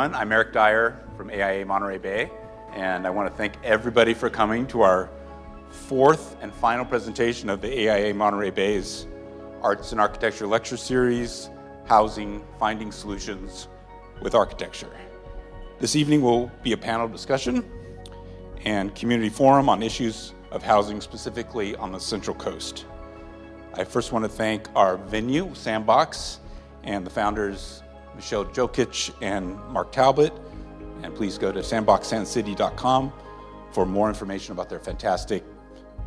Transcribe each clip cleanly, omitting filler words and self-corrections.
everyone. I'm Eric Dyer from AIA Monterey Bay, and I want to thank everybody for coming to our fourth and final presentation of the AIA Monterey Bay's Arts and Architecture Lecture Series, Housing, Finding Solutions with Architecture. This evening will be a panel discussion and community forum on issues of housing, specifically on the Central Coast. I first want to thank our venue, Sandbox, and the founders, Michelle Jokic and Mark Talbot. And please go to sandboxsandcity.com for more information about their fantastic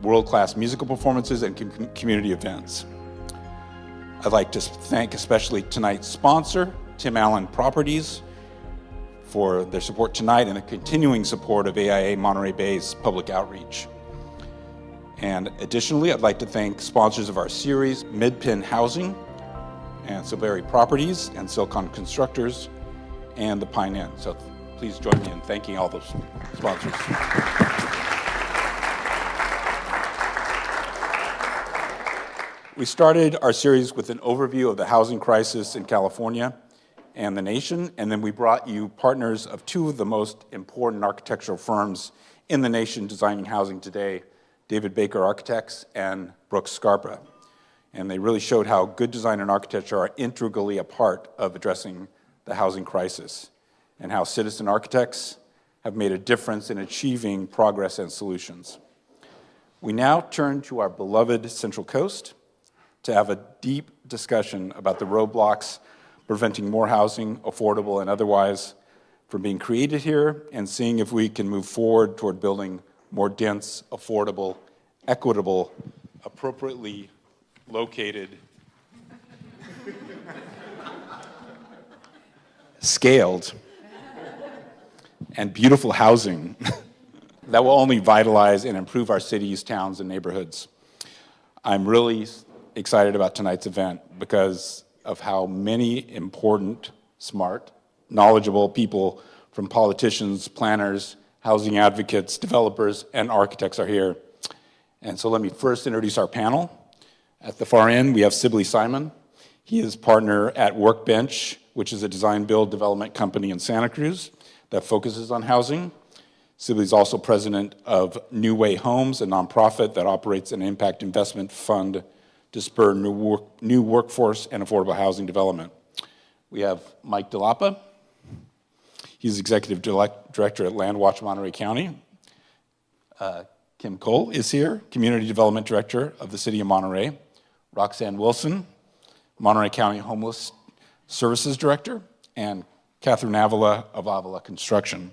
world-class musical performances and community events. I'd like to thank especially tonight's sponsor, Tim Allen Properties, for their support tonight and the continuing support of AIA Monterey Bay's public outreach. And additionally, I'd like to thank sponsors of our series, Midpen Housing, and Silveri Properties, and Silicon Constructors, and the Pine Inn. So please join me in thanking all those sponsors. We started our series with an overview of the housing crisis in California and the nation, and then we brought you partners of two of the most important architectural firms in the nation designing housing today, David Baker Architects and Brooks Scarpa. And they really showed how good design and architecture are integrally a part of addressing the housing crisis, and how citizen architects have made a difference in achieving progress and solutions. We now turn to our beloved Central Coast to have a deep discussion about the roadblocks preventing more housing, affordable and otherwise, from being created here, and seeing if we can move forward toward building more dense, affordable, equitable, appropriately located, scaled, and beautiful housing that will only vitalize and improve our cities, towns, and neighborhoods. I'm really excited about tonight's event because of how many important, smart, knowledgeable people from politicians, planners, housing advocates, developers, and architects are here. And so let me first introduce our panel. At the far end, we have Sibley Simon. He is partner at Workbench, which is a design build development company in Santa Cruz that focuses on housing. Sibley is also president of New Way Homes, a nonprofit that operates an impact investment fund to spur new workforce and affordable housing development. We have Mike DeLappa. He's executive director at Landwatch Monterey County. Kim Cole is here, community development director of the city of Monterey. Roxanne Wilson, Monterey County Homeless Services Director, and Catherine Avila of Avila Construction.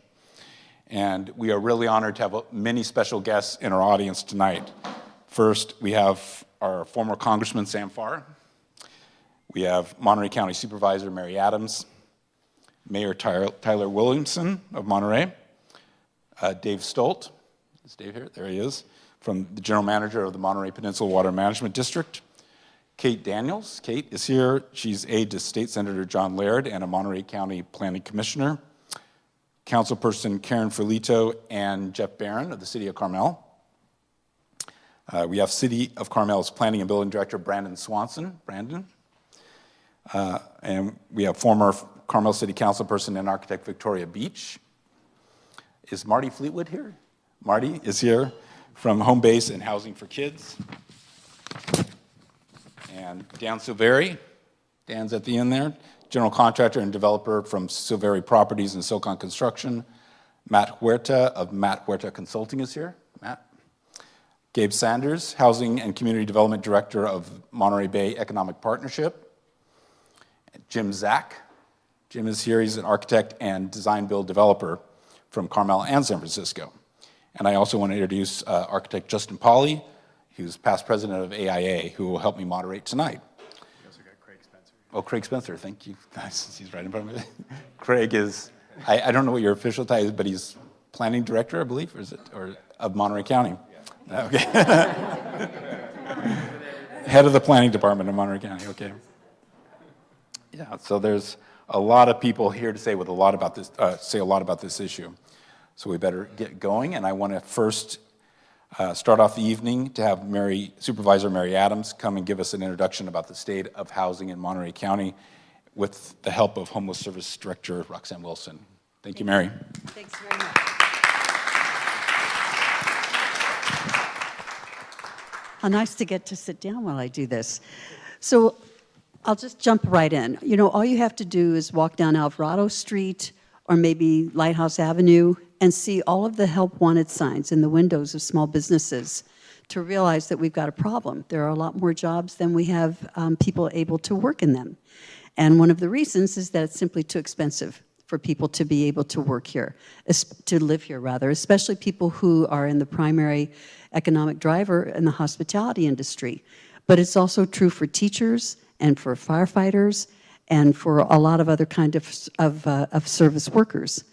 And we are really honored to have many special guests in our audience tonight. First, we have our former Congressman, Sam Farr. We have Monterey County Supervisor, Mary Adams, Mayor Tyler Williamson of Monterey, Dave Stolt. Is Dave here? There he is, from the general manager of the Monterey Peninsula Water Management District. Kate Daniels. Kate is here. She's aide to State Senator John Laird and a Monterey County Planning Commissioner. Councilperson Karen Ferlito and Jeff Barron of the City of Carmel. We have City of Carmel's Planning and Building Director, Brandon Swanson. Brandon. And we have former Carmel City Councilperson and architect Victoria Beach. Is Marty Fleetwood here? Marty is here from Home Base and Housing for Kids. And Dan Silveri, Dan's at the end there, general contractor and developer from Silveri Properties and Silicon Construction. Matt Huerta of Matt Huerta Consulting is here. Matt. Gabe Sanders, Housing and Community Development Director of Monterey Bay Economic Partnership. Jim Zach. Jim is here. He's an architect and design build developer from Carmel and San Francisco. And I also want to introduce architect Justin Pauly, who's past president of AIA, who will help me moderate tonight. We also got Craig Spencer. Oh, Craig Spencer, thank you. He's right in front of me. Craig is, I don't know what your official title is, but he's planning director, I believe, or of Monterey County. Yeah. Okay. Head of the planning department of Monterey County, okay. Yeah, so there's a lot of people here to say a lot about this issue. So we better get going, and I want to first start off the evening to have Supervisor Mary Adams come and give us an introduction about the state of housing in Monterey County with the help of Homeless Service Director Roxanne Wilson. Thank you, Mary. Thanks very much. How nice to get to sit down while I do this. So I'll just jump right in. You know, all you have to do is walk down Alvarado Street or maybe Lighthouse Avenue and see all of the help wanted signs in the windows of small businesses to realize that we've got a problem. There are a lot more jobs than we have people able to work in them. And one of the reasons is that it's simply too expensive for people to be able to work here, to live here rather, especially people who are in the primary economic driver in the hospitality industry. But it's also true for teachers and for firefighters and for a lot of other kind of service workers.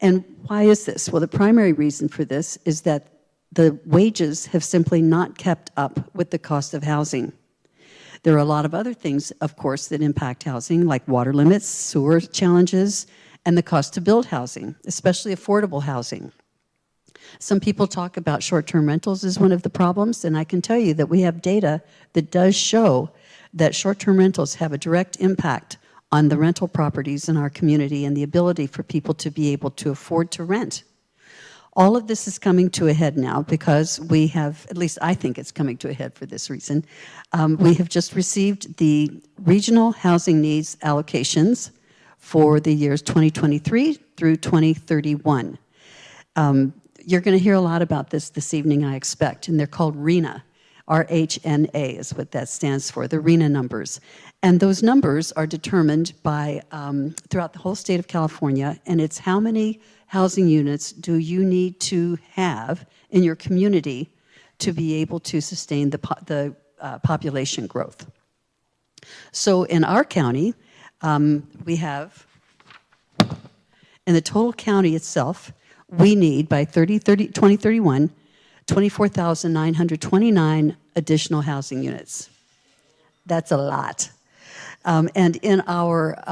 And why is this? Well, the primary reason for this is that the wages have simply not kept up with the cost of housing. There are a lot of other things, of course, that impact housing, like water limits, sewer challenges, and the cost to build housing, especially affordable housing. Some people talk about short-term rentals as one of the problems, and I can tell you that we have data that does show that short-term rentals have a direct impact on the rental properties in our community and the ability for people to be able to afford to rent. All of this is coming to a head now because we have, at least I think it's coming to a head for this reason, we have just received the regional housing needs allocations for the years 2023 through 2031. You're going to hear a lot about this evening, I expect, and they're called RHNA. RHNA is what that stands for, the RHNA numbers. And those numbers are determined by, throughout the whole state of California, and it's how many housing units do you need to have in your community to be able to sustain the population growth. So in our county, we have, in the total county itself, we need, by 2031, 24,929 additional housing units. That's a lot. And in our,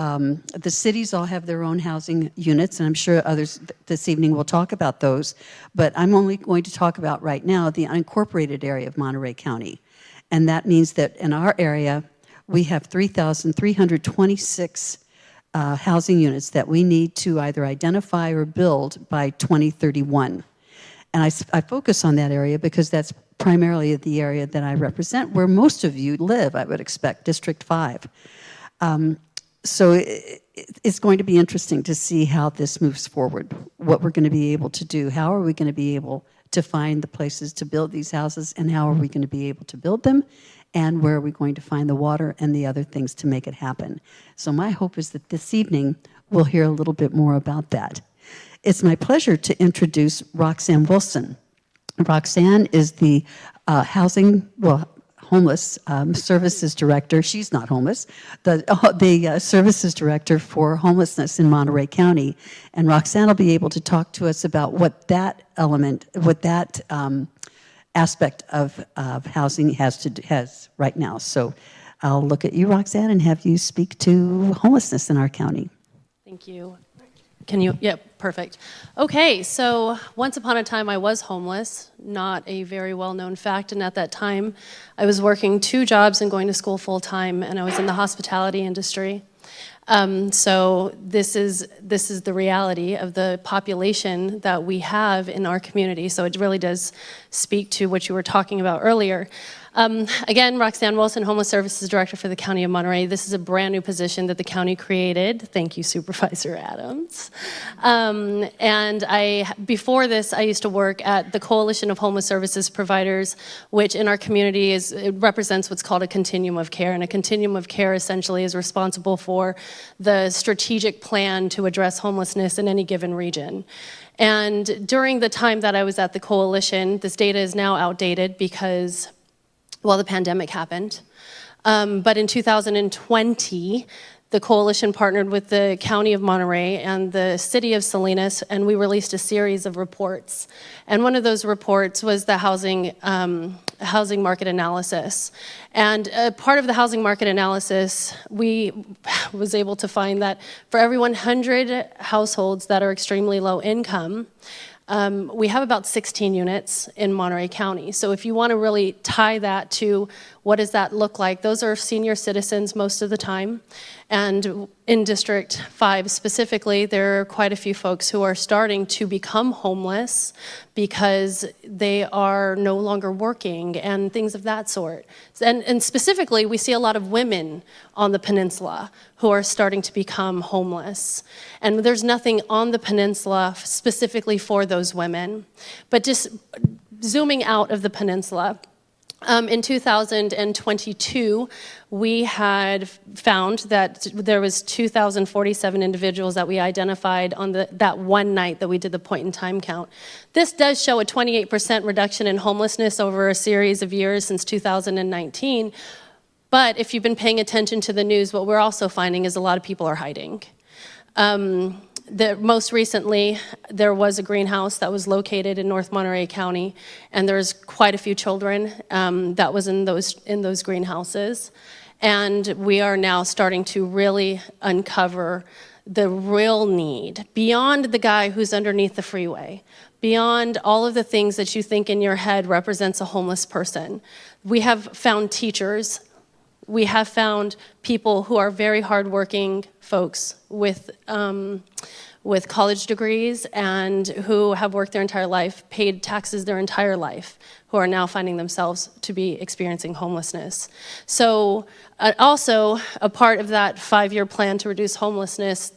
the cities all have their own housing units, and I'm sure others this evening will talk about those, but I'm only going to talk about right now the unincorporated area of Monterey County. And that means that in our area, we have 3,326 housing units that we need to either identify or build by 2031. And I focus on that area because that's primarily the area that I represent, where most of you live, I would expect, District 5. So it's going to be interesting to see how this moves forward, what we're going to be able to do, how are we going to be able to find the places to build these houses, and how are we going to be able to build them, and where are we going to find the water and the other things to make it happen. So my hope is that this evening we'll hear a little bit more about that. It's my pleasure to introduce Roxanne Wilson. Roxanne is the homeless services director. She's not homeless. The services director for homelessness in Monterey County. And Roxanne will be able to talk to us about what that element, what that aspect of housing has right now. So I'll look at you, Roxanne, and have you speak to homelessness in our county. Thank you. Can you? Yeah, perfect. Okay, so once upon a time I was homeless, not a very well-known fact, and at that time I was working 2 jobs and going to school full-time, and I was in the hospitality industry. So this is the reality of the population that we have in our community, so it really does speak to what you were talking about earlier. Again, Roxanne Wilson, Homeless Services Director for the County of Monterey. This is a brand new position that the county created. Thank you, Supervisor Adams. And before this, I used to work at the Coalition of Homeless Services Providers, which in our community it represents what's called a continuum of care. And a continuum of care essentially is responsible for the strategic plan to address homelessness in any given region. And during the time that I was at the coalition, this data is now outdated because, well, the pandemic happened. But in 2020, the coalition partnered with the County of Monterey and the City of Salinas, and we released a series of reports. And one of those reports was the housing market analysis. And part of the housing market analysis, we was able to find that for every 100 households that are extremely low income, We have about 16 units in Monterey County. So if you want to really tie that to what does that look like, those are senior citizens most of the time. And in District 5 specifically, there are quite a few folks who are starting to become homeless because they are no longer working and things of that sort. And specifically, we see a lot of women on the peninsula who are starting to become homeless. And there's nothing on the peninsula specifically for those women. But just zooming out of the peninsula, in 2022, we had found that there was 2,047 individuals that we identified on that one night that we did the point-in-time count. This does show a 28% reduction in homelessness over a series of years since 2019. But if you've been paying attention to the news, what we're also finding is a lot of people are hiding. Most recently, there was a greenhouse that was located in North Monterey County, and there's quite a few children that was in those greenhouses. And we are now starting to really uncover the real need, beyond the guy who's underneath the freeway, beyond all of the things that you think in your head represents a homeless person. We have found teachers. We have found people who are very hardworking folks with college degrees and who have worked their entire life, paid taxes their entire life, who are now finding themselves to be experiencing homelessness. So also a part of that 5-year plan to reduce homelessness,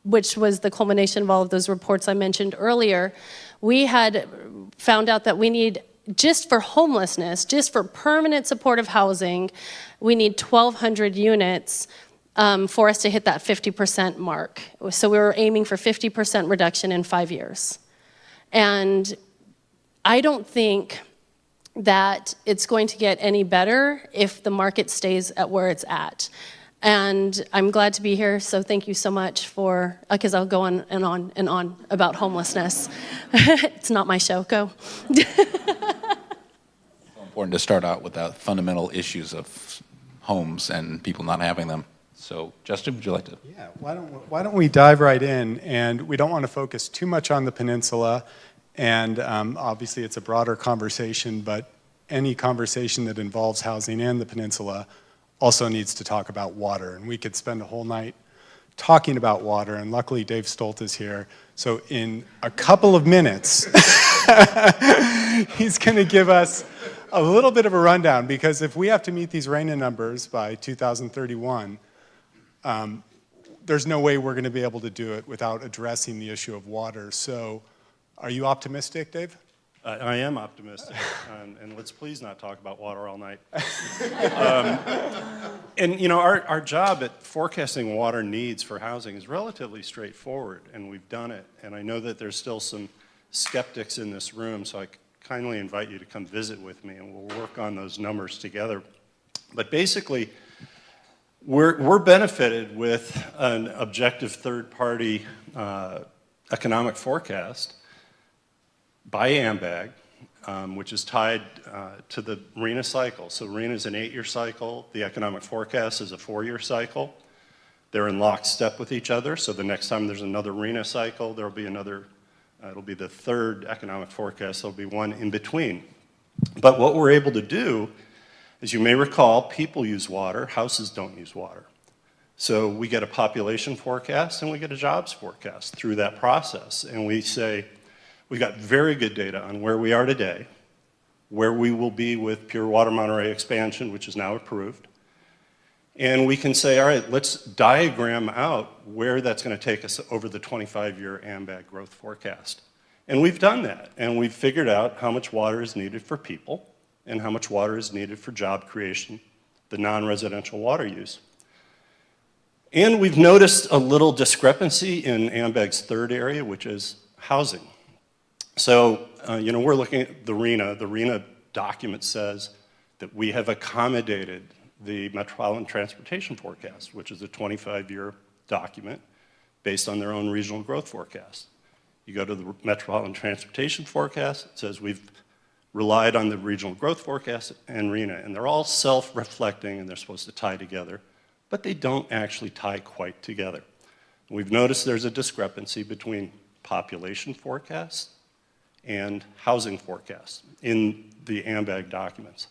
which was the culmination of all of those reports I mentioned earlier, we had found out that we need, just for homelessness, just for permanent supportive housing, we need 1,200 units for us to hit that 50% mark. So we were aiming for 50% reduction in 5 years. And I don't think that it's going to get any better if the market stays at where it's at. And I'm glad to be here, so thank you so much for, because I'll go on and on and on about homelessness. It's not my show, go. Important to start out with the fundamental issues of homes and people not having them. So, Justin, would you like to? Yeah, why don't we dive right in? And we don't want to focus too much on the peninsula. And obviously, it's a broader conversation, but any conversation that involves housing and the peninsula also needs to talk about water. And we could spend a whole night talking about water. And luckily, Dave Stolt is here. So in a couple of minutes, he's going to give us a little bit of a rundown, because if we have to meet these RENA numbers by 2031, there's no way we're going to be able to do it without addressing the issue of water. So are you optimistic, Dave? I am optimistic, and let's please not talk about water all night. And you know, our job at forecasting water needs for housing is relatively straightforward, and we've done it. And I know that there's still some skeptics in this room, so I kindly invite you to come visit with me, and we'll work on those numbers together. But basically, we're benefited with an objective third-party economic forecast by AMBAG, which is tied to the RENA cycle. So RENA is an 8-year cycle. The economic forecast is a 4-year cycle. They're in lockstep with each other. So the next time there's another RENA cycle, there'll be another, it'll be the third economic forecast. There'll be one in between. But what we're able to do, as you may recall, people use water, houses don't use water. So we get a population forecast and we get a jobs forecast through that process. And we say, we've got very good data on where we are today, where we will be with Pure Water Monterey expansion, which is now approved. And we can say, all right, let's diagram out where that's going to take us over the 25-year AMBAG growth forecast. And we've done that. And we've figured out how much water is needed for people and how much water is needed for job creation, the non-residential water use. And we've noticed a little discrepancy in AMBAG's third area, which is housing. So, you know, we're looking at the RENA. The RENA document says that we have accommodated the Metropolitan Transportation Forecast, which is a 25-year document based on their own regional growth forecast. You go to the Metropolitan Transportation Forecast, it says we've relied on the regional growth forecast and RENA, and they're all self-reflecting and they're supposed to tie together, but they don't actually tie quite together. We've noticed there's a discrepancy between population forecasts and housing forecasts in the AMBAG documents.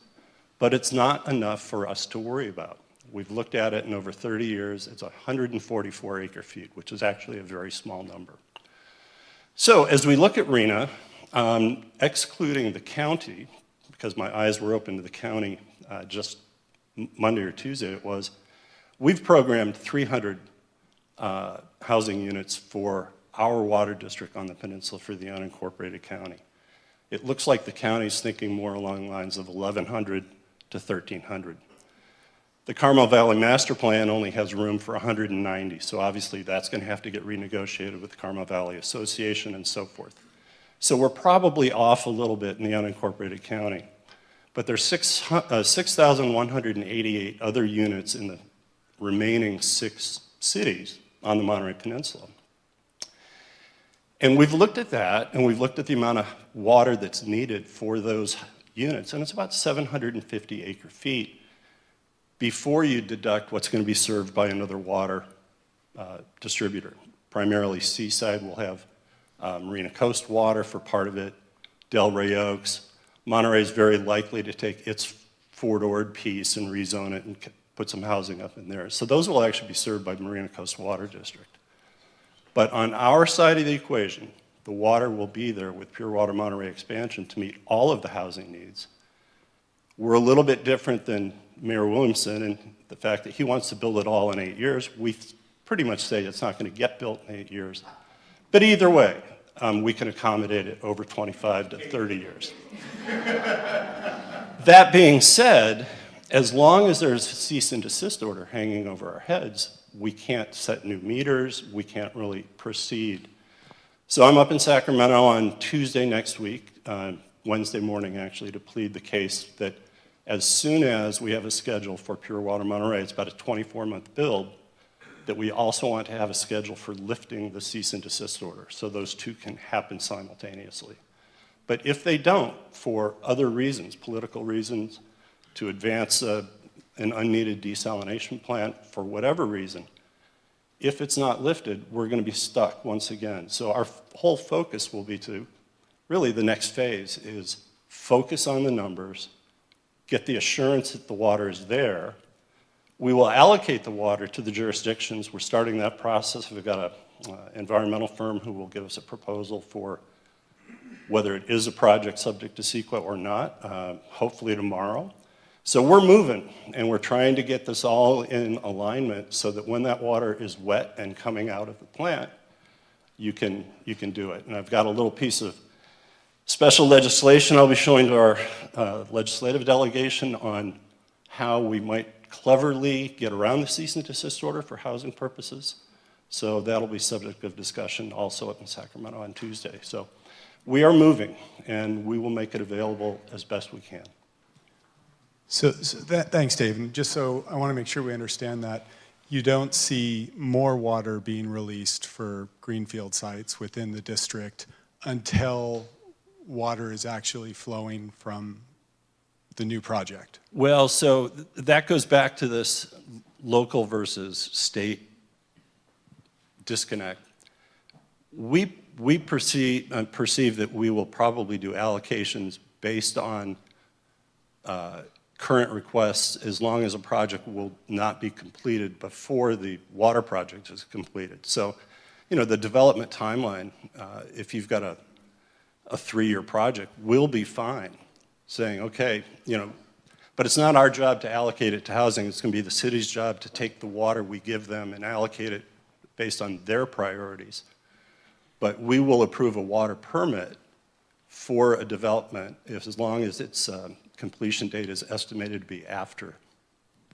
But it's not enough for us to worry about. We've looked at it in over 30 years. It's 144 acre-feet, which is actually a very small number. So as we look at RENA, excluding the county, because my eyes were open to the county just Monday or Tuesday it was, we've programmed 300 housing units for our water district on the peninsula for the unincorporated county. It looks like the county's thinking more along the lines of 1,100 to 1,300. The Carmel Valley Master Plan only has room for 190, so obviously that's going to have to get renegotiated with the Carmel Valley Association and so forth. So we're probably off a little bit in the unincorporated county, but there's 6,188 other units in the remaining 6 cities on the Monterey Peninsula. And we've looked at that, and we've looked at the amount of water that's needed for those units, and it's about 750 acre-feet before you deduct what's going to be served by another water distributor. Primarily Seaside will have Marina Coast Water for part of it, Delray Oaks. Monterey is very likely to take its four-doored piece and rezone it and put some housing up in there. So those will actually be served by Marina Coast Water District. But on our side of the equation, the water will be there with Pure Water Monterey expansion to meet all of the housing needs. We're a little bit different than Mayor Williamson in the fact that he wants to build it all in 8 years. We pretty much say it's not going to get built in 8 years. But either way, we can accommodate it over 25 to 30 years. That being said, as long as there's a cease and desist order hanging over our heads, we can't set new meters, we can't really proceed. So I'm up in Sacramento on Tuesday next week, Wednesday morning actually, to plead the case that as soon as we have a schedule for Pure Water Monterey, it's about a 24-month build, that we also want to have a schedule for lifting the cease and desist order, so those two can happen simultaneously. But if they don't, for other reasons, political reasons, to advance an unneeded desalination plant, for whatever reason, if it's not lifted, we're going to be stuck once again. So our whole focus will be to, really the next phase is focus on the numbers, get the assurance that the water is there. We will allocate the water to the jurisdictions. We're starting that process. We've got an environmental firm who will give us a proposal for whether it is a project subject to CEQA or not, hopefully tomorrow. So we're moving, and we're trying to get this all in alignment so that when that water is wet and coming out of the plant, you can do it. And I've got a little piece of special legislation I'll be showing to our legislative delegation on how we might cleverly get around the cease and desist order for housing purposes. So that'll be subject of discussion also up in Sacramento on Tuesday. So we are moving, and we will make it available as best we can. Thanks, Dave. And just so I want to make sure we understand that you don't see more water being released for greenfield sites within the district until water is actually flowing from the new project. Well, so that goes back to this local versus state disconnect. We perceive that we will probably do allocations based on current requests as long as a project will not be completed before the water project is completed. So, you know, the development timeline, if you've got a 3-year project, will be fine saying, okay, you know, but it's not our job to allocate it to housing. It's going to be the city's job to take the water we give them and allocate it based on their priorities. But we will approve a water permit for a development as long as its completion date is estimated to be after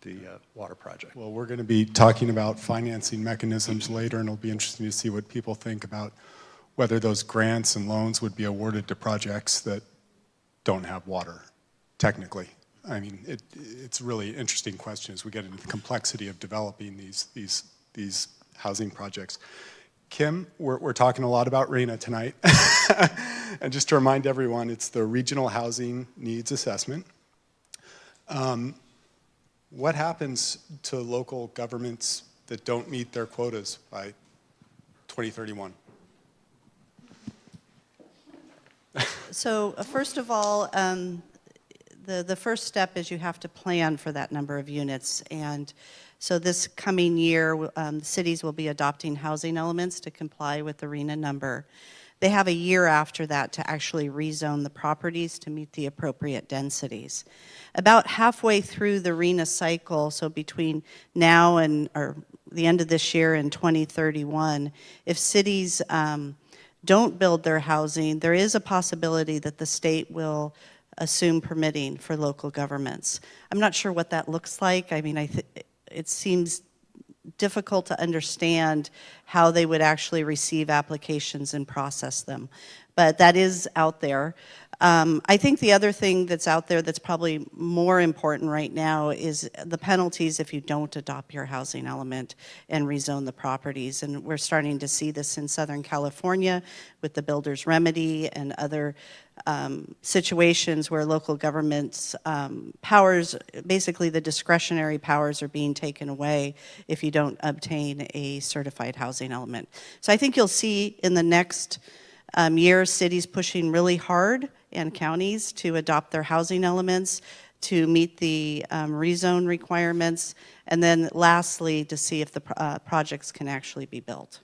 the water project. Well, we're going to be talking about financing mechanisms later, and it'll be interesting to see what people think about whether those grants and loans would be awarded to projects that don't have water, technically. I mean, it's a really interesting question as we get into the complexity of developing these housing projects. Kim, we're talking a lot about RENA tonight. And just to remind everyone, it's the Regional Housing Needs Assessment. What happens to local governments that don't meet their quotas by 2031? So first of all, the first step is you have to plan for that number of units. And so this coming year, cities will be adopting housing elements to comply with the RENA number. They have a year after that to actually rezone the properties to meet the appropriate densities. About halfway through the RENA cycle, so between now and or the end of this year and 2031, if cities don't build their housing, there is a possibility that the state will assume permitting for local governments. I'm not sure what that looks like. I mean, it seems difficult to understand how they would actually receive applications and process them. But that is out there. I think the other thing that's out there that's probably more important right now is the penalties if you don't adopt your housing element and rezone the properties. And we're starting to see this in Southern California with the builder's remedy and other situations where local governments' powers, basically the discretionary powers, are being taken away if you don't obtain a certified housing element. So I think you'll see in the next year cities pushing really hard and counties to adopt their housing elements to meet the rezone requirements, and then lastly to see if the projects can actually be built.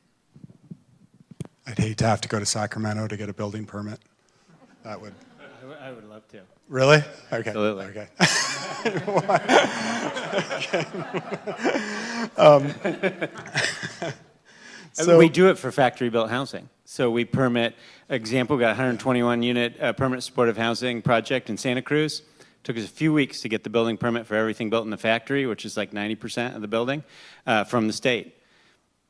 I'd hate to have to go to Sacramento to get a building permit. That would. I would love to. Really? Okay. Absolutely. Okay. So we do it for factory-built housing. So we permit, example, we got a 121-unit permanent supportive housing project in Santa Cruz. Took us a few weeks to get the building permit for everything built in the factory, which is like 90% of the building, from the state.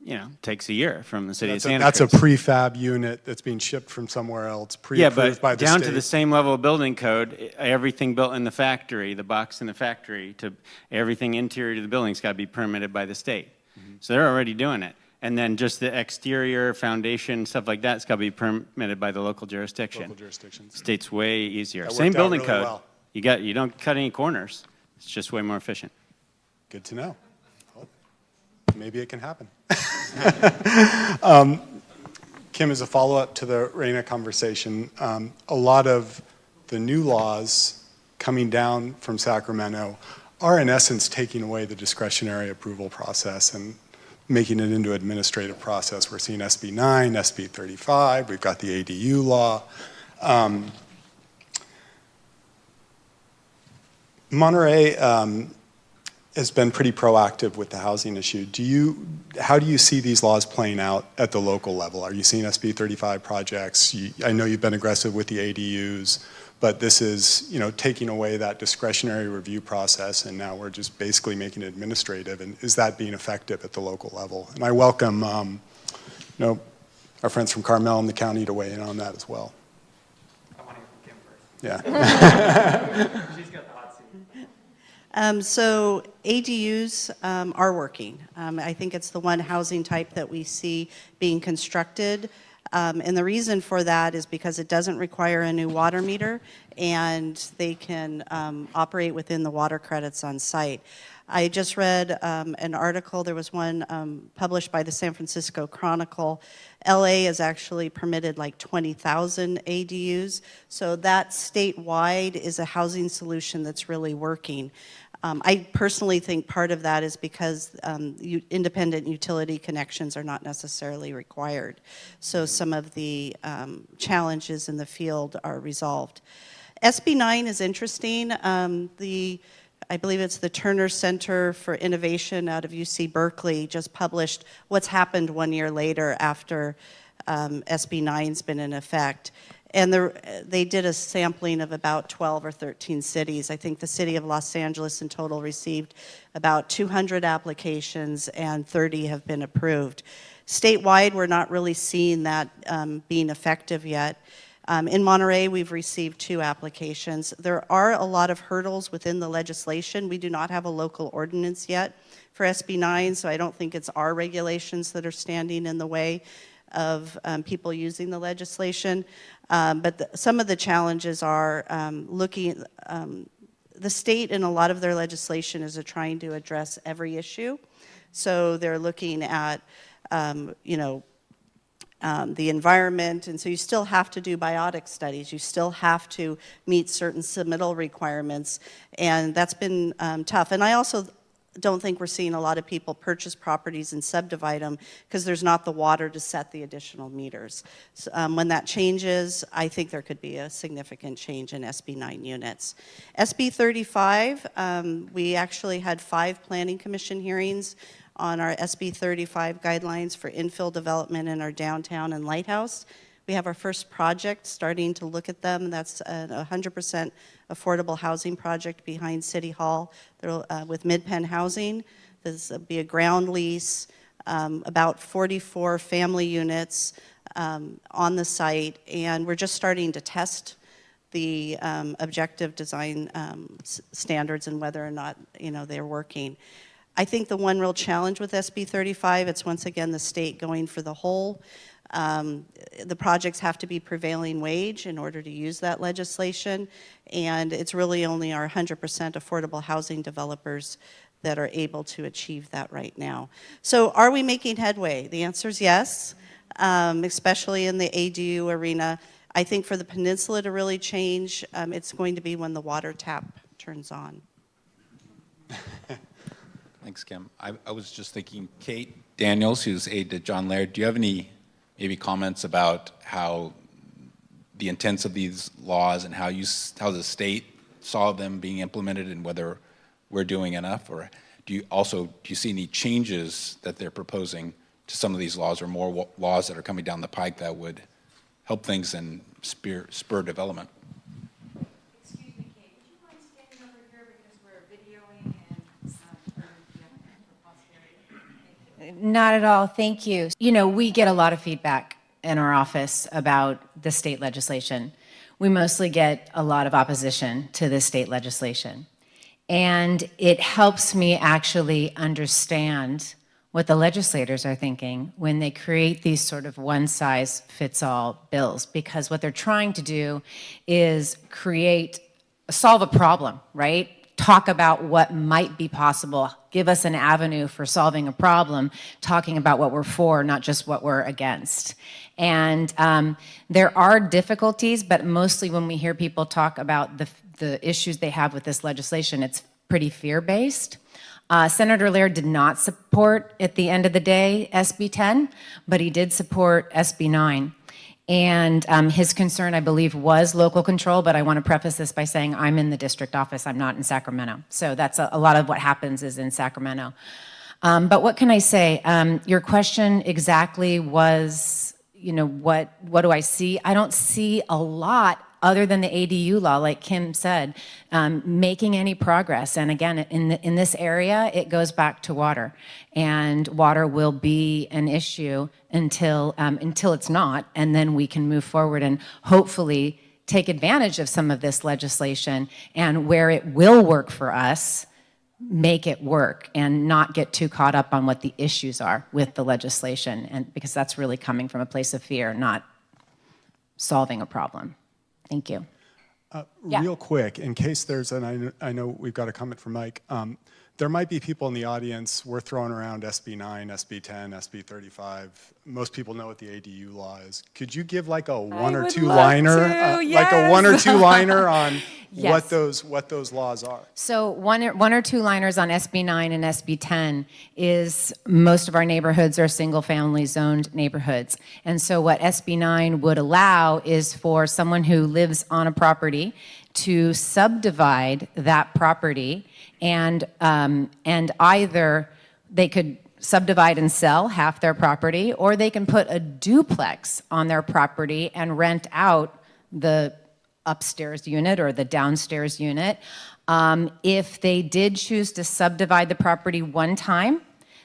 You know, takes a year from the city of Santa Cruz. That's a prefab unit that's being shipped from somewhere else, pre-approved by the down state. to the same level of building code, everything built in the factory, the box in the factory, to everything interior to the building's got to be permitted by the state. Mm-hmm. So they're already doing it. And then just the exterior, foundation, stuff like that's got to be permitted by the local jurisdiction. Local jurisdictions. State's way easier. That Same worked out building really code. well. You don't cut any corners. It's just way more efficient. Good to know. Well, maybe it can happen. Kim, as a follow-up to the RENA conversation, a lot of the new laws coming down from Sacramento are in essence taking away the discretionary approval process and making it into an administrative process. We're seeing SB 9, SB 35, we've got the ADU law. Monterey has been pretty proactive with the housing issue. How do you see these laws playing out at the local level? Are you seeing SB 35 projects? I know you've been aggressive with the ADUs, but this is, taking away that discretionary review process, and now we're just basically making it administrative. And is that being effective at the local level? And I welcome, our friends from Carmel and the county to weigh in on that as well. I want to hear from Kim first. Yeah. She's got the hot seat. So ADUs are working. I think it's the one housing type that we see being constructed. And the reason for that is because it doesn't require a new water meter, and they can operate within the water credits on site. I just read an article, there was one published by the San Francisco Chronicle. LA has actually permitted like 20,000 ADUs, so that statewide is a housing solution that's really working. I personally think part of that is because independent utility connections are not necessarily required. So some of the challenges in the field are resolved. SB 9 is interesting. I believe it's the Turner Center for Innovation out of UC Berkeley just published what's happened 1 year later after SB 9's been in effect. And they did a sampling of about 12 or 13 cities. I think the city of Los Angeles in total received about 200 applications and 30 have been approved. Statewide, we're not really seeing that being effective yet. In Monterey, we've received 2 applications. There are a lot of hurdles within the legislation. We do not have a local ordinance yet for SB 9, so I don't think it's our regulations that are standing in the way of people using the legislation. But some of the challenges are the state in a lot of their legislation is trying to address every issue. So they're looking at, the environment, and so you still have to do biotic studies. You still have to meet certain submittal requirements, and that's been tough. And I also don't think we're seeing a lot of people purchase properties and subdivide them because there's not the water to set the additional meters. So, when that changes, I think there could be a significant change in SB 9 units. SB 35, we actually had 5 Planning Commission hearings on our SB 35 guidelines for infill development in our downtown and lighthouse. We have our first project starting to look at them. That's a 100% affordable housing project behind City Hall with Mid-Penn Housing. This will be a ground lease, about 44 family units on the site, and we're just starting to test the objective design standards and whether or not they're working. I think the one real challenge with SB 35, it's once again the state going for the whole. The projects have to be prevailing wage in order to use that legislation, and it's really only our 100% affordable housing developers that are able to achieve that right now. So are we making headway? The answer is yes, especially in the ADU arena. I think for the peninsula to really change, it's going to be when the water tap turns on. Thanks, Kim. I was just thinking, Kate Daniels, who's aide to John Laird, do you have any maybe comments about how the intents of these laws and how the state saw them being implemented and whether we're doing enough? Or do you see any changes that they're proposing to some of these laws or more laws that are coming down the pike that would help things and spur development? Excuse me, Kate, would you mind standing over here because we're videoing and for posterity? Not at all, thank you. You know, we get a lot of feedback in our office about the state legislation. We mostly get a lot of opposition to the state legislation. And it helps me actually understand what the legislators are thinking when they create these sort of one-size-fits-all bills, because what they're trying to do is solve a problem, right? Talk about what might be possible, give us an avenue for solving a problem, talking about what we're for, not just what we're against. And there are difficulties, but mostly when we hear people talk about the issues they have with this legislation, it's pretty fear-based. Senator Laird did not support, at the end of the day, SB 10, but he did support SB 9. And his concern, I believe, was local control, but I want to preface this by saying I'm in the district office, I'm not in Sacramento. So that's a lot of what happens is in Sacramento. But what can I say? Your question exactly was, you know, what do I see? I don't see a lot other than the ADU law, like Kim said, making any progress. And again, in this area, it goes back to water. And water will be an issue until it's not, and then we can move forward and hopefully take advantage of some of this legislation, and where it will work for us, make it work and not get too caught up on what the issues are with the legislation, and because that's really coming from a place of fear, not solving a problem. Thank you. Yeah. Real quick, in case there's, and I know we've got a comment from Mike, there might be people in the audience, we're throwing around SB 9, SB 10, SB 35. Most people know what the ADU law is. Could you give like a one or two liner, like a one or two liner on Yes. what those laws are? So one or two liners on SB 9 and SB 10 is most of our neighborhoods are single-family zoned neighborhoods. And so what SB 9 would allow is for someone who lives on a property to subdivide that property, and either they could subdivide and sell half their property, or they can put a duplex on their property and rent out the upstairs unit or the downstairs unit. If they did choose to subdivide the property one time,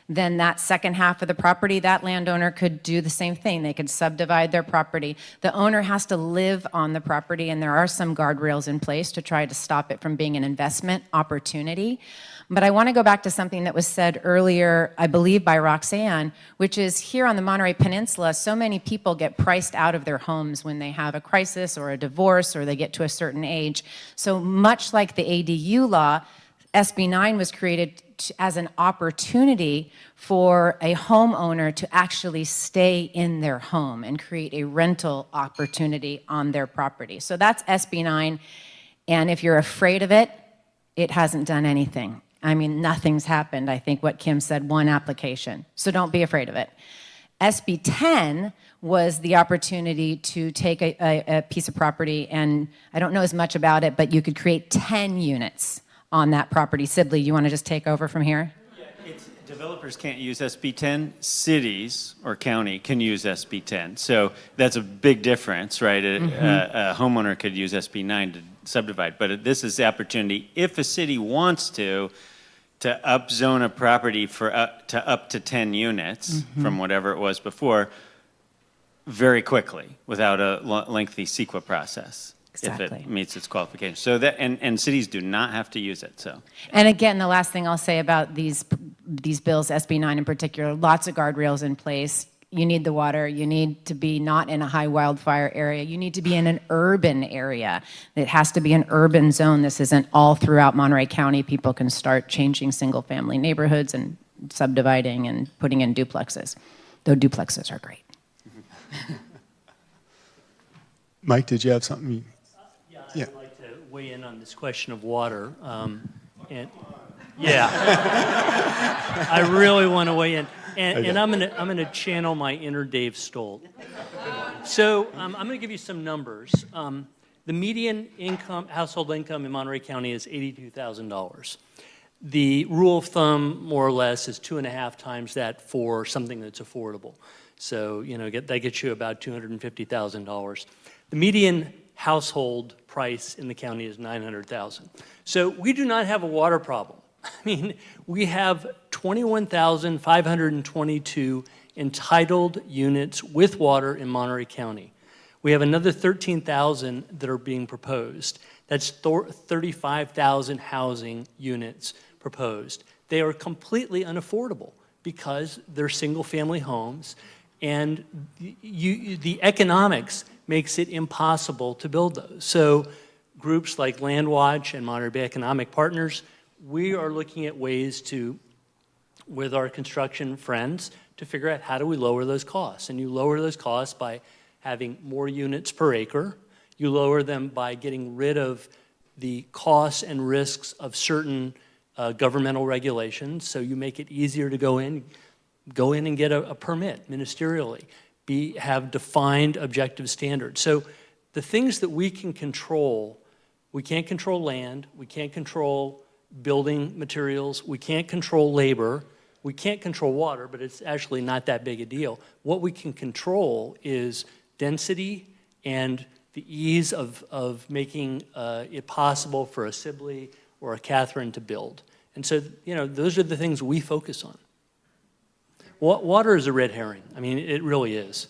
then that second half of the property, that landowner could do the same thing. They could subdivide their property. The owner has to live on the property, and there are some guardrails in place to try to stop it from being an investment opportunity. But I want to go back to something that was said earlier, I believe by Roxanne, which is here on the Monterey Peninsula, so many people get priced out of their homes when they have a crisis or a divorce or they get to a certain age. So much like the ADU law, SB 9 was created as an opportunity for a homeowner to actually stay in their home and create a rental opportunity on their property. So that's SB 9, and if you're afraid of it, it hasn't done anything. I mean, nothing's happened. I think what Kim said, one application. So don't be afraid of it. SB 10 was the opportunity to take a piece of property, and I don't know as much about it, but you could create 10 units on that property. Sibley, you want to just take over from here? Yeah, developers can't use SB 10. Cities or county can use SB 10. So that's a big difference, right? A homeowner could use SB 9 to subdivide, but this is the opportunity, if a city wants to upzone a property for up to 10 units from whatever it was before, very quickly, without a lengthy CEQA process. Exactly. If it meets its qualifications. So that, and cities do not have to use it, so. And again, the last thing I'll say about these bills, SB 9 in particular, lots of guardrails in place. You need the water. You need to be not in a high wildfire area. You need to be in an urban area. It has to be an urban zone. This isn't all throughout Monterey County. People can start changing single-family neighborhoods and subdividing and putting in duplexes, though duplexes are great. Mike, did you have something? Yeah, I'd like to weigh in on this question of water. And yeah, I really want to weigh in, and I'm gonna channel my inner Dave Stolt. So I'm gonna give you some numbers. The median household income in Monterey County is $82,000. The rule of thumb, more or less, is 2.5 times that for something that's affordable. So that gets you about $250,000. The median household price in the county is $900,000. So we do not have a water problem. I mean, we have 21,522 entitled units with water in Monterey County. We have another 13,000 that are being proposed. That's 35,000 housing units proposed. They are completely unaffordable because they're single-family homes, and the economics makes it impossible to build those. So groups like Landwatch and Monterey Bay Economic Partners, we are looking at ways to, with our construction friends, to figure out how do we lower those costs. And you lower those costs by having more units per acre. You lower them by getting rid of the costs and risks of certain governmental regulations. So you make it easier to go in and get a permit ministerially. Have defined objective standards. So the things that we can control, we can't control land, we can't control building materials, we can't control labor, we can't control water, but it's actually not that big a deal. What we can control is density and the ease of making it possible for a Sibley or a Catherine to build. And so, those are the things we focus on. Water is a red herring. I mean, it really is.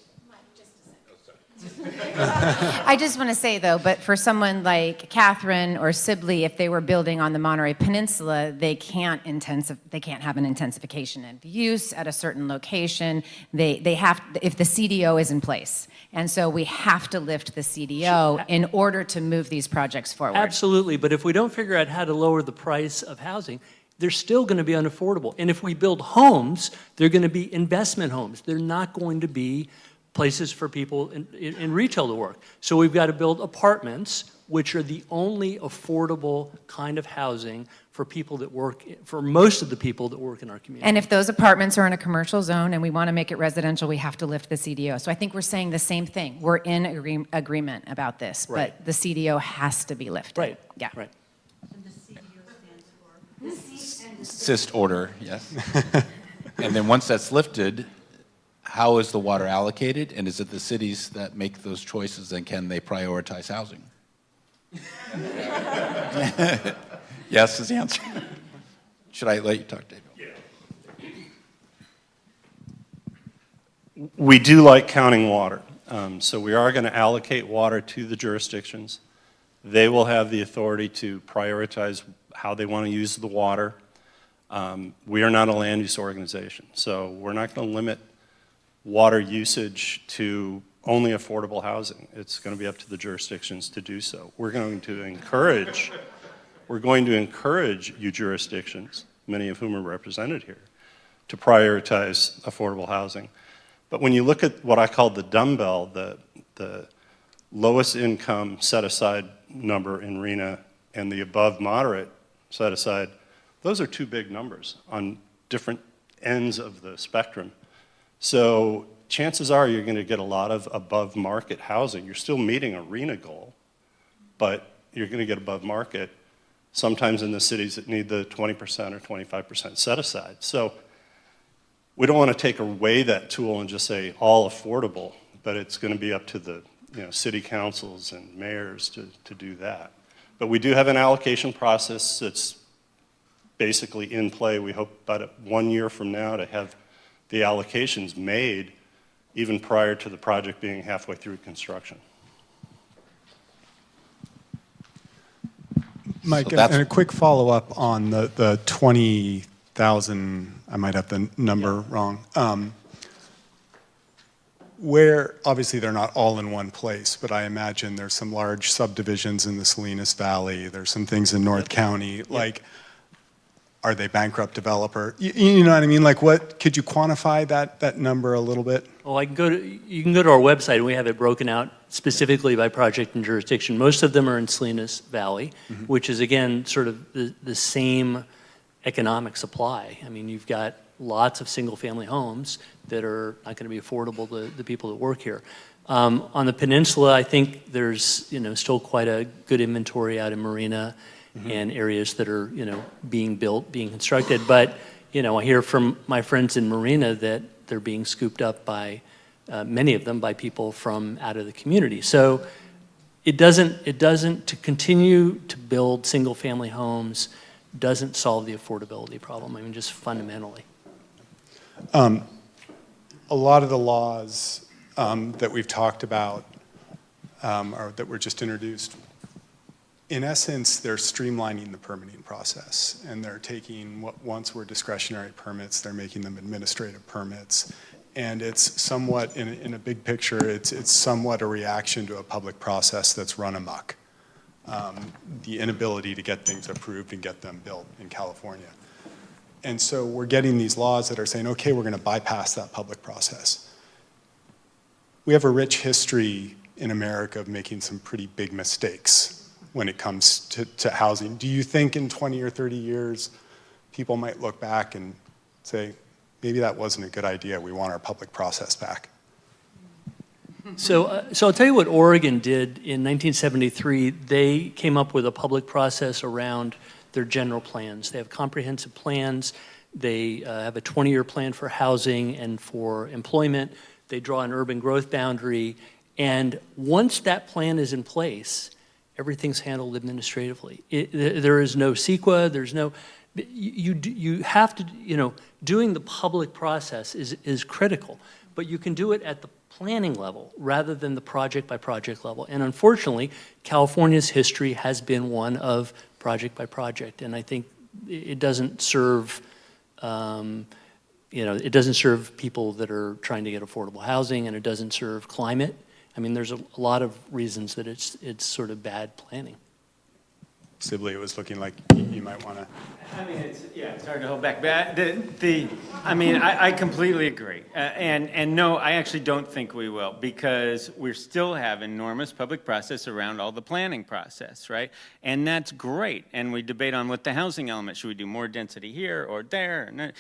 I just want to say, though, but for someone like Catherine or Sibley, if they were building on the Monterey Peninsula, they can't have an intensification and use at a certain location. They have, if the CDO is in place. And so we have to lift the CDO in order to move these projects forward. Absolutely, but if we don't figure out how to lower the price of housing, they're still going to be unaffordable. And if we build homes, they're going to be investment homes. They're not going to be places for people in retail to work. So we've got to build apartments, which are the only affordable kind of housing for people that work, for most of the people that work in our community. And if those apartments are in a commercial zone and we want to make it residential, we have to lift the CDO. So I think we're saying the same thing. We're in agreement about this, Right. but the CDO has to be lifted. Right. Yeah. Right. And the CDO stands for? Assist order, yes. And then once that's lifted, how is the water allocated? And is it the cities that make those choices, and can they prioritize housing? Yes is the answer. Should I let you talk, David? We do like counting water. So we are going to allocate water to the jurisdictions. They will have the authority to prioritize how they want to use the water. We are not a land use organization, so we're not going to limit water usage to only affordable housing. It's going to be up to the jurisdictions to do so. We're going to encourage we're going to encourage you jurisdictions, many of whom are represented here, to prioritize affordable housing. But when you look at what I call the dumbbell, the lowest income set-aside number in RENA and the above moderate set-aside, those are two big numbers on different ends of the spectrum. So chances are you're going to get a lot of above market housing. You're still meeting a RENA goal, but you're going to get above market sometimes in the cities that need the 20% or 25% set aside. So we don't want to take away that tool and just say all affordable, but it's going to be up to the city councils and mayors to do that. But we do have an allocation process that's basically in play. We hope about 1 year from now to have the allocations made even prior to the project being halfway through construction. Mike, So that's- and a quick follow-up on the 20,000, I might have the number wrong. Where, obviously they're not all in one place, but I imagine there's some large subdivisions in the Salinas Valley, there's some things in North County, like, are they bankrupt developer? You know what I mean? Like what, could you quantify that number a little bit? Well, you can go to our website, and we have it broken out specifically by project and jurisdiction. Most of them are in Salinas Valley, which is, again, sort of the same economic supply. I mean, you've got lots of single-family homes that are not going to be affordable to the people that work here. On the peninsula, I think there's still quite a good inventory out in Marina and areas that are being built, being constructed. But I hear from my friends in Marina that they're being scooped up by many of them by people from out of the community. So it doesn't to continue to build single-family homes doesn't solve the affordability problem. I mean, just fundamentally. A lot of the laws that we've talked about or that were just introduced, in essence, they're streamlining the permitting process, and they're taking what once were discretionary permits, they're making them administrative permits. And it's somewhat, in a big picture, it's somewhat a reaction to a public process that's run amok. The inability to get things approved and get them built in California. And so we're getting these laws that are saying, okay, we're going to bypass that public process. We have a rich history in America of making some pretty big mistakes when it comes to housing. Do you think in 20 or 30 years, people might look back and say, maybe that wasn't a good idea, we want our public process back? So I'll tell you what Oregon did in 1973. They came up with a public process around their general plans. They have comprehensive plans. They have a 20-year plan for housing and for employment. They draw an urban growth boundary. And once that plan is in place, everything's handled administratively. There is no CEQA, there's no, you have to, doing the public process is critical, but you can do it at the planning level rather than the project by project level. And unfortunately, California's history has been one of project by project, and I think it doesn't serve, it doesn't serve people that are trying to get affordable housing, and it doesn't serve climate. I mean, there's a lot of reasons that it's sort of bad planning. Sibley, it was looking like you might want to. I mean, it's hard to hold back. But I completely agree. And no, I actually don't think we will, because we still have enormous public process around all the planning process, right? And that's great. And we debate on what the housing element, should we do more density here or there?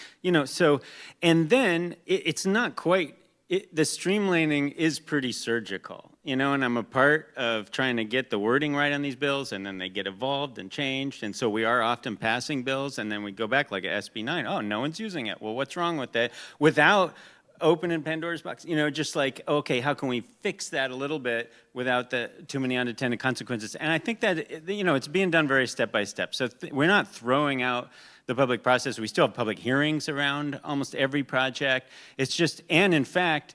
So, and then it's not quite, the streamlining is pretty surgical, and I'm a part of trying to get the wording right on these bills, and then they get evolved and changed, and so we are often passing bills, and then we go back like a SB 9. Oh, no one's using it. Well, what's wrong with that? Without opening Pandora's box, just like, okay, how can we fix that a little bit without the too many unintended consequences? And I think that, it's being done very step by step. So we're not throwing out the public process. We still have public hearings around almost every project. It's just, and in fact,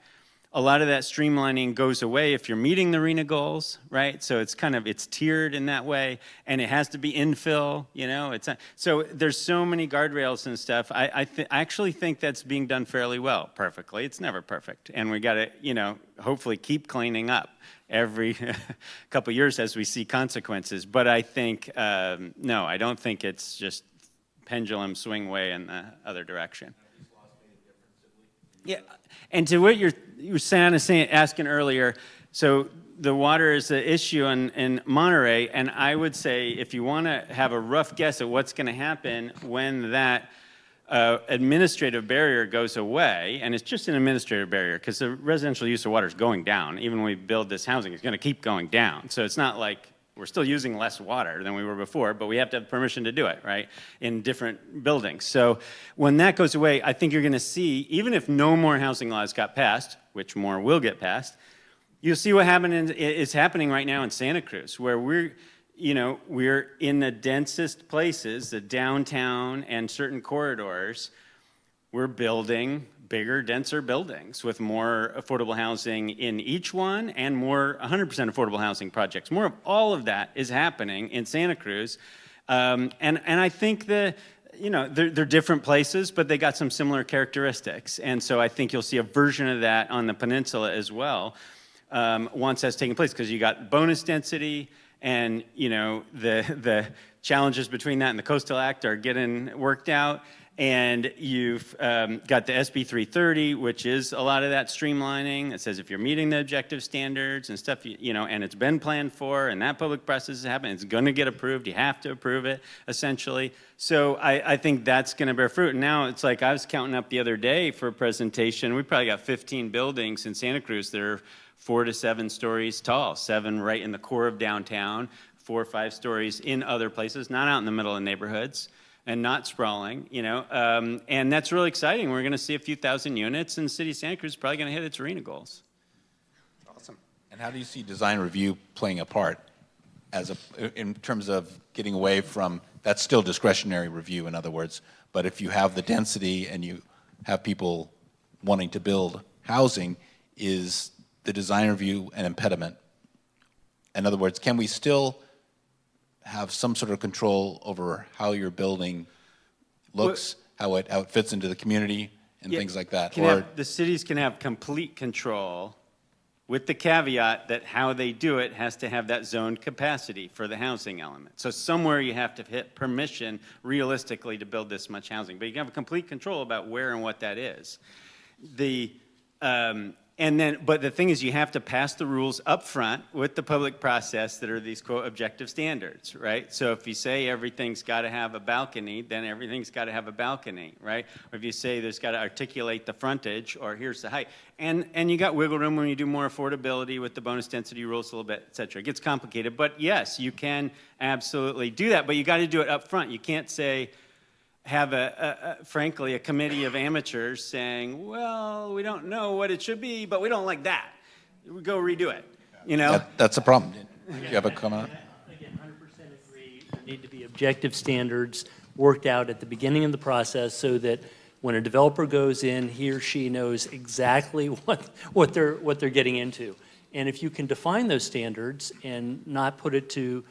a lot of that streamlining goes away if you're meeting the RENA goals, right? So it's tiered in that way, and it has to be infill, it's not, so there's so many guardrails and stuff. I actually think that's being done fairly well. Perfectly, it's never perfect, and we got to, hopefully keep cleaning up. every couple years as we see consequences. But I think, no, I don't think it's just pendulum swing way in the other direction. Yeah, and to what you were asking earlier, so the water is an issue in Monterey, and I would say if you want to have a rough guess at what's going to happen when that administrative barrier goes away, and it's just an administrative barrier because the residential use of water is going down. Even when we build this housing, it's going to keep going down. So it's not like we're still using less water than we were before, but we have to have permission to do it, right, in different buildings. So when that goes away, I think you're going to see, even if no more housing laws got passed, which more will get passed, you'll see what is happening right now in Santa Cruz, where we're in the densest places, the downtown and certain corridors. We're building bigger, denser buildings with more affordable housing in each one and more 100% affordable housing projects. More of all of that is happening in Santa Cruz. And I think they're different places, but they got some similar characteristics. And so I think you'll see a version of that on the peninsula as well once that's taken place, because you got bonus density, and the challenges between that and the Coastal Act are getting worked out. And you've got the SB 330, which is a lot of that streamlining. It says if you're meeting the objective standards and stuff, and it's been planned for, and that public process is happening, it's going to get approved. You have to approve it, essentially. So I think that's going to bear fruit. And now it's like I was counting up the other day for a presentation. We probably got 15 buildings in Santa Cruz that are 4 to 7 stories tall, 7 right in the core of downtown, 4 or 5 stories in other places, not out in the middle of neighborhoods, and not sprawling, and that's really exciting. We're going to see a few thousand units, and the city of Santa Cruz is probably going to hit its arena goals. Awesome. And how do you see design review playing a part in terms of getting away from, that's still discretionary review, in other words, but if you have the density and you have people wanting to build housing, is the design review an impediment? In other words, can we still have some sort of control over how your building looks, how it fits into the community, and things like that? The cities can have complete control with the caveat that how they do it has to have that zoned capacity for the housing element. So somewhere you have to hit permission realistically to build this much housing, but you can have complete control about where and what that is. But the thing is, you have to pass the rules up front with the public process that are these, quote, objective standards, right? So if you say everything's got to have a balcony, then everything's got to have a balcony, right? Or if you say there's got to articulate the frontage, or here's the height. And you got wiggle room when you do more affordability with the bonus density rules a little bit, et cetera. It gets complicated, but yes, you can absolutely do that, but you got to do it up front. You can't say, have frankly, a committee of amateurs saying, well, we don't know what it should be, but we don't like that. We go redo it, That's a problem. Do you have a comment? Again, 100% agree. There need to be objective standards worked out at the beginning of the process so that when a developer goes in, he or she knows exactly what they're getting into. And if you can define those standards and not put it to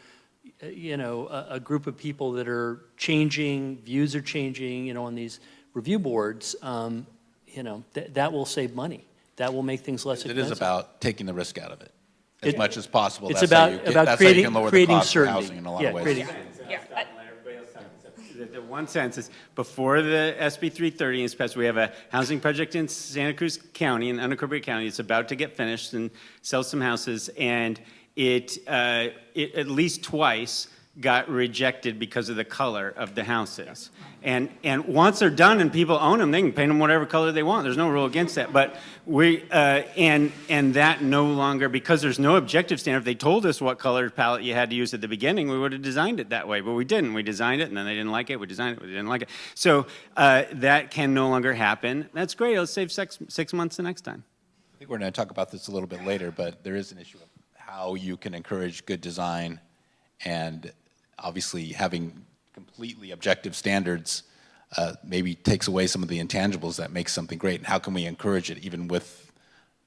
a group of people that are changing, views are changing, on these review boards, that will save money. That will make things less expensive. It is about taking the risk out of it as much as possible. It's that's about creating the certainty. Housing in a lot of ways. The one sense is before the SB 330 is passed, we have a housing project in Santa Cruz County, in unincorporated county. It's about to get finished and sell some houses, and it at least twice got rejected because of the color of the houses. And once they're done and people own them, they can paint them whatever color they want. There's no rule against that. But and that no longer, because there's no objective standard. If they told us what color palette you had to use at the beginning, we would have designed it that way. But we didn't. We designed it, and then they didn't like it. We designed it, we didn't like it. So that can no longer happen. That's great. Let's save 6 months the next time. I think we're going to talk about this a little bit later, but there is an issue of how you can encourage good design, and obviously having completely objective standards maybe takes away some of the intangibles that make something great. And how can we encourage it even with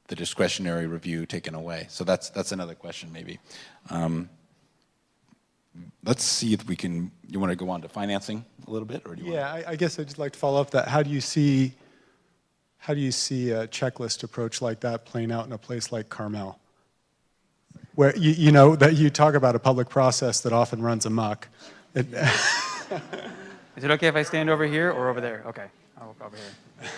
the discretionary review taken away? So that's another question maybe. Let's see if we can, you want to go on to financing a little bit? Or do you want I guess I'd just like to follow up that. How do you see a checklist approach like that playing out in a place like Carmel? where, you know, that you talk about a public process that often runs amok. Is it okay if I stand over here or over there? Okay, I'll walk over here.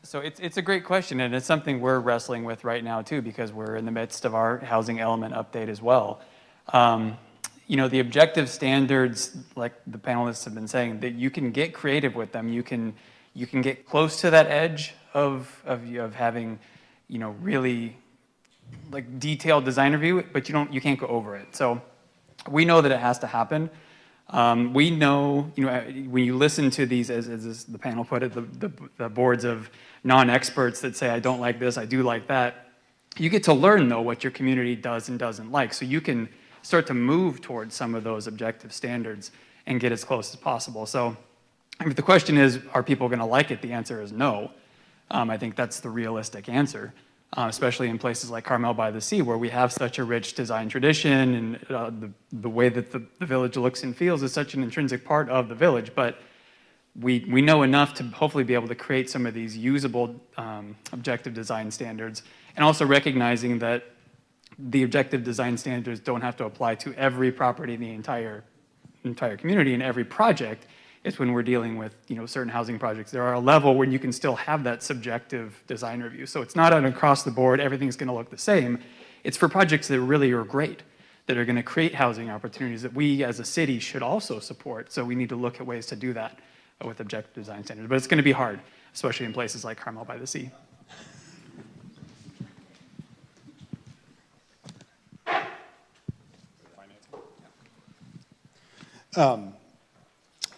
So it's a great question, and it's something we're wrestling with right now too, because we're in the midst of our housing element update as well. You know, the objective standards, like the panelists have been saying, that you can get creative with them. You can get close to that edge of having, you know, really like detailed design review, but you can't go over it. So we know that it has to happen. We know, you know, when you listen to these, as the panel put it, the boards of non-experts that say, I don't like this, I do like that, you get to learn, though, what your community does and doesn't like. So you can start to move towards some of those objective standards and get as close as possible. So if the question is, are people going to like it? The answer is no. I think that's the realistic answer, especially in places like Carmel by the Sea, where we have such a rich design tradition, and the way that the village looks and feels is such an intrinsic part of the village. But we know enough to hopefully be able to create some of these usable objective design standards, and also recognizing that the objective design standards don't have to apply to every property in the entire community and every project. It's when we're dealing with, you know, certain housing projects, there are a level where you can still have that subjective design review. So it's not an across the board, everything's going to look the same. It's for projects that really are great, that are going to create housing opportunities that we as a city should also support. So we need to look at ways to do that with objective design standards. But it's going to be hard, especially in places like Carmel by the Sea.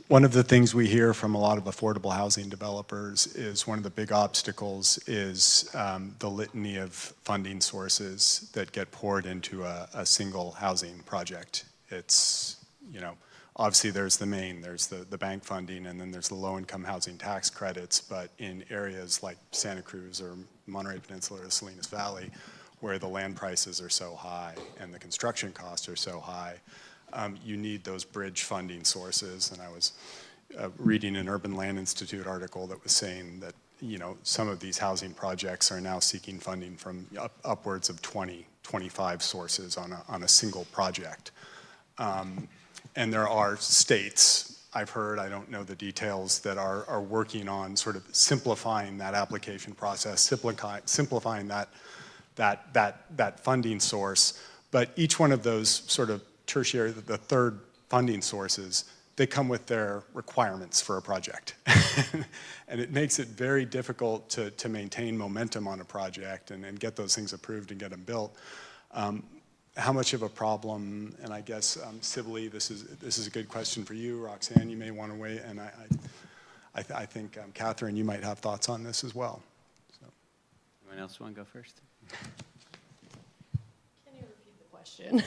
One of the things we hear from a lot of affordable housing developers is one of the big obstacles is the litany of funding sources that get poured into a single housing project. It's, you know, obviously there's the main, there's the bank funding, and then there's the low-income housing tax credits, but in areas like Santa Cruz or Monterey Peninsula or Salinas Valley, where the land prices are so high and the construction costs are so high, you need those bridge funding sources. And I was reading an Urban Land Institute article that was saying that, you know, some of these housing projects are now seeking funding from upwards of 20, 25 sources on a single project. And there are states, I've heard, I don't know the details, that are working on sort of simplifying that application process, simplifying that funding source. But each one of those sort of tertiary, the third funding sources, they come with their requirements for a project. And it makes it very difficult to maintain momentum on a project and get those things approved and get them built. How much of a problem, and I guess civilly, this is a good question for you, Roxanne, you may want to weigh, and I think Catherine, you might have thoughts on this as well. So. Anyone else want to go first? Question.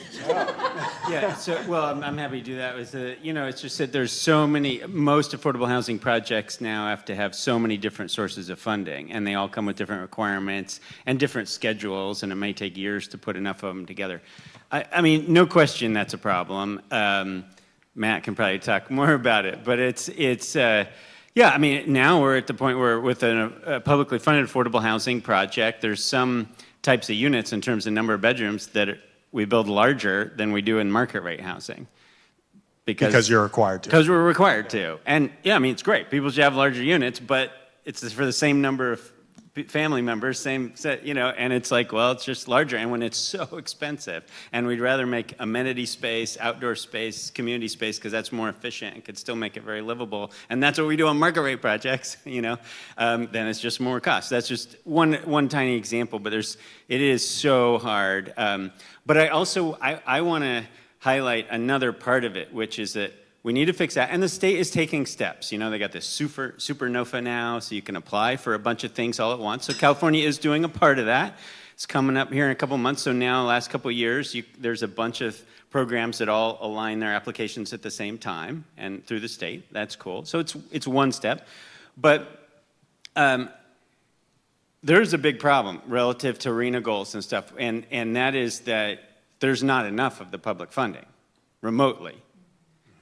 Yeah, so, well, I'm happy to do that. You know, it's just that there's so many, most affordable housing projects now have to have so many different sources of funding, and they all come with different requirements and different schedules, and it may take years to put enough of them together. I mean, no question that's a problem. Matt can probably talk more about it, but yeah, I mean, now we're at the point where with a publicly funded affordable housing project, there's some types of units in terms of number of bedrooms that we build larger than we do in market rate housing. Because you're required to. Because we're required to. And yeah, I mean, it's great. People should have larger units, but it's for the same number of family members, same set, you know, and it's like, well, it's just larger. And when it's so expensive, and we'd rather make amenity space, outdoor space, community space, because that's more efficient and could still make it very livable. And that's what we do on market rate projects, you know, then it's just more cost. That's just one tiny example, but it is so hard. But I also want to highlight another part of it, which is that we need to fix that. And the state is taking steps. You know, they got this super NOFA now, so you can apply for a bunch of things all at once. So California is doing a part of that. It's coming up here in a couple months. So now, last couple of years, there's a bunch of programs that all align their applications at the same time and through the state. That's cool. So it's one step. But there's a big problem relative to RHNA goals and stuff, and that is that there's not enough of the public funding remotely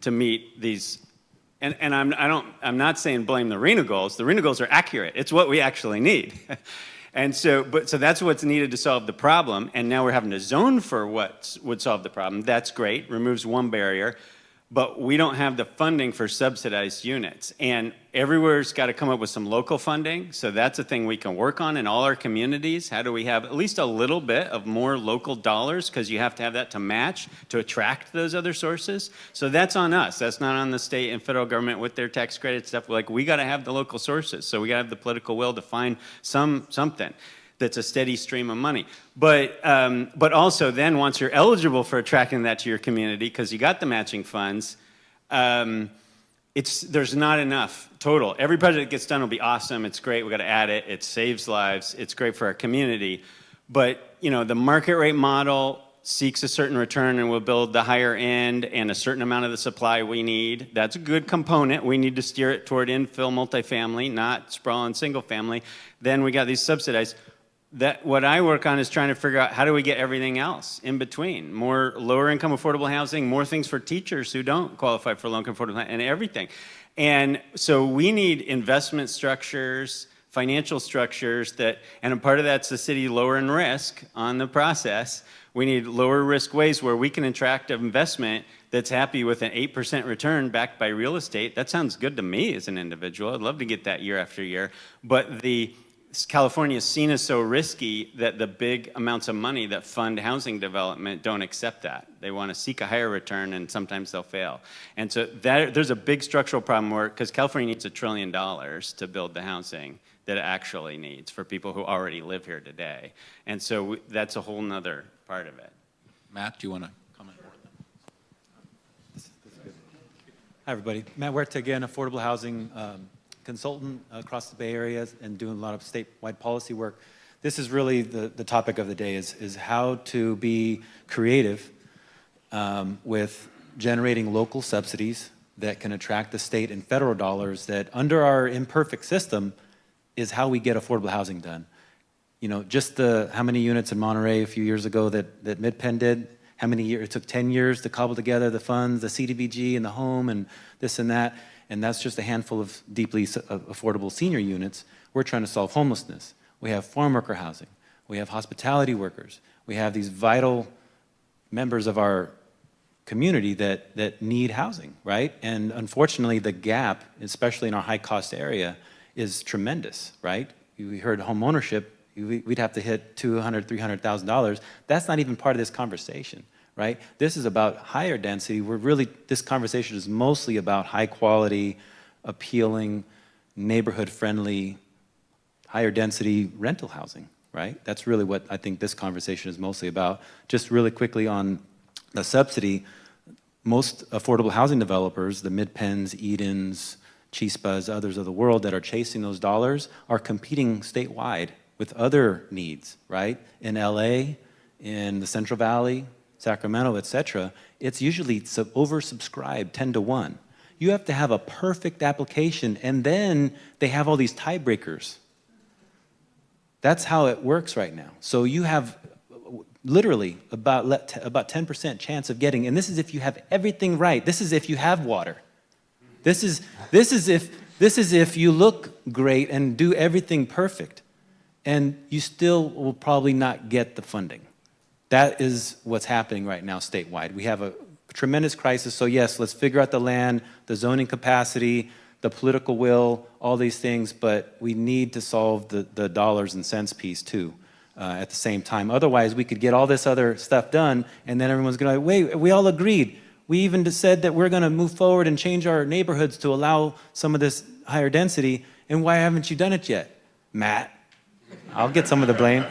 to meet these, and I'm not saying blame the RHNA goals. The RHNA goals are accurate. It's what we actually need. And so that's what's needed to solve the problem. And now we're having to zone for what would solve the problem. That's great, removes one barrier. But we don't have the funding for subsidized units. And everywhere's got to come up with some local funding. So that's a thing we can work on in all our communities. How do we have at least a little bit of more local dollars? Because you have to have that to match, to attract those other sources. So that's on us. That's not on the state and federal government with their tax credit stuff. Like, we got to have the local sources. So we got to have the political will to find something that's a steady stream of money. But also then, once you're eligible for attracting that to your community, because you got the matching funds, there's not enough total. Every project that gets done will be awesome. It's great. We got to add it. It saves lives. It's great for our community. But the market rate model seeks a certain return, and we'll build the higher end and a certain amount of the supply we need. That's a good component. We need to steer it toward infill multifamily, not sprawl and single family. Then we got these subsidized. What I work on is trying to figure out, how do we get everything else in between? More lower income affordable housing, more things for teachers who don't qualify for low income affordable housing, and everything. And so we need investment structures, financial structures and a part of that's the city lowering risk on the process. We need lower risk ways where we can attract investment that's happy with an 8% return backed by real estate. That sounds good to me as an individual. I'd love to get that year after year. But California is seen as so risky that the big amounts of money that fund housing development don't accept that. They want to seek a higher return, and sometimes they'll fail. And so there's a big structural problem because California needs $1 trillion to build the housing that it actually needs for people who already live here today. And so that's a whole nother part of it. Matt, do you want to comment? Hi, everybody. Matt Huerta again, affordable housing consultant across the Bay Area and doing a lot of statewide policy work. This is really the topic of the day is how to be creative with generating local subsidies that can attract the state and federal dollars that under our imperfect system is how we get affordable housing done. Just how many units in Monterey a few years ago that MidPenn did, how many years, it took 10 years to cobble together the funds, the CDBG and the home and this and that. And that's just a handful of deeply affordable senior units. We're trying to solve homelessness. We have farm worker housing. We have hospitality workers. We have these vital members of our community that need housing, right? And unfortunately, the gap, especially in our high-cost area, is tremendous, right? We heard home ownership, we'd have to hit $200,000, $300,000. That's not even part of this conversation. Right? This is about higher density. This conversation is mostly about high quality, appealing, neighborhood-friendly, higher density rental housing, right? That's really what I think this conversation is mostly about. Just really quickly on the subsidy, most affordable housing developers, the MidPenns, Edens, Chispas, others of the world that are chasing those dollars are competing statewide with other needs, right? In LA, in the Central Valley, Sacramento, et cetera, it's usually oversubscribed 10 to 1. You have to have a perfect application, and then they have all these tiebreakers. That's how it works right now. So you have literally about 10% chance of getting, and this is if you have everything right. This is if you have water. This is if you look great and do everything perfect, and you still will probably not get the funding. That is what's happening right now statewide. We have a tremendous crisis, so yes, let's figure out the land, the zoning capacity, the political will, all these things, but we need to solve the dollars and cents piece too at the same time. Otherwise, we could get all this other stuff done, and then everyone's gonna, wait, we all agreed. We even just said that we're gonna move forward and change our neighborhoods to allow some of this higher density, and why haven't you done it yet? Matt, I'll get some of the blame.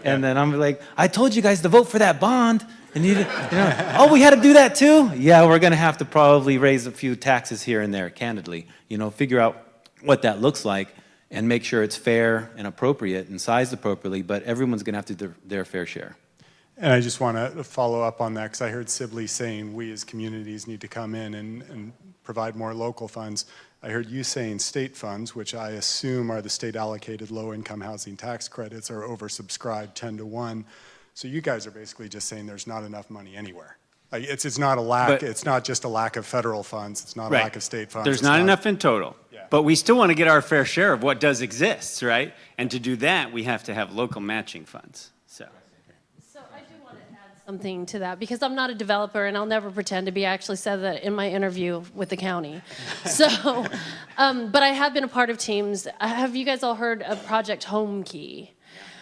And then I'm like, I told you guys to vote for that bond. And oh, we had to do that too? Yeah, we're going to have to probably raise a few taxes here and there, candidly. Figure out what that looks like and make sure it's fair and appropriate and sized appropriately, but everyone's going to have to do their fair share. And I just want to follow up on that because I heard Sibley saying we as communities need to come in and provide more local funds. I heard you saying state funds, which I assume are the state allocated low-income housing tax credits, are oversubscribed 10 to 1. So you guys are basically just saying there's not enough money anywhere. It's not a lack. It's not just a lack of federal funds. It's not a lack of state funds. There's not enough in total. Yeah. But we still want to get our fair share of what does exist, right? And to do that, we have to have local matching funds. So I do want to add something to that because I'm not a developer and I'll never pretend to be. I actually said that in my interview with the county. So, but I have been a part of teams. Have you guys all heard of Project Home Key?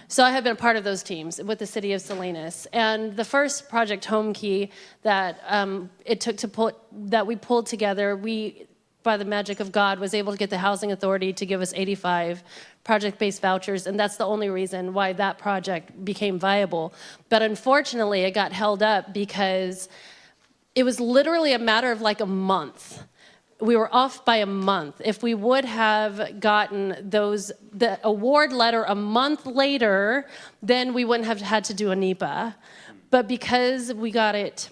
So I have been a part of those teams with the city of Salinas. And the first Project Home Key that that we pulled together, we, by the magic of God, was able to get the Housing Authority to give us 85 project-based vouchers, and that's the only reason why that project became viable. But unfortunately, it got held up because it was literally a matter of like a month. We were off by a month. If we would have gotten the award letter a month later, then we wouldn't have had to do a NEPA. But because we got it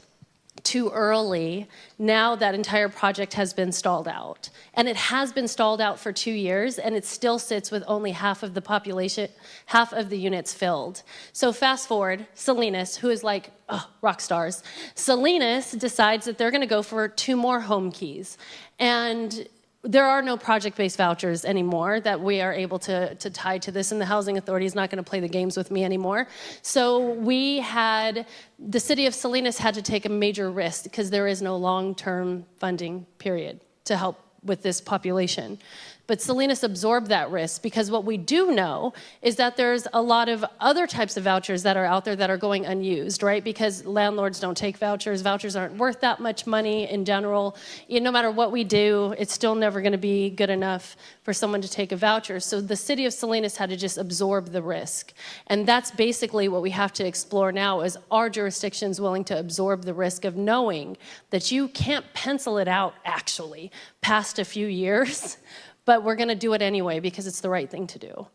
too early, now that entire project has been stalled out. And it has been stalled out for 2 years, and it still sits with only half of the population, half of the units filled. So fast forward, Salinas, who is like, oh, rock stars. Salinas decides that they're gonna go for 2 more home keys. And there are no project-based vouchers anymore that we are able to tie to this, and the Housing Authority is not going to play the games with me anymore. So the city of Salinas had to take a major risk because there is no long-term funding period to help with this population. But Salinas absorbed that risk because what we do know is that there's a lot of other types of vouchers that are out there that are going unused, right? Because landlords don't take vouchers. Vouchers aren't worth that much money in general. No matter what we do, it's still never going to be good enough for someone to take a voucher. So the city of Salinas had to just absorb the risk. And that's basically what we have to explore now is are jurisdictions willing to absorb the risk of knowing that you can't pencil it out actually past a few years, but we're going to do it anyway because it's the right thing to do.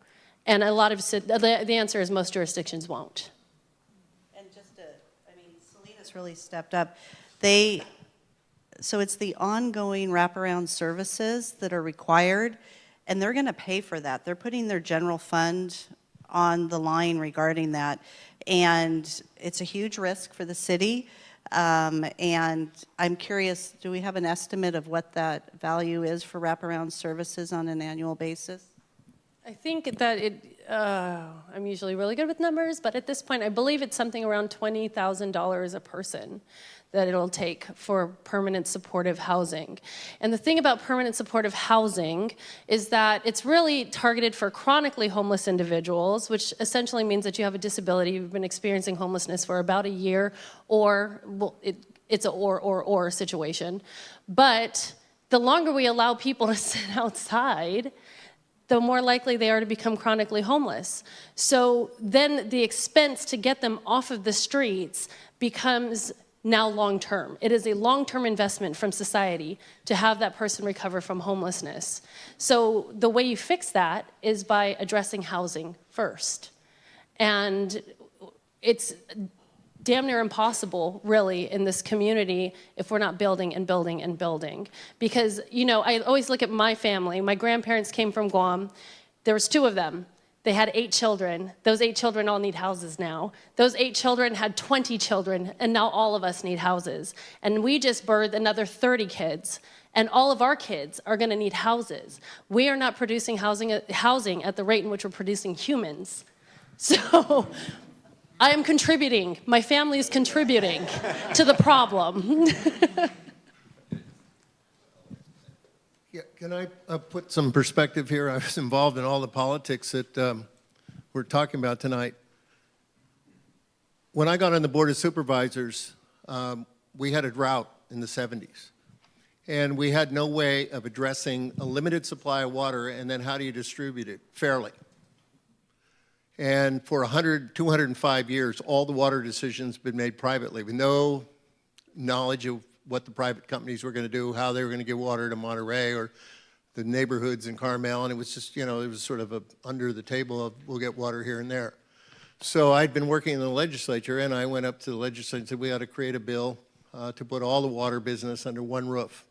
And the answer is most jurisdictions won't. And Salinas really stepped up. So it's the ongoing wraparound services that are required, and they're going to pay for that. They're putting their general fund on the line regarding that. And it's a huge risk for the city. And I'm curious, do we have an estimate of what that value is for wraparound services on an annual basis? I think that I'm usually really good with numbers, but at this point, I believe it's something around $20,000 a person that it'll take for permanent supportive housing. And the thing about permanent supportive housing is that it's really targeted for chronically homeless individuals, which essentially means that you have a disability, you've been experiencing homelessness for about a year, or, well, it's an or situation. But the longer we allow people to sit outside, the more likely they are to become chronically homeless. So then the expense to get them off of the streets becomes now long-term. It is a long-term investment from society to have that person recover from homelessness. So the way you fix that is by addressing housing first. And it's damn near impossible, really, in this community if we're not building and building and building. Because, I always look at my family. My grandparents came from Guam. There was 2 of them. They had 8 children. Those 8 children all need houses now. Those 8 children had 20 children, and now all of us need houses. And we just birthed another 30 kids, and all of our kids are going to need houses. We are not producing housing at the rate in which we're producing humans. So I am contributing. My family is contributing to the problem. Yeah, can I put some perspective here? I was involved in all the politics that we're talking about tonight. When I got on the Board of Supervisors, we had a drought in the 70s. And we had no way of addressing a limited supply of water and then how do you distribute it fairly. And for 205 years, all the water decisions have been made privately with no knowledge of what the private companies were going to do, how they were going to give water to Monterey or the neighborhoods in Carmel, and it was just, it was sort of under the table of we'll get water here and there. So I'd been working in the legislature, and I went up to the legislature and said we ought to create a bill to put all the water business under one roof.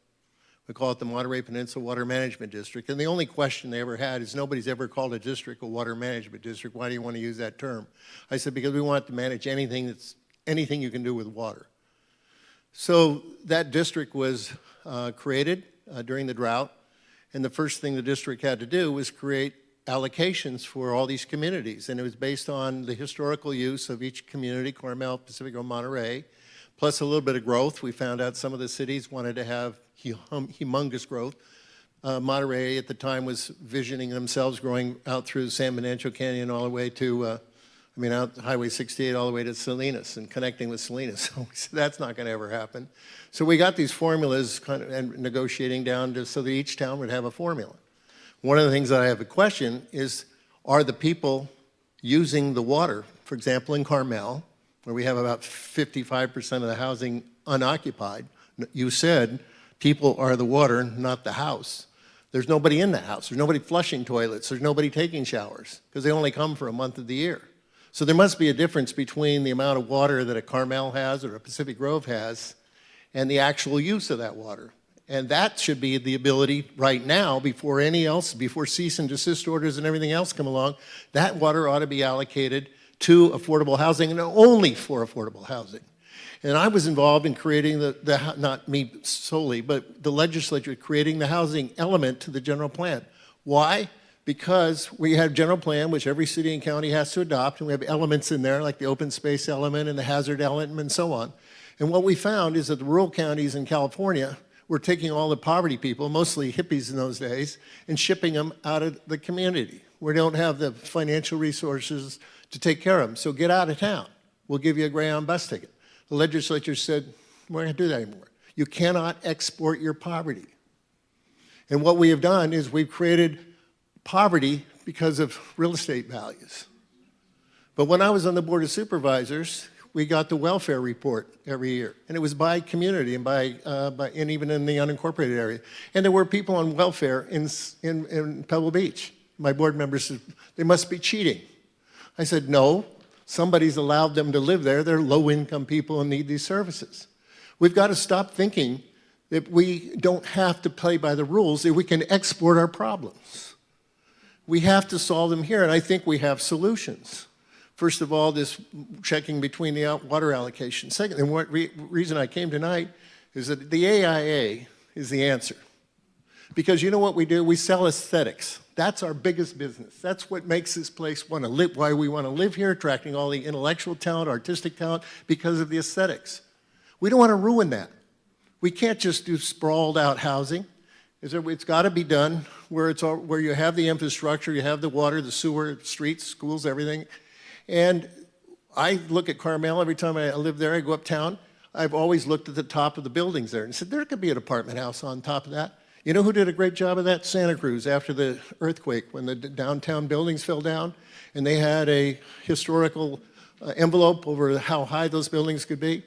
We call it the Monterey Peninsula Water Management District, and the only question they ever had is nobody's ever called a district a water management district. Why do you want to use that term? I said because we want to manage anything you can do with water. So that district was created during the drought, And the first thing the district had to do was create allocations for all these communities. And it was based on the historical use of each community, Carmel, Pacific, or Monterey, plus a little bit of growth. We found out some of the cities wanted to have humongous growth. Monterey at the time was visioning themselves growing out through San Bernardino Canyon all the way to, out Highway 68 all the way to Salinas and connecting with Salinas. So we said, that's not going to ever happen. So we got these formulas kind of and negotiating down to so that each town would have a formula. One of the things that I have a question is, are the people using the water, for example, in Carmel, where we have about 55% of the housing unoccupied, you said people are the water, not the house. There's nobody in the house. There's nobody flushing toilets. There's nobody taking showers because they only come for a month of the year. So there must be a difference between the amount of water that a Carmel has or a Pacific Grove has and the actual use of that water. And that should be the ability right now, before before cease and desist orders and everything else come along, that water ought to be allocated to affordable housing and only for affordable housing. And I was involved in creating not me solely, but the legislature creating the housing element to the general plan. Why? Because we have general plan, which every city and county has to adopt, and we have elements in there like the open space element and the hazard element and so on. And what we found is that the rural counties in California were taking all the poverty people, mostly hippies in those days, and shipping them out of the community. We don't have the financial resources to take care of them. So get out of town. We'll give you a Greyhound bus ticket. The legislature said, we're not going to do that anymore. You cannot export your poverty. And what we have done is we've created poverty because of real estate values. But when I was on the Board of Supervisors, we got the welfare report every year, and it was by community and and even in the unincorporated area. And there were people on welfare in Pebble Beach. My board members said, they must be cheating. I said, no, somebody's allowed them to live there. They're low-income people and need these services. We've got to stop thinking that we don't have to play by the rules, that we can export our problems. We have to solve them here, and I think we have solutions. First of all, this checking between the water allocation. Second, and what reason I came tonight is that the AIA is the answer. Because you know what we do? We sell aesthetics. That's our biggest business. That's what makes this place want to live, why we want to live here, attracting all the intellectual talent, artistic talent, because of the aesthetics. We don't want to ruin that. We can't just do sprawled out housing. It's got to be done where you have the infrastructure, you have the water, the sewer, streets, schools, everything. And I look at Carmel every time I live there, I go uptown. I've always looked at the top of the buildings there and said, there could be an apartment house on top of that. You know who did a great job of that? Santa Cruz, after the earthquake, when the downtown buildings fell down, and they had a historical envelope over how high those buildings could be.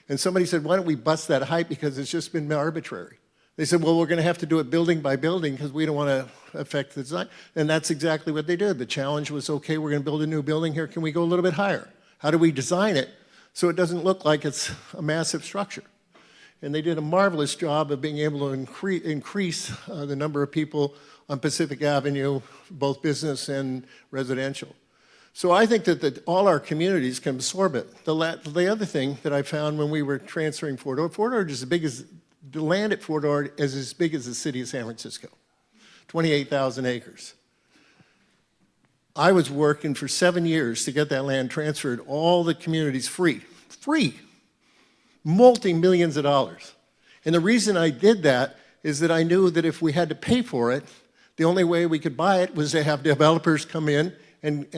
And somebody said, why don't we bust that height because it's just been arbitrary. They said, well, we're going to have to do it building by building because we don't want to affect the design. And that's exactly what they did. The challenge was, okay, we're going to build a new building here. Can we go a little bit higher? How do we design it so it doesn't look like it's a massive structure? And they did a marvelous job of being able to increase the number of people on Pacific Avenue, both business and residential. So I think that all our communities can absorb it. The other thing that I found when we were transferring Fort Ord is as big as the land at Fort Ord is as big as the city of San Francisco, 28,000 acres. I was working for 7 years to get that land transferred, all the communities free, multi-millions of dollars. And the reason I did that is that I knew that if we had to pay for it, the only way we could buy it was to have developers come in and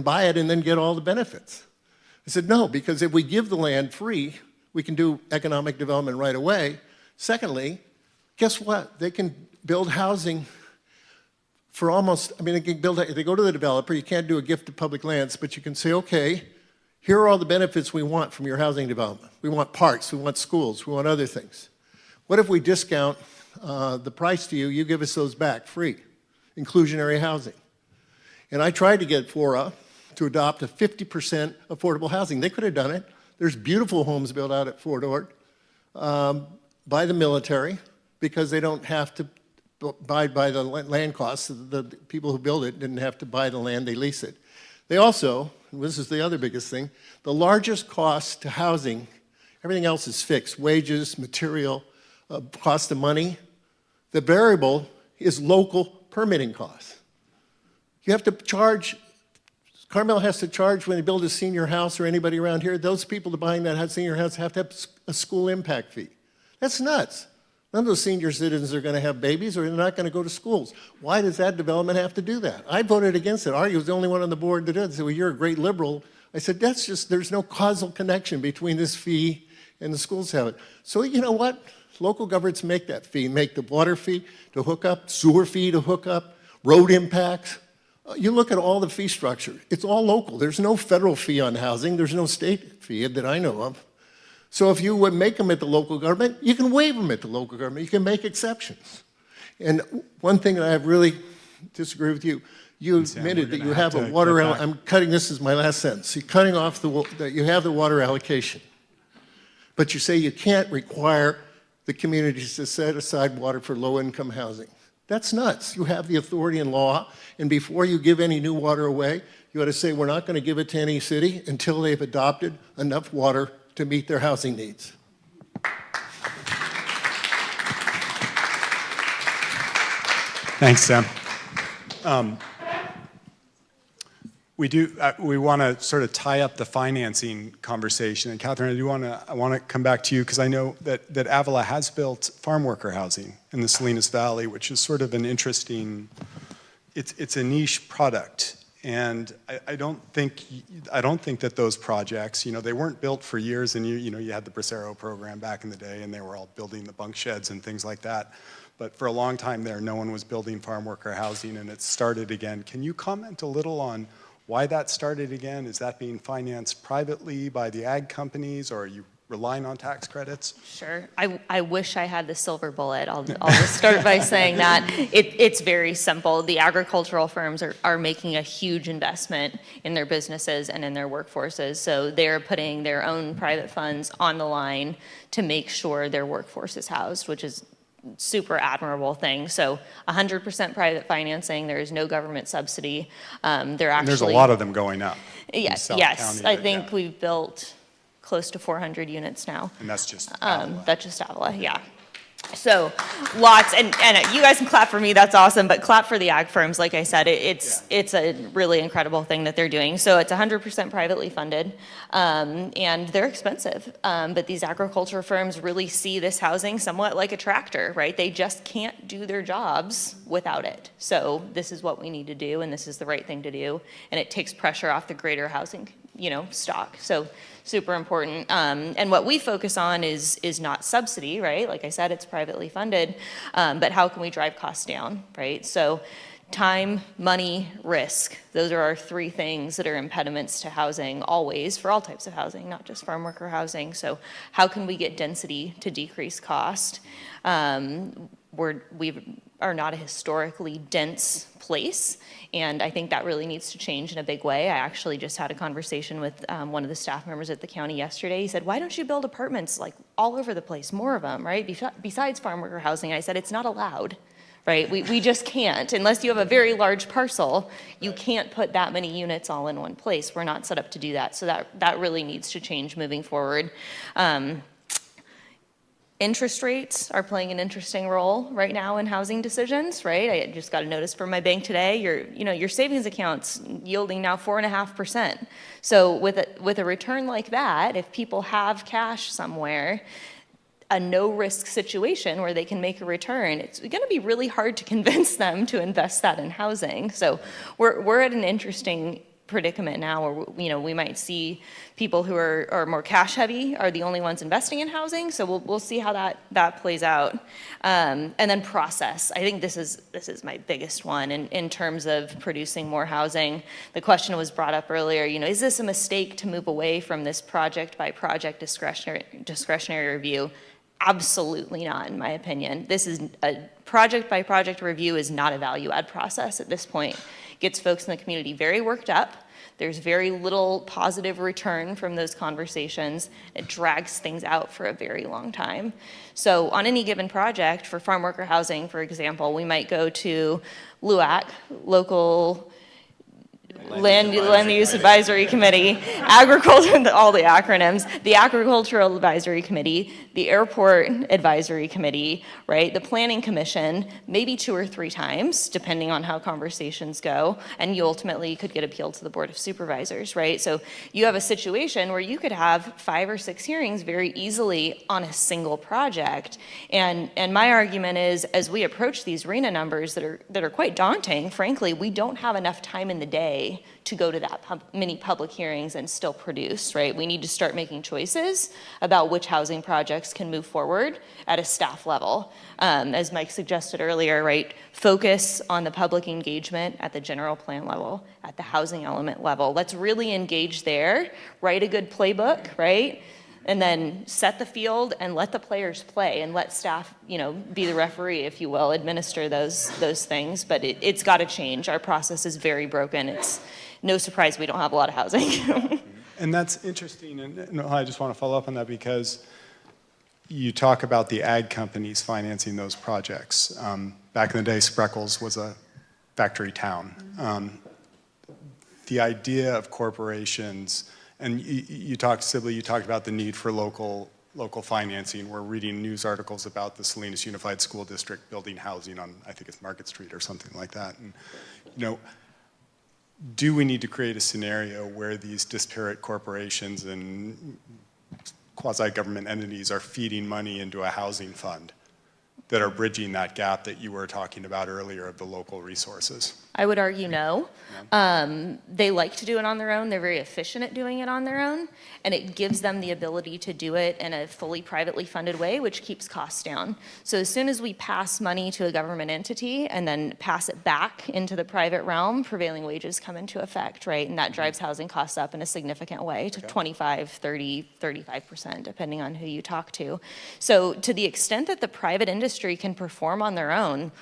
buy it and then get all the benefits. I said, no, because if we give the land free, we can do economic development right away. Secondly, guess what? They can build housing for almost, they can build, if they go to the developer, you can't do a gift of public lands, but you can say, okay, here are all the benefits we want from your housing development. We want parks, we want schools, we want other things. What if we discount the price to you, you give us those back free, inclusionary housing. And I tried to get FORA to adopt a 50% affordable housing. They could have done it. There's beautiful homes built out at Fort Ord by the military because they don't have to buy the land costs. The people who build it didn't have to buy the land, they lease it. They also, and this is the other biggest thing, the largest cost to housing, everything else is fixed, wages, material, cost of money. The variable is local permitting costs. You have to charge, Carmel has to charge when they build a senior house or anybody around here, those people buying that senior house have to have a school impact fee. That's nuts. None of those senior citizens are going to have babies or they're not going to go to schools. Why does that development have to do that? I voted against it. Artie was the only one on the board that did it. They said, well, you're a great liberal. I said, that's just, there's no causal connection between this fee and the schools have it. So you know what? Local governments make that fee, make the water fee to hook up, sewer fee to hook up, road impacts. You look at all the fee structure. It's all local. There's no federal fee on housing. There's no state fee that I know of. So if you would make them at the local government, you can waive them at the local government. You can make exceptions. And one thing that I really disagree with you, you admitted that you have a water, I'm cutting, this is my last sentence. You're cutting off that you have the water allocation. But you say you can't require the communities to set aside water for low-income housing. That's nuts. You have the authority in law, and before you give any new water away, you ought to say we're not going to give it to any city until they've adopted enough water to meet their housing needs. Thanks, Sam. We want to sort of tie up the financing conversation. And Catherine, I want to come back to you because I know that Avila has built farm worker housing in the Salinas Valley, which is sort of an interesting, it's a niche product. And I don't think that those projects, they weren't built for years, and you had the Bracero program back in the day, and they were all building the bunk sheds and things like that. But for a long time there, no one was building farm worker housing, and it started again. Can you comment a little on why that started again? Is that being financed privately by the ag companies, or are you relying on tax credits? Sure. I wish I had the silver bullet. I'll just start by saying that. It's very simple. The agricultural firms are making a huge investment in their businesses and in their workforces. So they're putting their own private funds on the line to make sure their workforce is housed, which is super admirable thing. So 100% private financing. There is no government subsidy. There's a lot of them going up. Yes. I think we've built close to 400 units now. And that's just Avila. That's just Avila, yeah. So lots, and you guys can clap for me, that's awesome, but clap for the ag firms. Like I said, it's a really incredible thing that they're doing. So it's 100% privately funded, and they're expensive. But these agriculture firms really see this housing somewhat like a tractor, right? They just can't do their jobs without it. So this is what we need to do, and this is the right thing to do, and it takes pressure off the greater housing, stock. So super important. And what we focus on is not subsidy, right? Like I said, it's privately funded, but how can we drive costs down, right? So time, money, risk. Those are our three things that are impediments to housing always, for all types of housing, not just farm worker housing. So how can we get density to decrease cost? We are not a historically dense place, and I think that really needs to change in a big way. I actually just had a conversation with one of the staff members at the county yesterday. He said, why don't you build apartments like all over the place, more of them, right? Besides farm worker housing. I said, it's not allowed, right? We just can't. Unless you have a very large parcel, you can't put that many units all in one place. We're not set up to do that. So that really needs to change moving forward. Interest rates are playing an interesting role right now in housing decisions, right? I just got a notice from my bank today. Your savings account's yielding now 4.5%. So with a return like that, if people have cash somewhere, a no-risk situation where they can make a return, it's going to be really hard to convince them to invest that in housing. So we're at an interesting predicament now where we might see people who are more cash heavy are the only ones investing in housing. So we'll see how that plays out. And then process. I think this is my biggest one in terms of producing more housing. The question was brought up earlier, is this a mistake to move away from this project by project discretionary review? Absolutely not, in my opinion. This is a project by project review is not a value add process at this point. Gets folks in the community very worked up. There's very little positive return from those conversations. It drags things out for a very long time. So on any given project, for farm worker housing, for example, we might go to LUAC, local Land Use Advisory Committee, Agriculture, all the acronyms, the Agricultural Advisory Committee, the Airport Advisory Committee, right? The Planning Commission, maybe 2 or 3 times, depending on how conversations go, and you ultimately could get appealed to the Board of Supervisors, right? So you have a situation where you could have 5 or 6 hearings very easily on a single project. And my argument is, as we approach these RENA numbers that are quite daunting, frankly, we don't have enough time in the day to go to that many public hearings and still produce, right? We need to start making choices about which housing projects can move forward at a staff level. As Mike suggested earlier, right? Focus on the public engagement at the general plan level, at the housing element level. Let's really engage there, write a good playbook, right? And then set the field and let the players play and let staff, be the referee, if you will, administer those things. But it's got to change. Our process is very broken. It's no surprise we don't have a lot of housing. And that's interesting, and I just want to follow up on that because you talk about the ag companies financing those projects. Back in the day, Spreckles was a factory town. The idea of corporations, and you talked, Sibley, you talked about the need for local financing. We're reading news articles about the Salinas Unified School District building housing on, I think it's Market Street or something like that. And, do we need to create a scenario where these disparate corporations and quasi-government entities are feeding money into a housing fund that are bridging that gap that you were talking about earlier of the local resources? I would argue no. They like to do it on their own. They're very efficient at doing it on their own, and it gives them the ability to do it in a fully privately funded way, which keeps costs down. So as soon as we pass money to a government entity and then pass it back into the private realm, prevailing wages come into effect, right? And that drives housing costs up in a significant way to 25, 30, 35%, depending on who you talk to. So to the extent that the private industry can perform on their own,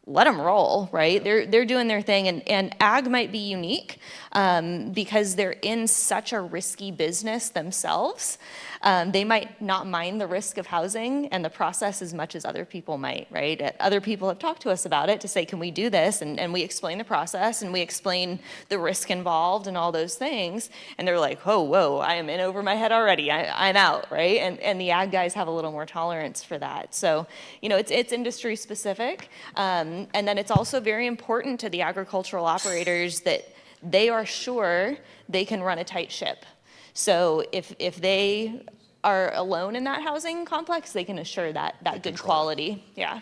let them roll, right? They're doing their thing, and ag might be unique because they're in such a risky business themselves. They might not mind the risk of housing and the process as much as other people might, right? Other people have talked to us about it to say, can we do this? And we explain the process and we explain the risk involved and all those things. And they're like, oh, whoa, I am in over my head already. I'm out, right? And the ag guys have a little more tolerance for that. So, it's industry specific. And then it's also very important to the agricultural operators that they are sure they can run a tight ship. So if they are alone in that housing complex, they can assure that good quality. Yeah.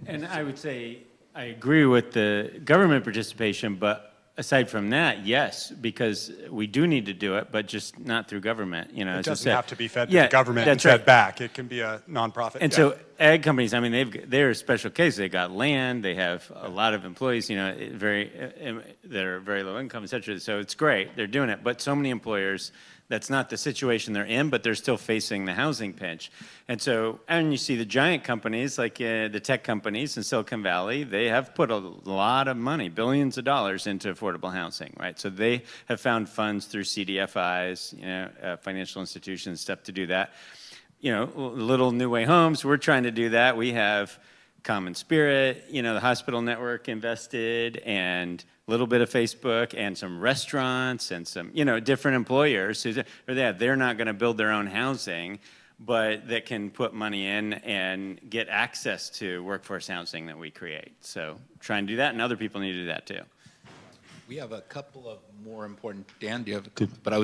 And I would say I agree with the government participation, but aside from that, yes, because we do need to do it, but just not through government. It doesn't have to be fed to the government and fed back. It can be a nonprofit. And so ag companies, I mean, they're a special case. They got land, they have a lot of employees, that are very low income, et cetera. So it's great, they're doing it. But so many employers, that's not the situation they're in, but they're still facing the housing pinch. And you see the giant companies, like the tech companies in Silicon Valley, they have put a lot of money, billions of dollars into affordable housing, right? So they have found funds through CDFIs, financial institutions, stuff to do that. Little New Way Homes, we're trying to do that. We have Common Spirit, the hospital network invested, and a little bit of Facebook, and some restaurants, and some, different employers they're not going to build their own housing, but that can put money in and get access to workforce housing that we create. So try and do that, and other people need to do that too. We have a couple of more important, Dan, do you have, but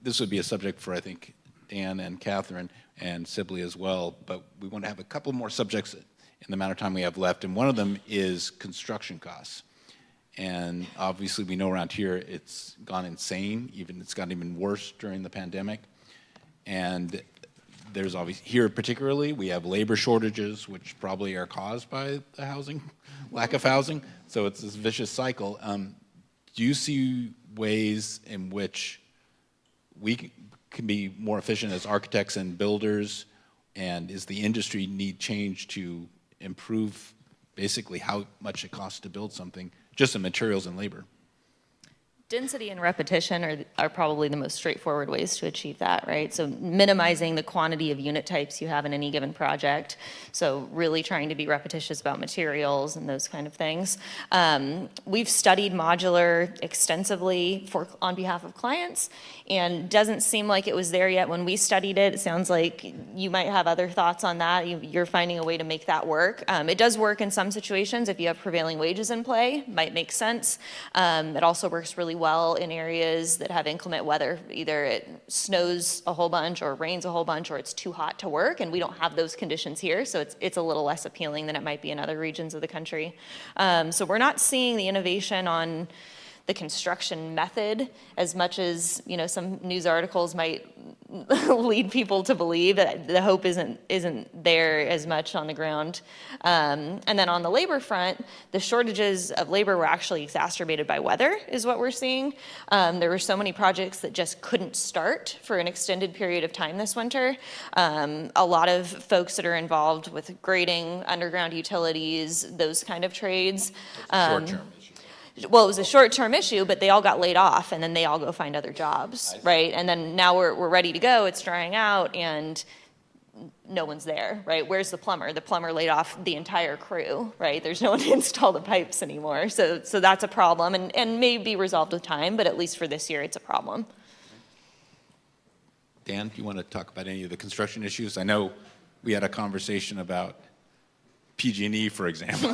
this would be a subject for, I think, Dan and Catherine and Sibley as well, but we want to have a couple more subjects in the amount of time we have left, and one of them is construction costs. And obviously we know around here it's gone insane, it's gotten even worse during the pandemic. And there's obviously, here particularly, we have labor shortages, which probably are caused by the lack of housing. So it's this vicious cycle. Do you see ways in which we can be more efficient as architects and builders, and is the industry need change to improve basically how much it costs to build something, just in materials and labor? Density and repetition are probably the most straightforward ways to achieve that, right? So minimizing the quantity of unit types you have in any given project. So really trying to be repetitious about materials and those kind of things. We've studied modular extensively on behalf of clients, and doesn't seem like it was there yet when we studied it. It sounds like you might have other thoughts on that. You're finding a way to make that work. It does work in some situations if you have prevailing wages in play, might make sense. It also works really well in areas that have inclement weather. Either it snows a whole bunch or rains a whole bunch, or it's too hot to work, and we don't have those conditions here, so it's a little less appealing than it might be in other regions of the country. So we're not seeing the innovation on the construction method as much as, you know, some news articles might lead people to believe. That the hope isn't there as much on the ground. And then on the labor front, the shortages of labor were actually exacerbated by weather, is what we're seeing. There were so many projects that just couldn't start for an extended period of time this winter. A lot of folks that are involved with grading, underground utilities, those kind of trades. Short-term. Well, it was a short-term issue, but they all got laid off, and then they all go find other jobs, right? And then now we're ready to go, it's drying out, and no one's there, right? Where's the plumber? The plumber laid off the entire crew, right? There's no one to install the pipes anymore. So that's a problem, and may be resolved with time, but at least for this year, it's a problem. Dan, do you want to talk about any of the construction issues? I know we had a conversation about PG&E, for example.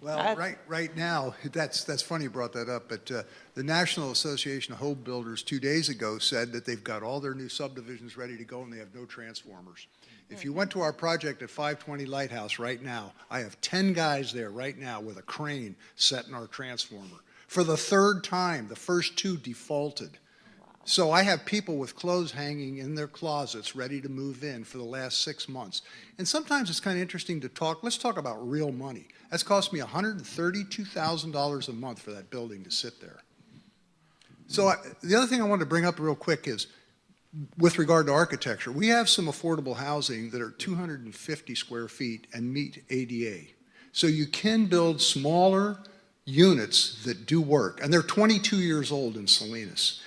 Well, right now, that's funny you brought that up, but the National Association of Home Builders 2 days ago said that they've got all their new subdivisions ready to go and they have no transformers. If you went to our project at 520 Lighthouse right now, I have 10 guys there right now with a crane setting our transformer. For the third time, the first two defaulted. So I have people with clothes hanging in their closets ready to move in for the last 6 months. And sometimes it's kind of interesting to talk. Let's talk about real money. That's cost me $132,000 a month for that building to sit there. So the other thing I wanted to bring up real quick is, with regard to architecture, we have some affordable housing that are 250 square feet and meet ADA. So you can build smaller units that do work. And they're 22 years old in Salinas.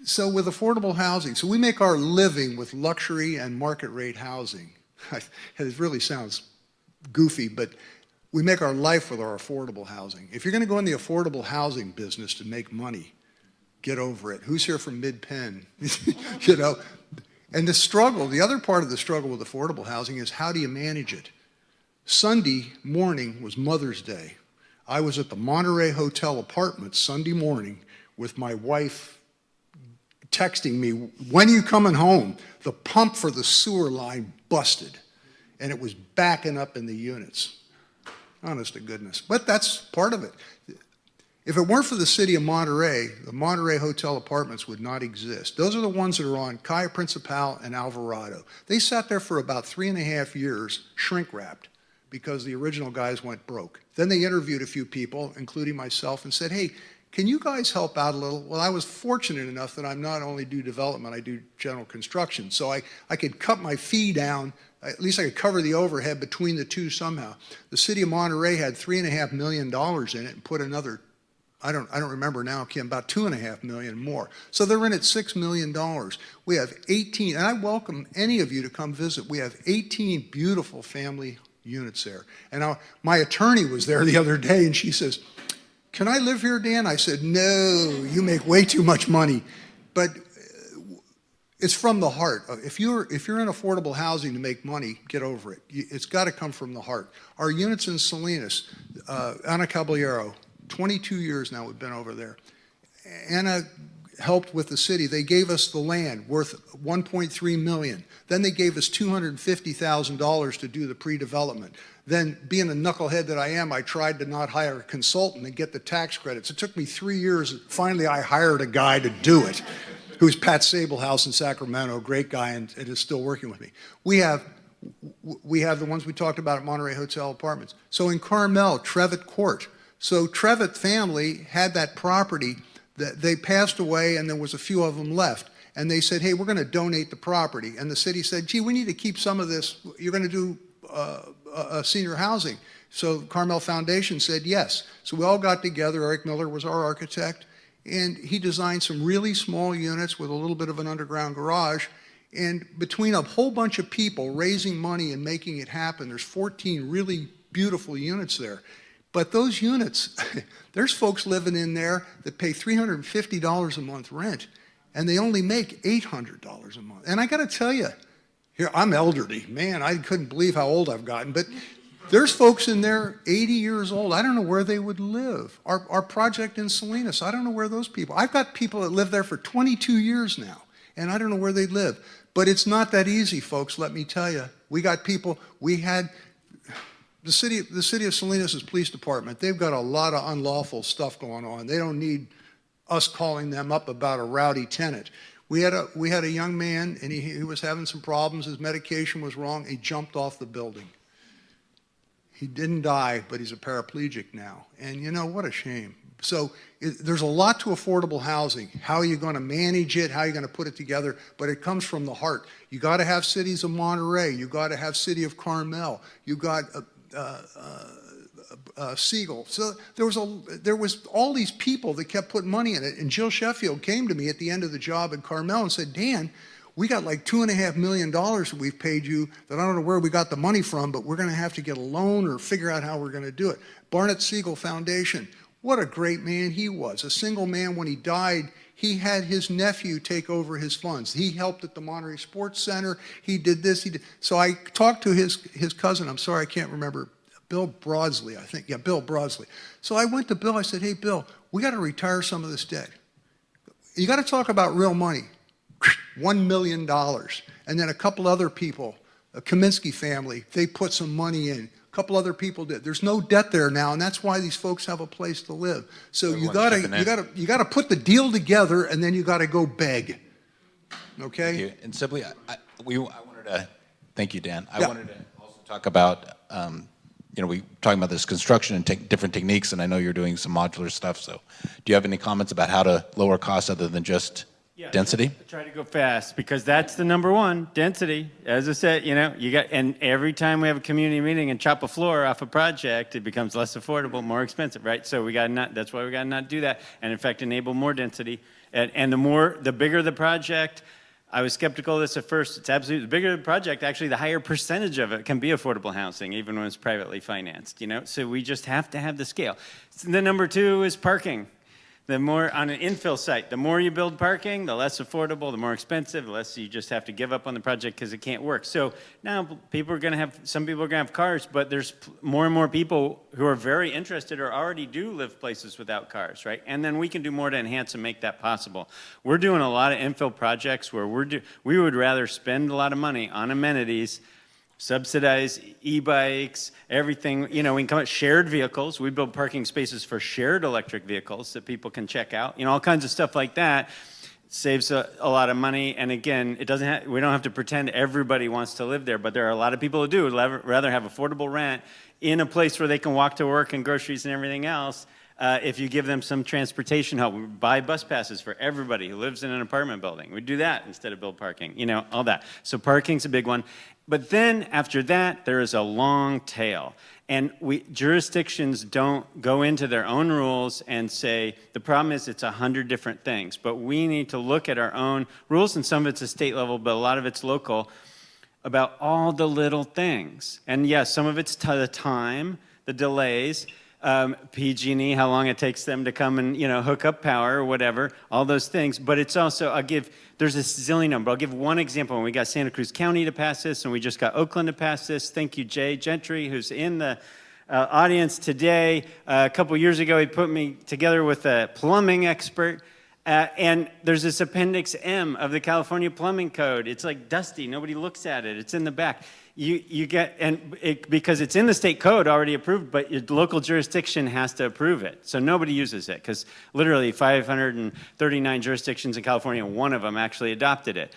So with affordable housing, so we make our living with luxury and market rate housing. It really sounds goofy, but we make our life with our affordable housing. If you're going to go in the affordable housing business to make money, get over it. Who's here from Mid-Penn? You know, and the struggle, the other part of the struggle with affordable housing is how do you manage it? Sunday morning was Mother's Day. I was at the Monterey Hotel Apartments Sunday morning with my wife texting me, when are you coming home? The pump for the sewer line busted, and it was backing up in the units. Honest to goodness. But that's part of it. If it weren't for the city of Monterey, the Monterey Hotel Apartments would not exist. Those are the ones that are on Calle Principal and Alvarado. They sat there for about 3.5 years, shrink-wrapped, because the original guys went broke. Then they interviewed a few people, including myself, and said, hey, can you guys help out a little? Well, I was fortunate enough that I'm not only do development, I do general construction. So I could cut my fee down, at least I could cover the overhead between the two somehow. The city of Monterey had $3.5 million in it and put another, I don't remember now, Kim, about $2.5 million more. So they're in at $6 million. We have 18, and I welcome any of you to come visit. We have 18 beautiful family units there. And my attorney was there the other day and she says, can I live here, Dan? I said, no, you make way too much money. But it's from the heart. If you're in affordable housing to make money, get over it. It's got to come from the heart. Our units in Salinas, Ana Caballero, 22 years now we've been over there. Anna helped with the city. They gave us the land worth $1.3 million. Then they gave us $250,000 to do the pre-development. Then, being a knucklehead that I am, I tried to not hire a consultant and get the tax credits. It took me 3 years. Finally, I hired a guy to do it, who's Pat Sablehouse in Sacramento, a great guy, and is still working with me. We have the ones we talked about at Monterey Hotel Apartments. So in Carmel, Trevitt Court. So Trevitt family had that property. They passed away, and there was a few of them left. And they said, hey, we're going to donate the property. And the city said, gee, we need to keep some of this. You're going to do senior housing. So Carmel Foundation said yes. So we all got together. Eric Miller was our architect, and he designed some really small units with a little bit of an underground garage. And between a whole bunch of people raising money and making it happen, there's 14 really beautiful units there. But those units, there's folks living in there that pay $350 a month rent, and they only make $800 a month. And I got to tell you, here, I'm elderly. Man, I couldn't believe how old I've gotten. But there's folks in there 80 years old. I don't know where they would live. Our project in Salinas, I don't know where those people. I've got people that live there for 22 years now, and I don't know where they live. But it's not that easy, folks, let me tell you. We got people, we had the city of Salinas' police department, they've got a lot of unlawful stuff going on. They don't need us calling them up about a rowdy tenant. We had a young man, and he was having some problems. His medication was wrong. He jumped off the building. He didn't die, but he's a paraplegic now. And you know, what a shame. So there's a lot to affordable housing. How are you going to manage it? How are you going to put it together? But it comes from the heart. You got to have cities of Monterey. You got to have city of Carmel. You got Siegel. So there was all these people that kept putting money in it. And Jill Sheffield came to me at the end of the job at Carmel and said, Dan, we got like $2.5 million that we've paid you that I don't know where we got the money from, but we're going to have to get a loan or figure out how we're going to do it. Barnett Siegel Foundation. What a great man he was. A single man. When he died, he had his nephew take over his funds. He helped at the Monterey Sports Center. He did this. He did. So I talked to his cousin. I'm sorry, I can't remember. Bill Broadsley, I think. Yeah, Bill Broadsley. So I went to Bill. I said, hey, Bill, we got to retire some of this debt. You got to talk about real money. $1 million. And then a couple other people, a Kaminsky family, they put some money in. A couple other people did. There's no debt there now, and that's why these folks have a place to live. So you gotta put the deal together, and then you gotta go beg. Okay. Thank you. And simply, I wanted to thank you, Dan. I wanted to also talk about, you know, we talking about this construction and different techniques, and I know you're doing some modular stuff. So, do you have any comments about how to lower costs other than just density? Try to go fast, because that's the number one, density. As I said, you know, and every time we have a community meeting and chop a floor off a project, it becomes less affordable, more expensive, right? So that's why we got to not do that, and in fact, enable more density. And the bigger the project, I was skeptical of this at first. It's absolutely, the bigger the project, actually, the higher percentage of it can be affordable housing, even when it's privately financed, you know? So we just have to have the scale. So the number two is parking. The more, on an infill site, the more you build parking, the less affordable, the more expensive, the less you just have to give up on the project because it can't work. So now some people are going to have cars, but there's more and more people who are very interested or already do live places without cars, right? And then we can do more to enhance and make that possible. We're doing a lot of infill projects where we would rather spend a lot of money on amenities, subsidize e-bikes, everything, you know, we can come up with shared vehicles. We build parking spaces for shared electric vehicles that people can check out, you know, all kinds of stuff like that. Saves a lot of money, and again, we don't have to pretend everybody wants to live there, but there are a lot of people who do rather have affordable rent in a place where they can walk to work and groceries and everything else. If you give them some transportation help, we buy bus passes for everybody who lives in an apartment building. We do that instead of build parking, you know, all that. So parking's a big one. But then after that, there is a long tail. And jurisdictions don't go into their own rules and say, the problem is it's 100 different things. But we need to look at our own rules, and some of it's a state level, but a lot of it's local, about all the little things. And yes, some of it's the time, the delays, PG&E, how long it takes them to come and, you know, hook up power or whatever, all those things. But it's also, there's a zillion number. I'll give one example. When we got Santa Cruz County to pass this, and we just got Oakland to pass this. Thank you, Jay Gentry, who's in the audience today. A couple years ago, he put me together with a plumbing expert. And there's this Appendix M of the California Plumbing Code. It's like dusty. Nobody looks at it. It's in the back. Because it's in the state code already approved, but your local jurisdiction has to approve it. So nobody uses it, because literally 539 jurisdictions in California, one of them actually adopted it.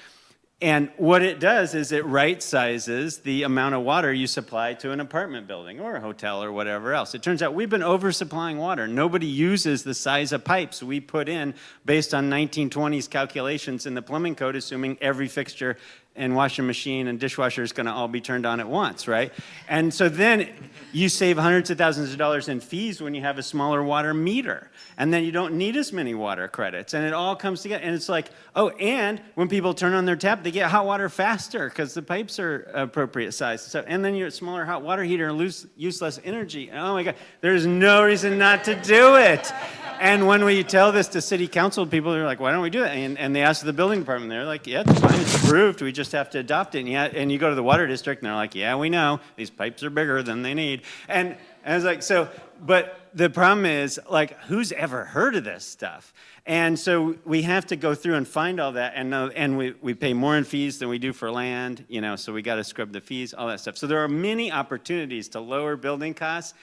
And what it does is it right-sizes the amount of water you supply to an apartment building or a hotel or whatever else. It turns out we've been oversupplying water. Nobody uses the size of pipes we put in based on 1920s calculations in the plumbing code, assuming every fixture and washing machine and dishwasher is going to all be turned on at once, right? And so then you save hundreds of thousands of dollars in fees when you have a smaller water meter. And then you don't need as many water credits. And it all comes together. And it's like, oh, and when people turn on their tap, they get hot water faster because the pipes are appropriate size. So, and then you get a smaller hot water heater and use less energy. Oh my God, there's no reason not to do it. And when we tell this to city council people, they're like, why don't we do that? And they ask the building department, they're like, yeah, it's fine, it's approved, we just have to adopt it. And you go to the water district and they're like, yeah, we know, these pipes are bigger than they need. And I was like, so, but the problem is, like, who's ever heard of this stuff? And so we have to go through and find all that, and we pay more in fees than we do for land, you know, so we got to scrub the fees, all that stuff. So there are many opportunities to lower building costs.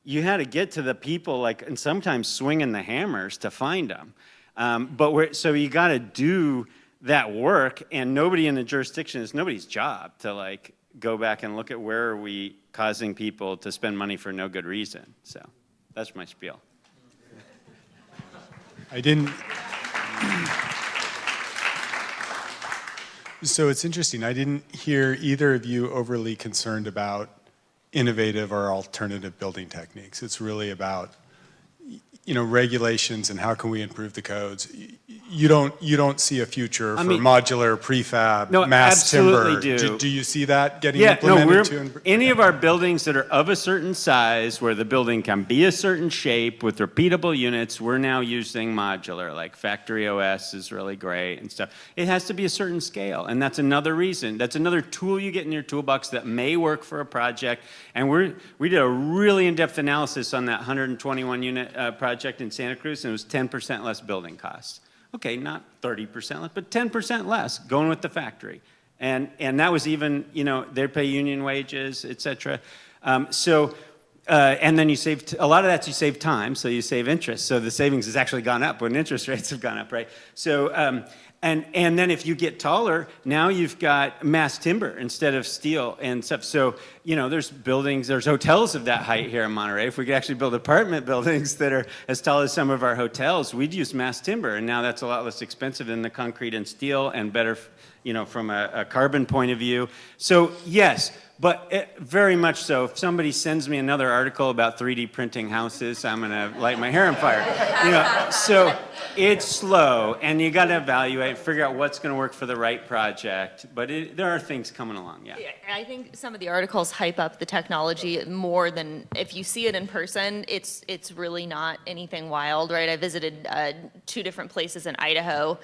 You had to get to the people, like, and sometimes swinging the hammers to find them. So you got to do that work, and nobody in the jurisdiction, it's nobody's job to, like, go back and look at where are we causing people to spend money for no good reason. So that's my spiel. So it's interesting. I didn't hear either of you overly concerned about innovative or alternative building techniques. It's really about, you know, regulations and how can we improve the codes. You don't see a future for modular, prefab, mass timber. Do. Do you see that getting implemented too? Any of our buildings that are of a certain size, where the building can be a certain shape with repeatable units, we're now using modular. Like Factory OS is really great and stuff. It has to be a certain scale, and that's another reason. That's another tool you get in your toolbox that may work for a project. And we did a really in-depth analysis on that 121 unit project in Santa Cruz, and it was 10% less building costs. Okay, not 30% less, but 10% less going with the factory. And that was even, you know, they pay union wages, et cetera. And then you save, a lot of that you save time, so you save interest. So the savings has actually gone up when interest rates have gone up, right? So, and then if you get taller, now you've got mass timber instead of steel and stuff. So, you know, there's hotels of that height here in Monterey. If we could actually build apartment buildings that are as tall as some of our hotels, we'd use mass timber. And now that's a lot less expensive than the concrete and steel and better, you know, from a carbon point of view. So yes, but very much so. If somebody sends me another article about 3D printing houses, I'm gonna light my hair on fire. You know, so it's slow, and you got to evaluate, figure out what's going to work for the right project. But there are things coming along. Yeah. I think some of the articles hype up the technology more than if you see it in person. It's really not anything wild, right? I visited 2 different places in Idaho.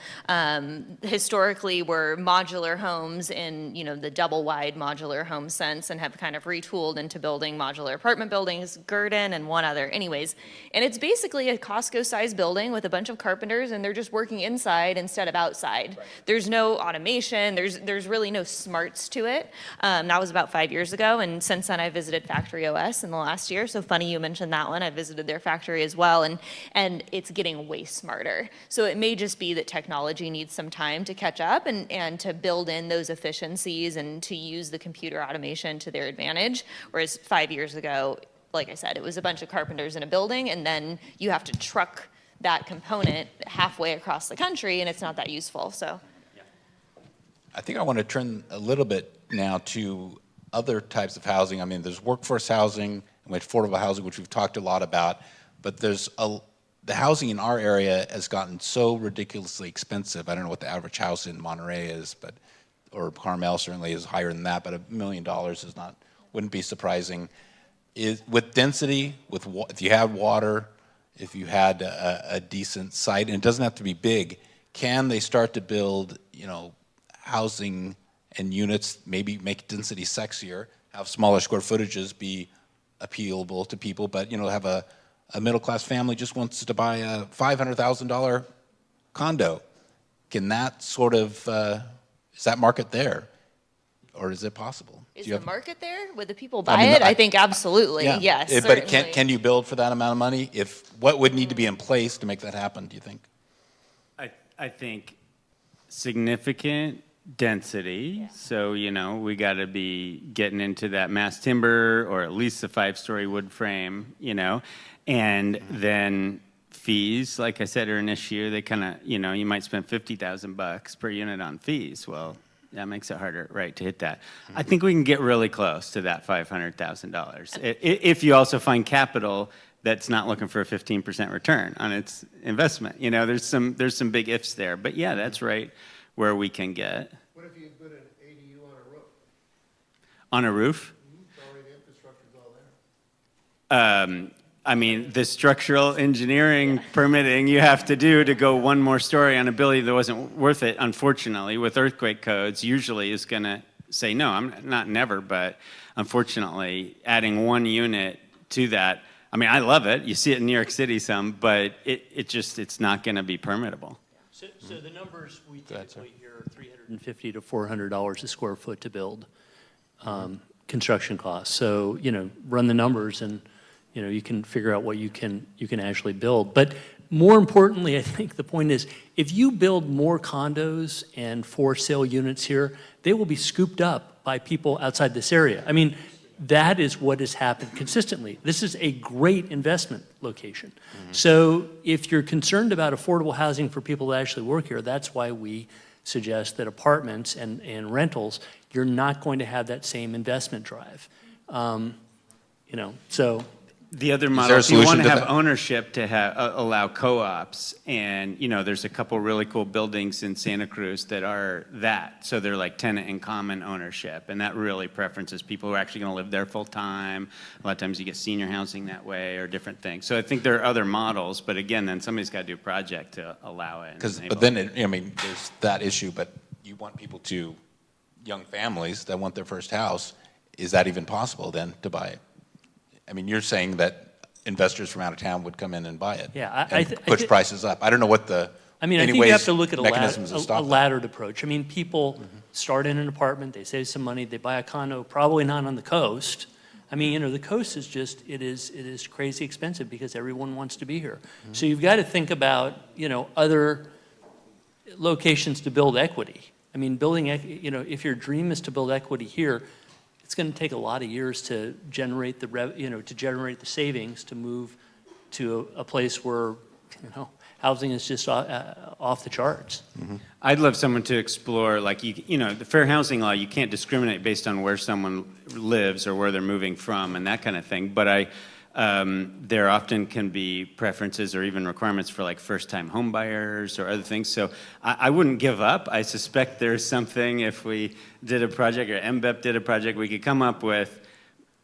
Historically, were modular homes in, you know, the double wide modular home sense, and have kind of retooled into building modular apartment buildings, Gurdon and one other. Anyways, and it's basically a Costco-sized building with a bunch of carpenters, and they're just working inside instead of outside. Right. There's no automation. There's really no smarts to it. That was about 5 years ago, and since then I visited Factory OS in the last year. So funny you mentioned that one. I visited their factory as well, and it's getting way smarter. So it may just be that technology needs some time to catch up and to build in those efficiencies and to use the computer automation to their advantage, whereas 5 years ago, like I said, it was a bunch of carpenters in a building, and then you have to truck that component halfway across the country, and it's not that useful. So, I think I want to turn a little bit now to other types of housing. I mean, there's workforce housing and affordable housing, which we've talked a lot about, but the housing in our area has gotten so ridiculously expensive. I don't know what the average house in Monterey is, or Carmel certainly is higher than that, but $1 million wouldn't be surprising. With density, if you have water, if you had a decent site, and it doesn't have to be big, can they start to build, you know, housing and units, maybe make density sexier, have smaller square footages be appealable to people, but, you know, have a middle-class family just wants to buy a $500,000 condo. Can that sort of, is that market there, or is it possible? Is the market there? Would the people buy it? I think absolutely, yeah. Yes. But can you build for that amount of money? What would need to be in place to make that happen, do you think? I think significant density. Yeah. So, you know, we got to be getting into that mass timber or at least a 5-story wood frame, you know, and then fees, like I said, are an issue. They kind of, you know, you might spend $50,000 per unit on fees. Well, That makes it harder, right, to hit that. I think we can get really close to that $500,000 if you also find capital that's not looking for a 15% return on its investment. You know, there's some big ifs there, but yeah, that's right where we can get. What if you put an ADU on a roof? On a roof? It's already, the infrastructure's all there. I mean, the structural engineering permitting you have to do to go one more story on a building that wasn't worth it, unfortunately, with earthquake codes, usually is going to say no. I'm not never, but unfortunately, adding one unit to that, I mean, I love it. You see it in New York City some, but it's not going to be permittable. So the numbers we typically hear are $350 to $400 a square foot to build, construction costs. So, you know, run the numbers and, you know, you can figure out what you can actually build. But more importantly, I think the point is, if you build more condos and for sale units here, they will be scooped up by people outside this area. I mean, that is what has happened consistently. This is a great investment location. So if you're concerned about affordable housing for people that actually work here, that's why we suggest that apartments and rentals, you're not going to have that same investment drive. You know, so. The other model, if you want to have ownership to allow co-ops, and you know, there's a couple really cool buildings in Santa Cruz that are that. So they're like tenant in common ownership, and that really preferences people who are actually going to live there full time. A lot of times you get senior housing that way or different things. So I think there are other models, but again, then somebody's got to do a project to allow it. But then, I mean, there's that issue, but you want people to, young families that want their first house, is that even possible then to buy it? I mean, you're saying that investors from out of town would come in and buy it. Yeah, and push prices up. I don't know what the I mean, I think you have to look at a laddered approach. I mean, people start in an apartment, they save some money, they buy a condo, probably not on the coast. I mean, you know, the coast is just, it is crazy expensive because everyone wants to be here. So you've got to think about, you know, other locations to build equity. I mean, you know, if your dream is to build equity here, it's going to take a lot of years to generate the savings to move to a place where, you know, housing is just off the charts. I'd love someone to explore, like, you know, the fair housing law, you can't discriminate based on where someone lives or where they're moving from and that kind of thing. But there often can be preferences or even requirements for like first-time home buyers or other things. So I wouldn't give up. I suspect there's something, if we did a project or MBEP did a project, we could come up with,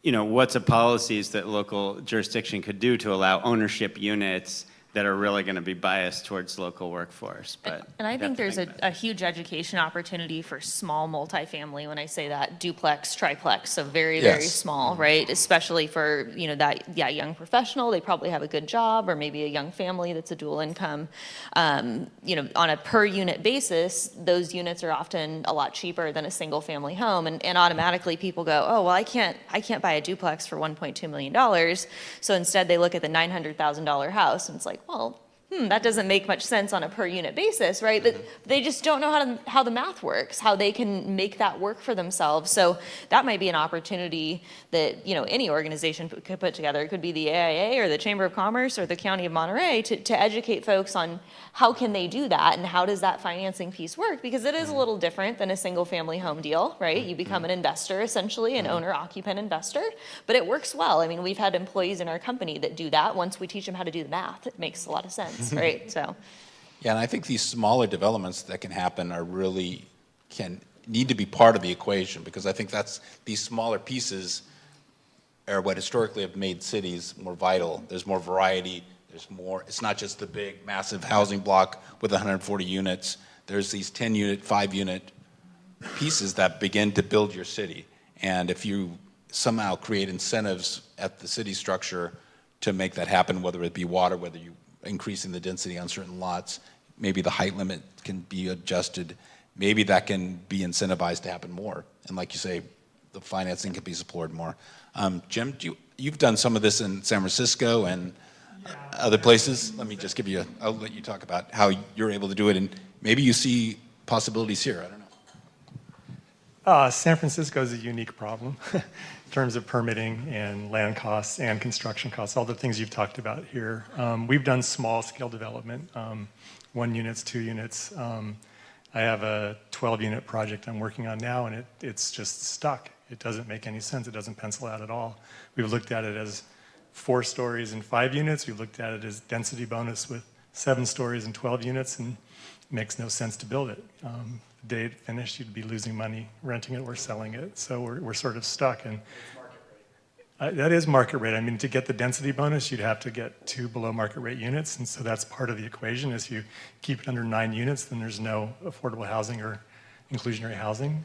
you know, what's the policies that local jurisdiction could do to allow ownership units that are really going to be biased towards local workforce. But and I think there's a huge education opportunity for small multifamily. When I say that, duplex, triplex, so very, very small, right? Especially for, you know, that young professional, they probably have a good job, or maybe a young family that's a dual income. You know, on a per unit basis, those units are often a lot cheaper than a single family home, and automatically people go, oh, well, I can't buy a duplex for $1.2 million. So instead they look at the $900,000 house, and it's like, well, that doesn't make much sense on a per unit basis, right? But they just don't know how the math works, how they can make that work for themselves. So that might be an opportunity that, you know, any organization could put together. It could be the AIA or the Chamber of Commerce or the County of Monterey to educate folks on how can they do that and how does that financing piece work? Because it is a little different than a single family home deal, right? You become an investor, essentially, an owner-occupant investor, but it works well. I mean, we've had employees in our company that do that. Once we teach them how to do the math, it makes a lot of sense, right? So. Yeah, and I think these smaller developments that can happen are really, need to be part of the equation, because I think these smaller pieces are what historically have made cities more vital. There's more variety. There's more, it's not just the big, massive housing block with 140 units. There's these 10-unit, 5-unit pieces that begin to build your city. And if you somehow create incentives at the city structure to make that happen, whether it be water, whether you increasing the density on certain lots, maybe the height limit can be adjusted, maybe that can be incentivized to happen more. And like you say, the financing can be supported more. Jim, you've done some of this in San Francisco and other places. Let me just give you, I'll let you talk about how you're able to do it, and maybe you see possibilities here, I don't know. San Francisco is a unique problem in terms of permitting and land costs and construction costs, all the things you've talked about here. We've done small scale development, 1 units, 2 units. I have a 12-unit project I'm working on now, and it's just stuck. It doesn't make any sense. It doesn't pencil out at all. We've looked at it as 4 stories and 5 units. We've looked at it as density bonus with 7 stories and 12 units, and it makes no sense to build it. The day it finished, you'd be losing money renting it or selling it. So we're sort of stuck. And that is market rate. I mean, to get the density bonus, you'd have to get 2 below market rate units, and so that's part of the equation. If you keep it under 9 units, then there's no affordable housing or inclusionary housing.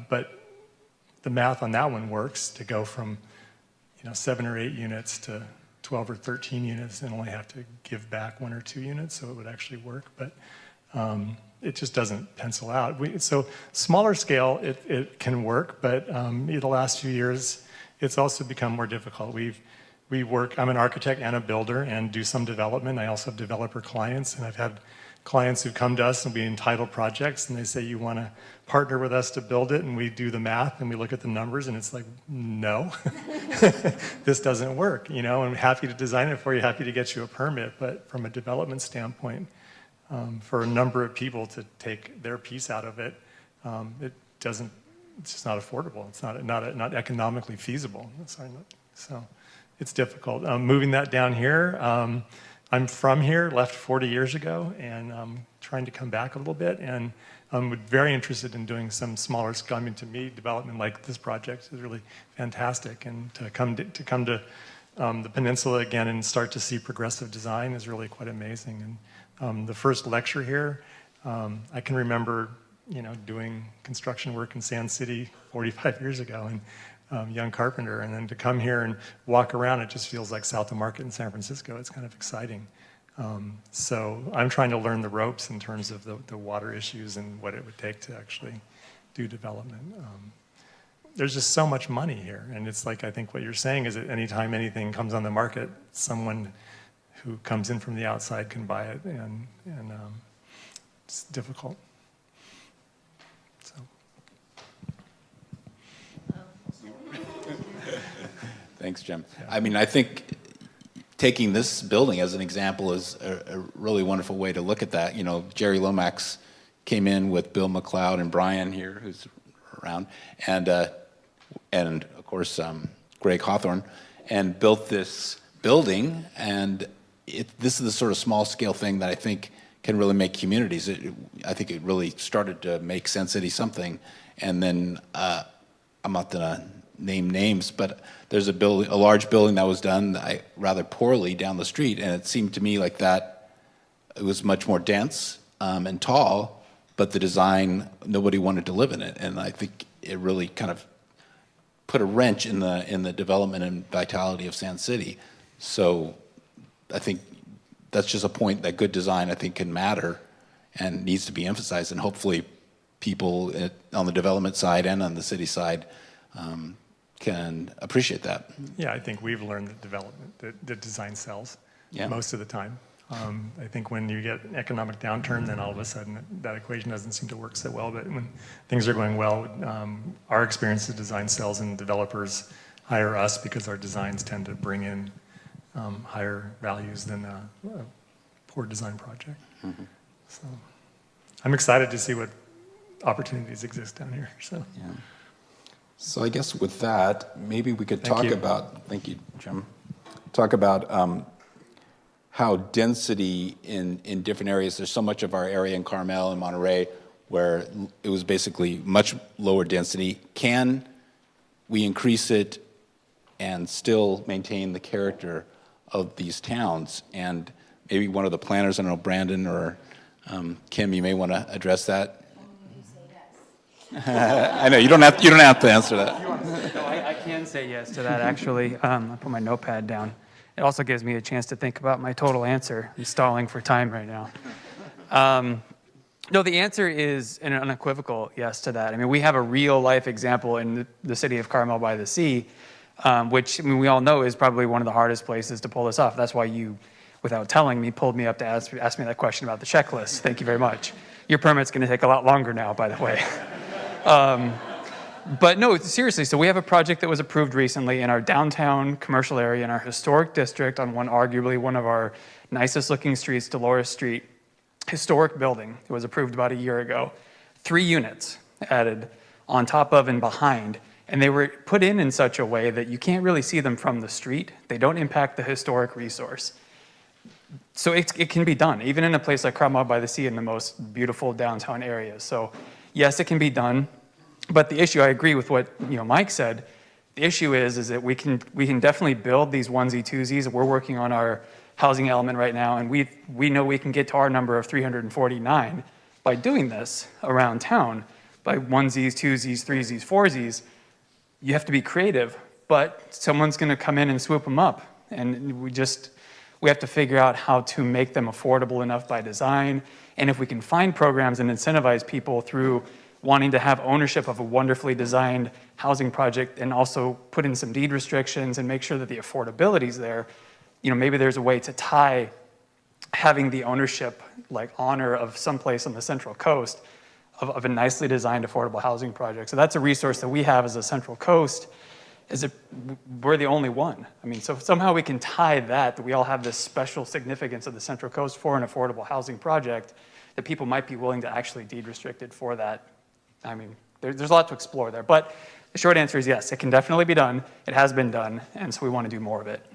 But the math on that one works to go from 7 or 8 units to 12 or 13 units and only have to give back 1 or 2 units, so it would actually work. But it just doesn't pencil out. So smaller scale, it can work, but in the last few years, it's also become more difficult. I'm an architect and a builder and do some development. I also have developer clients, and I've had clients who come to us and we entitle projects, and they say, you want to partner with us to build it, and we do the math and we look at the numbers, and it's like, no, this doesn't work. I'm happy to design it for you, happy to get you a permit, but from a development standpoint, for a number of people to take their piece out of it, it's just not affordable. It's not economically feasible. So it's difficult. Moving that down here, I'm from here, left 40 years ago, and I'm trying to come back a little bit, and I'm very interested in doing some smaller scale. I mean, to me, development like this project is really fantastic, and to come to the peninsula again and start to see progressive design is really quite amazing. And the first lecture here, I can remember, doing construction work in Sand City 45 years ago, and young carpenter, and then to come here and walk around, it just feels like South of Market in San Francisco. It's kind of exciting. So I'm trying to learn the ropes in terms of the water issues and what it would take to actually do development. There's just so much money here, and it's like, I think what you're saying is that anytime anything comes on the market, someone who comes in from the outside can buy it, and it's difficult. So. Thanks, Jim. I mean, I think taking this building as an example is a really wonderful way to look at that. Jerry Lomax came in with Bill McLeod and Brian here, who's around, and of course Greg Hawthorne, and built this building. And this is the sort of small scale thing that I think can really make communities. I think it really started to make Sand City something. And then I'm not gonna name names, but there's a large building that was done rather poorly down the street, and it seemed to me like that it was much more dense and tall, but the design, nobody wanted to live in it, and I think it really kind of put a wrench in the development and vitality of Sand City. So I think that's just a point that good design, I think, can matter and needs to be emphasized, and hopefully people on the development side and on the city side can appreciate that. Yeah, I think we've learned that that design sells most of the time. I think when you get an economic downturn, then all of a sudden that equation doesn't seem to work so well. But when things are going well, our experience is design sells, and developers hire us because our designs tend to bring in higher values than a poor design project. Mm-hmm. So I'm excited to see what opportunities exist down here. So. Yeah. So I guess with that, maybe we could talk about, thank you, Jim, talk about how density in different areas, there's so much of our area in Carmel and Monterey where it was basically much lower density. Can we increase it and still maintain the character of these towns? And maybe one of the planners, I don't know, Brandon or Kim, you may want to address that. I know you don't have to answer that. No, I can say yes to that, actually. I'll put my notepad down. It also gives me a chance to think about my total answer. I'm stalling for time right now. No, the answer is an unequivocal yes to that. I mean, we have a real life example in the city of Carmel by the Sea, which we all know is probably one of the hardest places to pull this off. That's why you, without telling me, pulled me up to ask me that question about the checklist. Thank you very much. Your permit's going to take a lot longer now, by the way. But no, seriously, so we have a project that was approved recently in our downtown commercial area in our historic district on arguably one of our nicest looking streets, Dolores Street. historic building. It was approved about a year ago. 3 units added on top of and behind, and they were put in such a way that you can't really see them from the street. They don't impact the historic resource. So it can be done, even in a place like Kromagh by the Sea in the most beautiful downtown areas. So yes, it can be done, but the issue, I agree with what Mike said, the issue is that we can definitely build these onesie twosies. We're working on our housing element right now, and we know we can get to our number of 349 by doing this around town, by onesies, twosies, threesies, foursies. You have to be creative, but someone's going to come in and swoop them up, and we have to figure out how to make them affordable enough by design. And if we can find programs and incentivize people through wanting to have ownership of a wonderfully designed housing project and also put in some deed restrictions and make sure that the affordability is there, maybe there's a way to tie having the ownership, like honor of someplace on the Central Coast of a nicely designed affordable housing project. So that's a resource that we have as a Central Coast. We're the only one. I mean, so somehow we can tie that we all have this special significance of the Central Coast for an affordable housing project, that people might be willing to actually deed restrict it for that. I mean, there's a lot to explore there, but the short answer is yes, it can definitely be done. It has been done, and so we want to do more of it.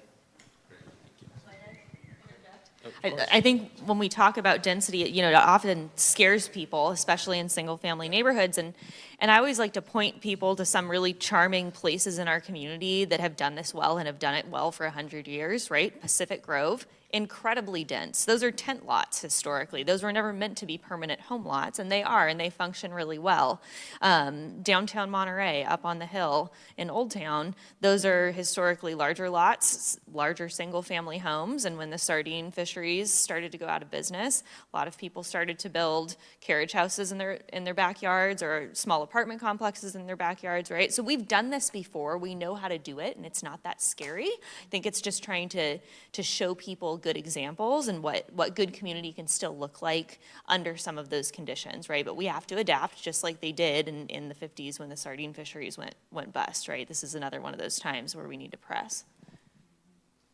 I think when we talk about density, it often scares people, especially in single-family neighborhoods. And I always like to point people to some really charming places in our community that have done this well and have done it well for 100 years, right? Pacific Grove, incredibly dense. Those are tent lots historically. Those were never meant to be permanent home lots, and they are, and they function really well. Downtown Monterey, up on the hill in Old Town, those are historically larger lots, larger single-family homes, and when the sardine fisheries started to go out of business, a lot of people started to build carriage houses in their backyards or small apartment complexes in their backyards, right? So we've done this before. We know how to do it, and it's not that scary. I think it's just trying to show people good examples and what good community can still look like under some of those conditions, right? But we have to adapt just like they did in the 50s when the sardine fisheries went bust, right? This is another one of those times where we need to press.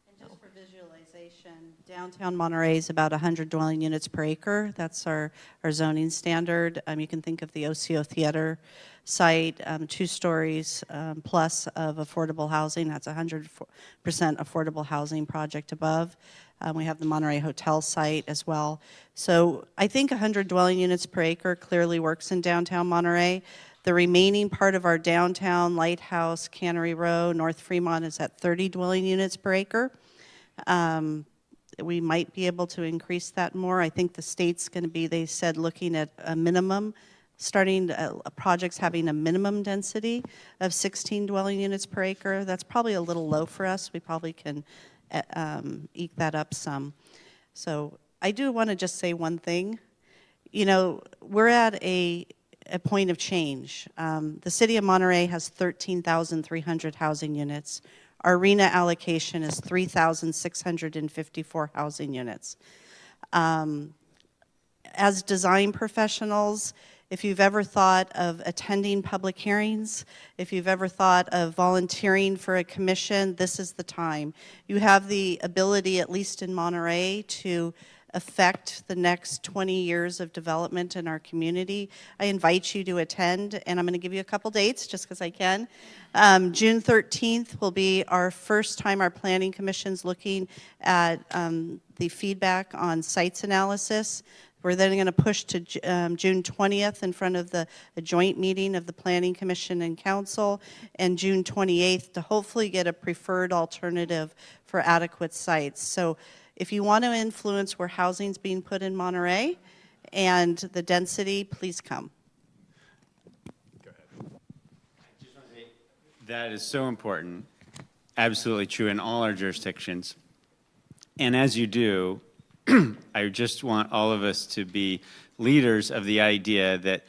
And just for visualization, downtown Monterey is about 100 dwelling units per acre. That's our zoning standard. You can think of the OCO Theater site, 2 stories plus of affordable housing. That's 100% affordable housing project above. We have the Monterey Hotel site as well. So I think 100 dwelling units per acre clearly works in downtown Monterey. The remaining part of our downtown, Lighthouse, Cannery Row, North Fremont is at 30 dwelling units per acre. We might be able to increase that more. I think the state's going to be, they said, looking at a minimum, starting projects having a minimum density of 16 dwelling units per acre. That's probably a little low for us. We probably can eke that up some. So I do want to just say one thing. We're at a point of change. The city of Monterey has 13,300 housing units. Our RENA allocation is 3,654 housing units. As design professionals, if you've ever thought of attending public hearings, if you've ever thought of volunteering for a commission, this is the time. You have the ability, at least in Monterey, to affect the next 20 years of development in our community. I invite you to attend, and I'm going to give you a couple dates just because I can. June 13th will be our first time our Planning Commission's looking at the feedback on sites analysis. We're then going to push to June 20th in front of a joint meeting of the Planning Commission and Council, and June 28th to hopefully get a preferred alternative for adequate sites. So if you want to influence where housing's being put in Monterey and the density, please come. Go ahead. That is so important. Absolutely true in all our jurisdictions. And as you do, I just want all of us to be leaders of the idea that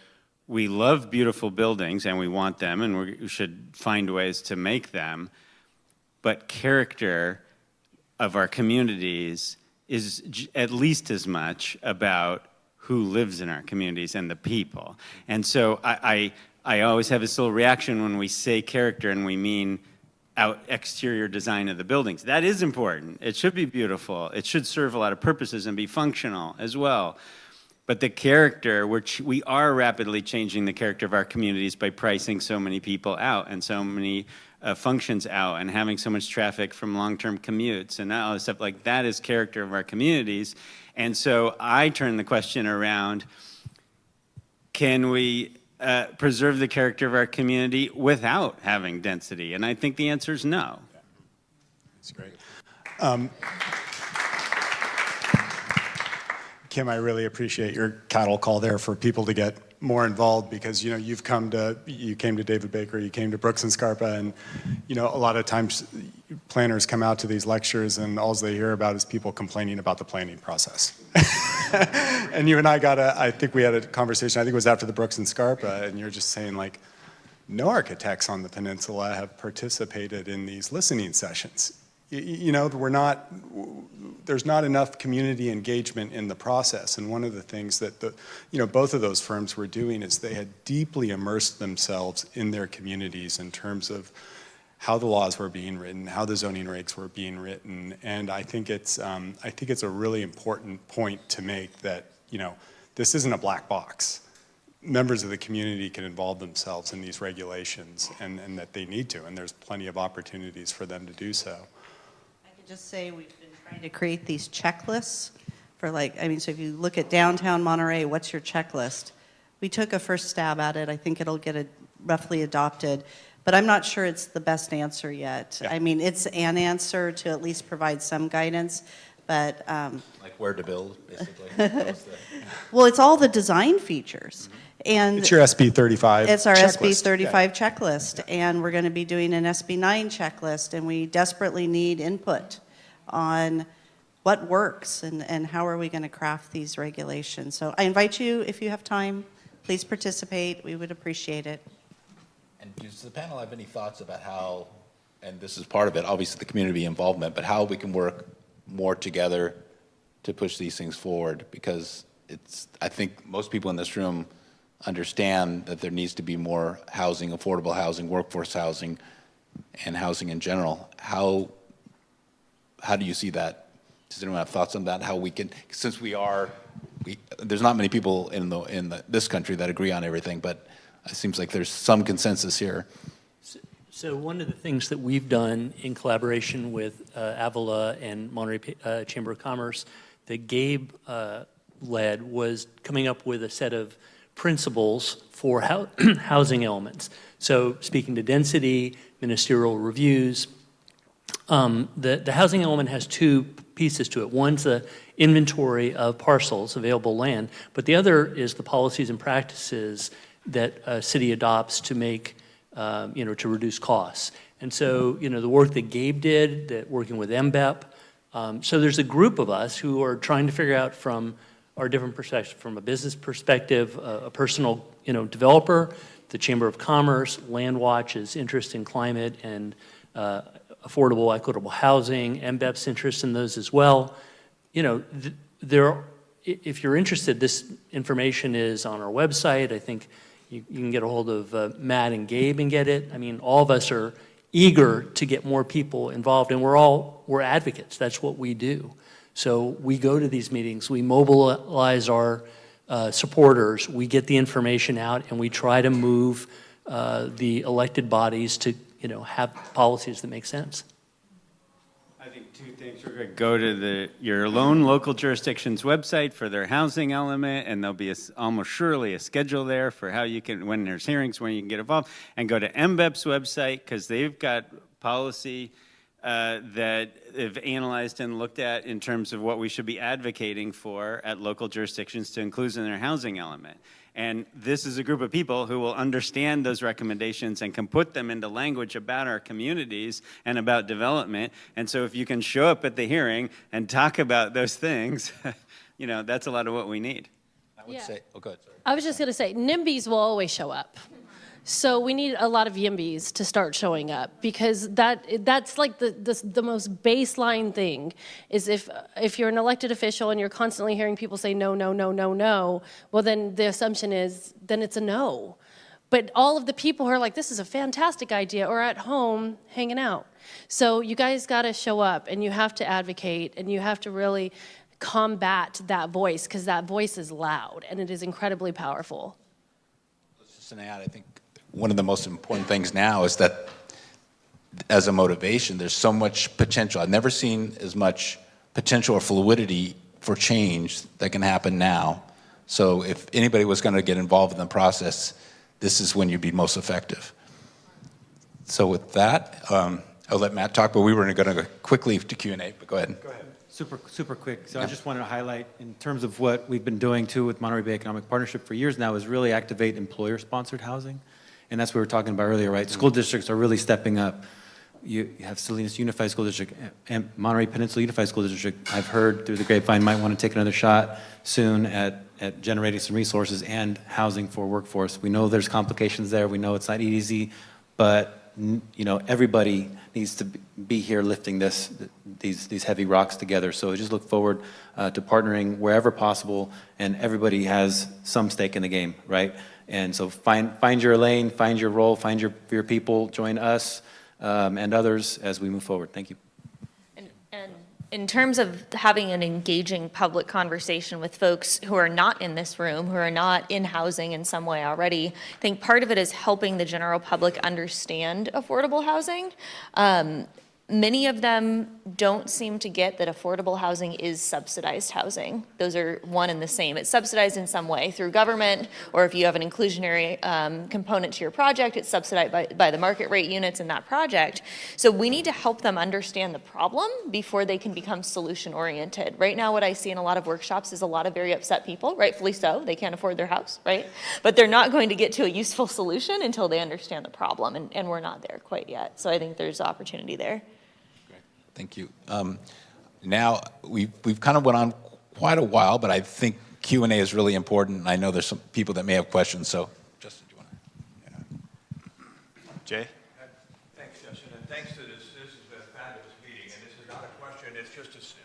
we love beautiful buildings and we want them and we should find ways to make them, but character of our communities is at least as much about who lives in our communities and the people. And so I always have this little reaction when we say character and we mean exterior design of the buildings. That is important. It should be beautiful. It should serve a lot of purposes and be functional as well. But the character, which we are rapidly changing the character of our communities by pricing so many people out and so many functions out and having so much traffic from long-term commutes and all this stuff, like that is character of our communities. And so I turn the question around, can we preserve the character of our community without having density? And I think the answer is no. That's great. Kim, I really appreciate your cattle call there for people to get more involved, because you came to David Baker, you came to Brooks and Scarpa, and a lot of times planners come out to these lectures and all they hear about is people complaining about the planning process. And you and I think we had a conversation, I think it was after the Brooks and Scarpa, and you're just saying, like, no architects on the peninsula have participated in these listening sessions. There's not enough community engagement in the process. And one of the things that both of those firms were doing is they had deeply immersed themselves in their communities in terms of how the laws were being written, how the zoning regs were being written. And I think it's a really important point to make that, this isn't a black box. Members of the community can involve themselves in these regulations, and that they need to, and there's plenty of opportunities for them to do so. Just say we've been trying to create these checklists for so if you look at downtown Monterey, what's your checklist? We took a first stab at it. I think it'll get roughly adopted, but I'm not sure it's the best answer yet. Yeah. I mean, it's an answer to at least provide some guidance, but... like where to build, basically? Well, it's all the design features. Mm-hmm. And it's your SB 35 It's our checklist. SB 35 checklist, and we're going to be doing an SB 9 checklist, and we desperately need input on what works and how are we going to craft these regulations. So I invite you, if you have time, please participate. We would appreciate it. And does the panel have any thoughts about how, and this is part of it, obviously the community involvement, but how we can work more together to push these things forward? Because I think most people in this room understand that there needs to be more housing, affordable housing, workforce housing, and housing in general. How do you see that? Does anyone have thoughts on that? How we can, since there's not many people in this country that agree on everything, but it seems like there's some consensus here. So one of the things that we've done in collaboration with Avila and Monterey Chamber of Commerce that Gabe led was coming up with a set of principles for housing elements. So speaking to density, ministerial reviews, the housing element has two pieces to it. One's the inventory of parcels, available land, but the other is the policies and practices that a city adopts to make, to reduce costs. And so, the work that Gabe did, that working with MBEP, so there's a group of us who are trying to figure out from our different perspectives, from a business perspective, a personal, developer, the Chamber of Commerce, Landwatch's interest in climate and affordable, equitable housing, MBEP's interest in those as well. If you're interested, this information is on our website. I think you can get a hold of Matt and Gabe and get it. I mean, all of us are eager to get more people involved, and we're advocates. That's what we do. So we go to these meetings, we mobilize our supporters, we get the information out, and we try to move the elected bodies to have policies that make sense. I think two things. We're going to go to your lone local jurisdiction's website for their housing element, and there'll be almost surely a schedule there for how you can, when there's hearings, when you can get involved, and go to MBEP's website because they've got policy that they've analyzed and looked at in terms of what we should be advocating for at local jurisdictions to include in their housing element. And this is a group of people who will understand those recommendations and can put them into language about our communities and about development. And so if you can show up at the hearing and talk about those things, that's a lot of what we need. I would say, go ahead, sorry. I was just going to say, NIMBYs will always show up. So we need a lot of YIMBYs to start showing up, because that's like the most baseline thing is if you're an elected official and you're constantly hearing people say no, no, no, no, no, well then the assumption is then it's a no. But all of the people who are like, this is a fantastic idea, or at home hanging out. So you guys got to show up, and you have to advocate, and you have to really combat that voice, because that voice is loud and it is incredibly powerful. Just to add, I think one of the most important things now is that as a motivation, there's so much potential. I've never seen as much potential or fluidity for change that can happen now. So if anybody was going to get involved in the process, this is when you'd be most effective. So with that, I'll let Matt talk, but we were going to go quickly to Q&A, but go ahead. Go ahead. Super quick. So I just wanted to highlight, in terms of what we've been doing too with Monterey Bay Economic Partnership for years now, is really activate employer-sponsored housing. And that's what we were talking about earlier, right? School districts are really stepping up. You have Salinas Unified School District and Monterey Peninsula Unified School District. I've heard through the grapevine might want to take another shot soon at generating some resources and housing for workforce. We know there's complications there. We know it's not easy, but everybody needs to be here lifting these heavy rocks together. So just look forward to partnering wherever possible, and everybody has some stake in the game, right? And so find your lane, find your role, find your people, join us and others as we move forward. Thank you. And in terms of having an engaging public conversation with folks who are not in this room, who are not in housing in some way already, I think part of it is helping the general public understand affordable housing. Many of them don't seem to get that affordable housing is subsidized housing. Those are one and the same. It's subsidized in some way through government, or if you have an inclusionary component to your project, it's subsidized by the market rate units in that project. So we need to help them understand the problem before they can become solution oriented. Right now, what I see in a lot of workshops is a lot of very upset people, rightfully so. They can't afford their house, right? But they're not going to get to a useful solution until they understand the problem, and we're not there quite yet. So I think there's opportunity there. Thank you. Now, we've kind of went on quite a while, but I think Q&A is really important. I know there's some people that may have questions, so Justin, do you want to? Jay? Thanks, Justin, and thanks to this. This has been a fabulous meeting, and this is not a question, it's just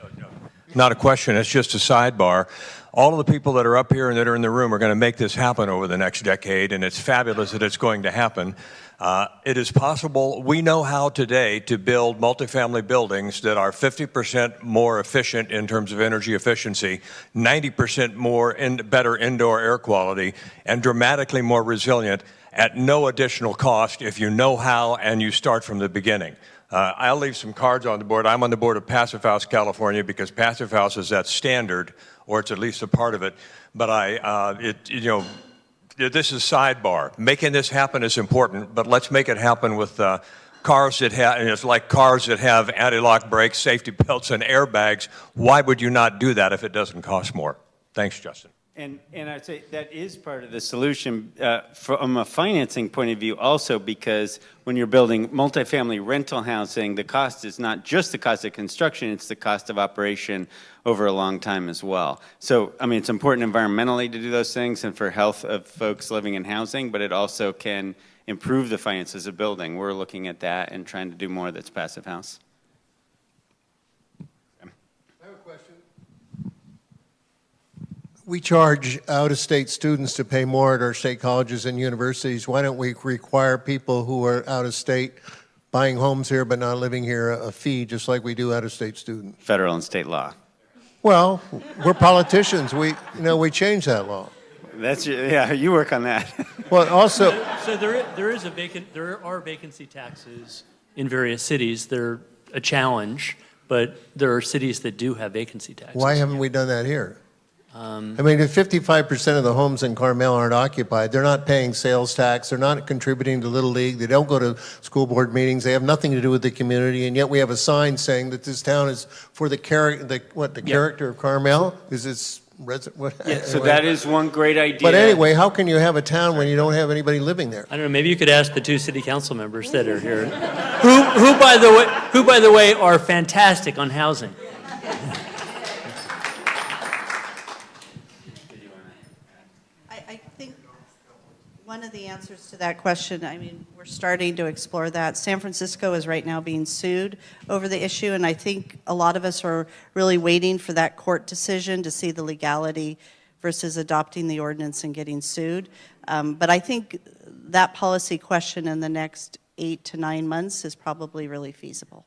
not a question, it's just a sidebar. All of the people that are up here and that are in the room are going to make this happen over the next decade, and it's fabulous that it's going to happen. It is possible, we know how today to build multifamily buildings that are 50% more efficient in terms of energy efficiency, 90% more better indoor air quality, and dramatically more resilient at no additional cost if you know how and you start from the beginning. I'll leave some cards on the board. I'm on the board of Passive House California because Passive House is that standard, or it's at least a part of it. But this is sidebar. Making this happen is important, but let's make it happen with cars that have, and it's like cars that have anti-lock brakes, safety belts, and airbags. Why would you not do that if it doesn't cost more? Thanks, Justin. And I'd say that is part of the solution from a financing point of view also, because when you're building multifamily rental housing, the cost is not just the cost of construction, it's the cost of operation over a long time as well. So, I mean, it's important environmentally to do those things and for health of folks living in housing, but it also can improve the finances of building. We're looking at that and trying to do more that's passive house. We charge out-of-state students to pay more at our state colleges and universities. Why don't we require people who are out-of-state buying homes here but not living here a fee, just like we do out-of-state students? Federal and state law. Well, we're politicians. We change that law. Yeah, you work on that. Well, also, so there are vacancy taxes in various cities. They're a challenge, but there are cities that do have vacancy taxes. Why haven't we done that here? I mean, if 55% of the homes in Carmel aren't occupied, they're not paying sales tax, they're not contributing to Little League, they don't go to school board meetings, they have nothing to do with the community, and yet we have a sign saying that this town is for the character of Carmel? Is this So that is one great idea. But anyway, how can you have a town when you don't have anybody living there? I don't know. Maybe you could ask the two city council members that are here, who by the way, are fantastic on housing. I think one of the answers to that question, I mean, we're starting to explore that. San Francisco is right now being sued over the issue, and I think a lot of us are really waiting for that court decision to see the legality versus adopting the ordinance and getting sued. But I think that policy question in the next 8 to 9 months is probably really feasible.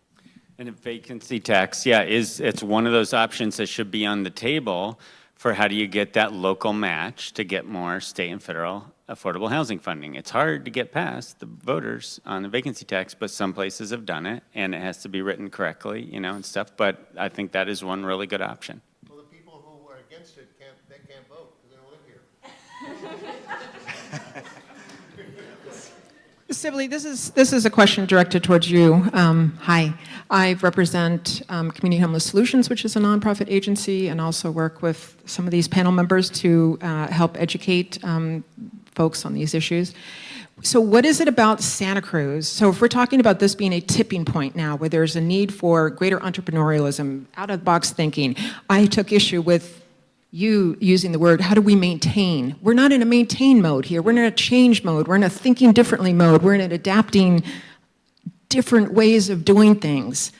And a vacancy tax, yeah, it's one of those options that should be on the table for how do you get that local match to get more state and federal affordable housing funding. It's hard to get past the voters on the vacancy tax, but some places have done it, and it has to be written correctly, you know, and stuff. But I think that is one really good option. Well, the people who are against it can't vote because they don't live here. Sibley, this is a question directed towards you. Hi, I represent Community Homeless Solutions, which is a nonprofit agency, and also work with some of these panel members to help educate folks on these issues. So what is it about Santa Cruz? So if we're talking about this being a tipping point now, where there's a need for greater entrepreneurialism, out-of-the-box thinking, I took issue with you using the word, how do we maintain? We're not in a maintain mode here. We're in a change mode. We're in a thinking differently mode. We're in an adapting different ways of doing things.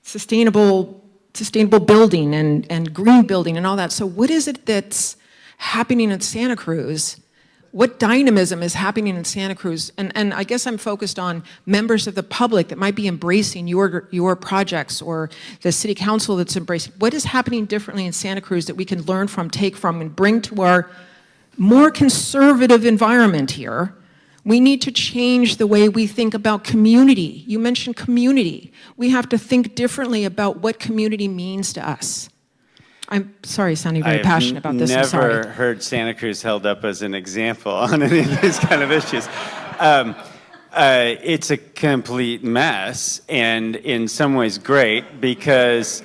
Sustainable building and green building and all that. So what is it that's happening in Santa Cruz? What dynamism is happening in Santa Cruz? And I guess I'm focused on members of the public that might be embracing your projects, or the city council that's embracing. What is happening differently in Santa Cruz that we can learn from, take from, and bring to our more conservative environment here? We need to change the way we think about community. You mentioned community. We have to think differently about what community means to us. I'm sorry, sounding very passionate about this. I'm sorry. I've never heard Santa Cruz held up as an example on any of these kind of issues. It's a complete mess, and in some ways great, because,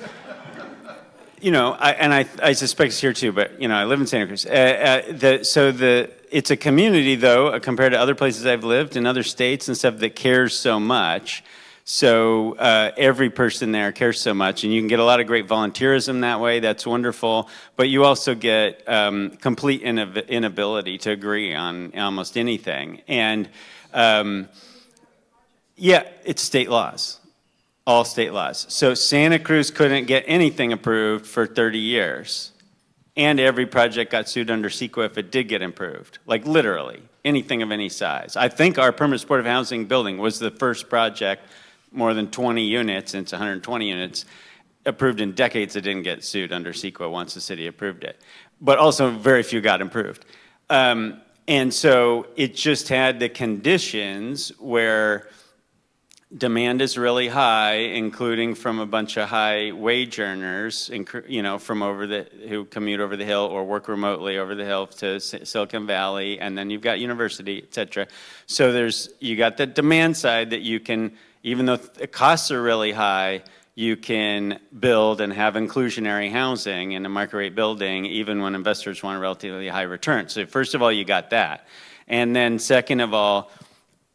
you know, I suspect it's here too, but, you know, I live in Santa Cruz. It's a community, though, compared to other places I've lived in other states and stuff, that cares so much. So every person there cares so much, and you can get a lot of great volunteerism that way. That's wonderful. But you also get complete inability to agree on almost anything. And yeah, it's state laws, all state laws. So Santa Cruz couldn't get anything approved for 30 years. And every project got sued under CEQA if it did get improved, like literally anything of any size. I think our permanent supportive housing building was the first project, more than 20 units, and it's 120 units, approved in decades that didn't get sued under CEQA once the city approved it. But also very few got improved. And so it just had the conditions where demand is really high, including from a bunch of high wage earners, you know, from who commute over the hill or work remotely over the hill to Silicon Valley, and then you've got university, et cetera. So you got the demand side that you can, even though the costs are really high, you can build and have inclusionary housing in a market rate building, even when investors want a relatively high return. So first of all, you got that. And then second of all,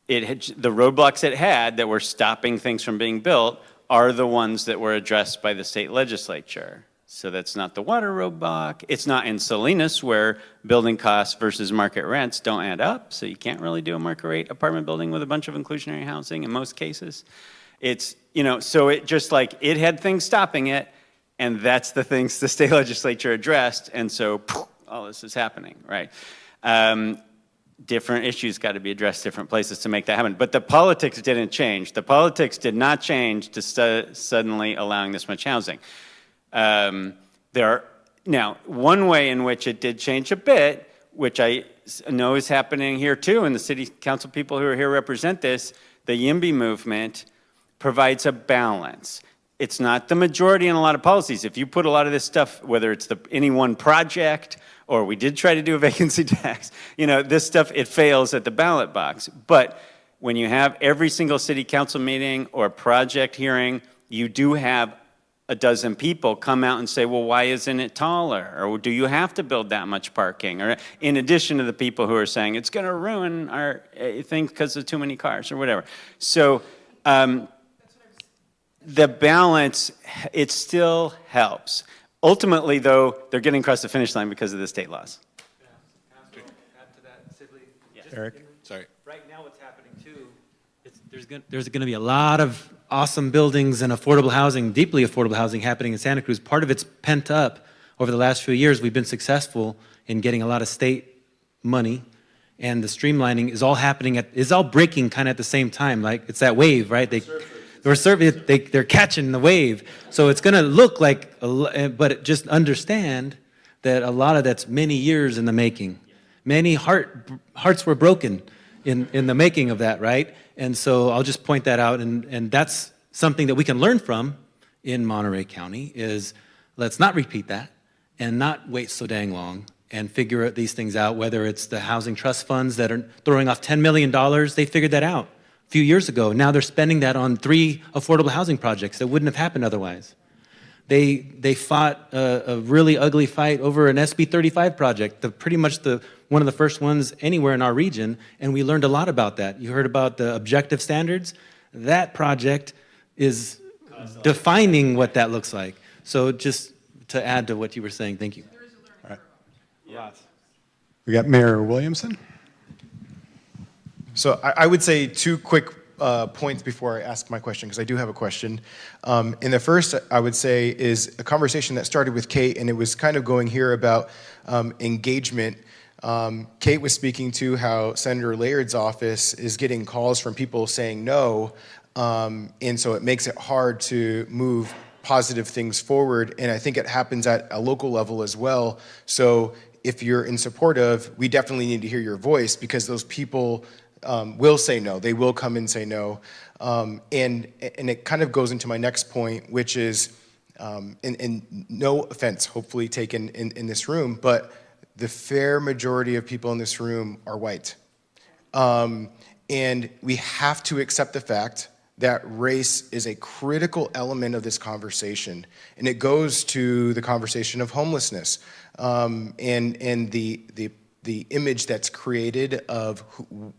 the roadblocks it had that were stopping things from being built are the ones that were addressed by the state legislature. So that's not the water roadblock. It's not in Salinas, where building costs versus market rents don't add up. So you can't really do a market rate apartment building with a bunch of inclusionary housing in most cases. It's, you know, so it just like, it had things stopping it, and that's the things the state legislature addressed, and so poof, all this is happening, right? Different issues got to be addressed different places to make that happen. But the politics didn't change. The politics did not change to suddenly allowing this much housing. Now, one way in which it did change a bit, which I know is happening here too, and the city council people who are here represent this, the YIMBY movement provides a balance. It's not the majority in a lot of policies. If you put a lot of this stuff, whether it's any one project, or we did try to do a vacancy tax, you know, this stuff, it fails at the ballot box. But when you have every single city council meeting or project hearing, you do have a dozen people come out and say, well, why isn't it taller? Or do you have to build that much parking? Or in addition to the people who are saying, it's gonna ruin our thing because of too many cars or whatever. So the balance, it still helps. Ultimately, though, they're getting across the finish line because of the state laws. Add to that, Sibley. Yes. Eric? Sorry. Right now what's happening too, there's going to be a lot of awesome buildings and affordable housing, deeply affordable housing happening in Santa Cruz. Part of it's pent up over the last few years. We've been successful in getting a lot of state money, and the streamlining is all happening is all breaking kind of at the same time. Like, it's that wave, right? they're catching the wave. So it's going to look like, but just understand that a lot of that's many years in the making. Many hearts were broken in the making of that, right? And so I'll just point that out, and that's something that we can learn from in Monterey County is let's not repeat that and not wait so dang long and figure these things out, whether it's the housing trust funds that are throwing off $10 million, they figured that out a few years ago. Now they're spending that on 3 affordable housing projects that wouldn't have happened otherwise. They fought a really ugly fight over an SB 35 project, pretty much one of the first ones anywhere in our region, and we learned a lot about that. You heard about the objective standards? That project is defining what that looks like. So just to add to what you were saying, thank you. All right. Lots. We got Mayor Williamson. So I would say 2 quick points before I ask my question, because I do have a question. And the first I would say is a conversation that started with Kate, and it was kind of going here about engagement. Kate was speaking to how Senator Laird's office is getting calls from people saying no, and so it makes it hard to move positive things forward, and I think it happens at a local level as well. So if you're in support of, we definitely need to hear your voice, because those people will say no. They will come and say no. And it kind of goes into my next point, which is, and no offense hopefully taken in this room, but the fair majority of people in this room are white. And we have to accept the fact that race is a critical element of this conversation. And it goes to the conversation of homelessness, and the image that's created of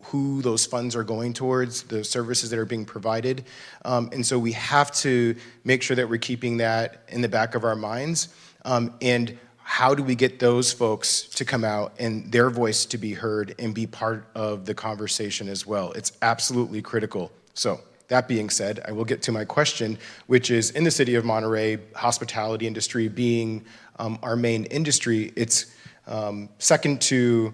who those funds are going towards, the services that are being provided. And so we have to make sure that we're keeping that in the back of our minds. And how do we get those folks to come out and their voice to be heard and be part of the conversation as well? It's absolutely critical. So that being said, I will get to my question, which is, in the city of Monterey, hospitality industry being our main industry, it's second to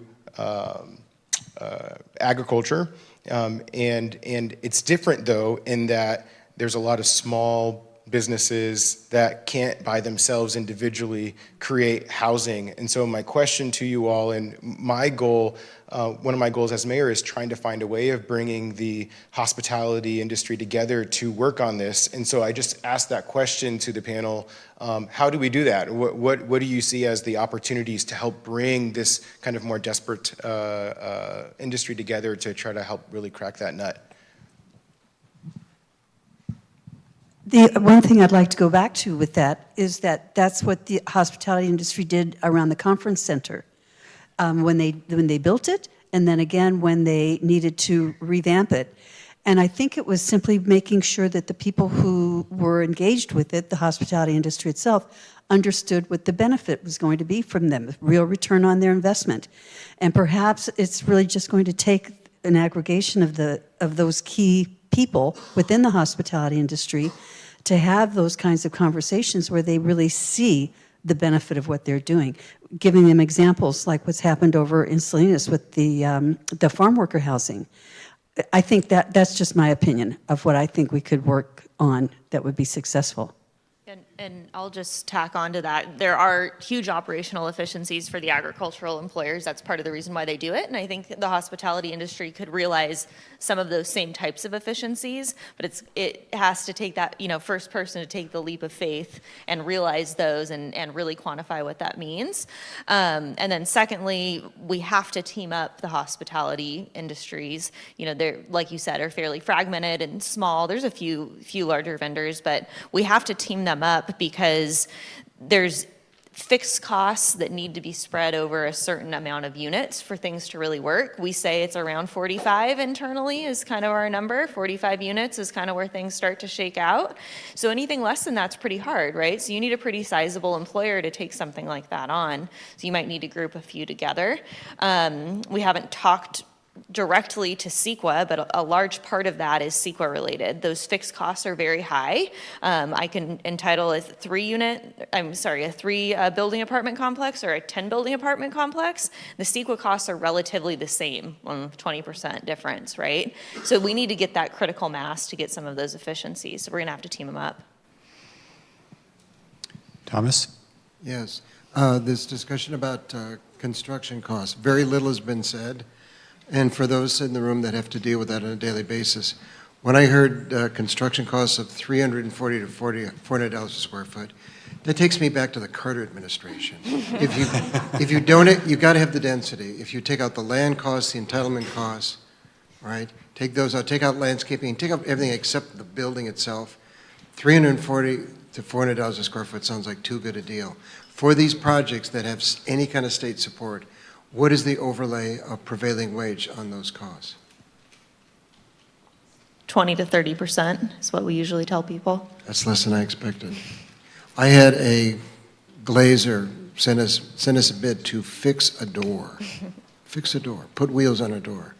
agriculture, and it's different though in that there's a lot of small businesses that can't by themselves individually create housing. And so my question to you all, and my goal, one of my goals as mayor, is trying to find a way of bringing the hospitality industry together to work on this. And so I just asked that question to the panel. How do we do that? What do you see as the opportunities to help bring this kind of more desperate industry together to try to help really crack that nut? The one thing I'd like to go back to with that is that that's what the hospitality industry did around the conference center when they built it, and then again when they needed to revamp it. And I think it was simply making sure that the people who were engaged with it, the hospitality industry itself, understood what the benefit was going to be from them, real return on their investment. And perhaps it's really just going to take an aggregation of those key people within the hospitality industry to have those kinds of conversations where they really see the benefit of what they're doing, giving them examples like what's happened over in Salinas with the farm worker housing. I think that's just my opinion of what I think we could work on that would be successful. And I'll just tack on to that. There are huge operational efficiencies for the agricultural employers. That's part of the reason why they do it. And I think the hospitality industry could realize some of those same types of efficiencies, but it has to take that, first person to take the leap of faith and realize those and really quantify what that means. And then secondly, we have to team up the hospitality industries. They're, like you said, are fairly fragmented and small. There's a few larger vendors, but we have to team them up because there's fixed costs that need to be spread over a certain amount of units for things to really work. We say it's around 45 internally is kind of our number. 45 units is kind of where things start to shake out. So anything less than that's pretty hard, right? So you need a pretty sizable employer to take something like that on. So you might need to group a few together. We haven't talked directly to CEQA, but a large part of that is CEQA related. Those fixed costs are very high. I can entitle a 3 building apartment complex or a 10 building apartment complex. The CEQA costs are relatively the same, 20% difference, right? So we need to get that critical mass to get some of those efficiencies. So we're gonna have to team them up. Thomas? Yes. This discussion about construction costs, very little has been said. And for those in the room that have to deal with that on a daily basis, when I heard construction costs of $340 to $400 a square foot, that takes me back to the Carter administration. If you don't, you got to have the density. If you take out the land costs, the entitlement costs, right? Take those out. Take out landscaping. Take out everything except the building itself. $340 to $400 a square foot sounds like too good a deal. For these projects that have any kind of state support, what is the overlay of prevailing wage on those costs? 20 to 30% is what we usually tell people. That's less than I expected. I had a glazer send us a bid to fix a door. Fix a door, put wheels on a door.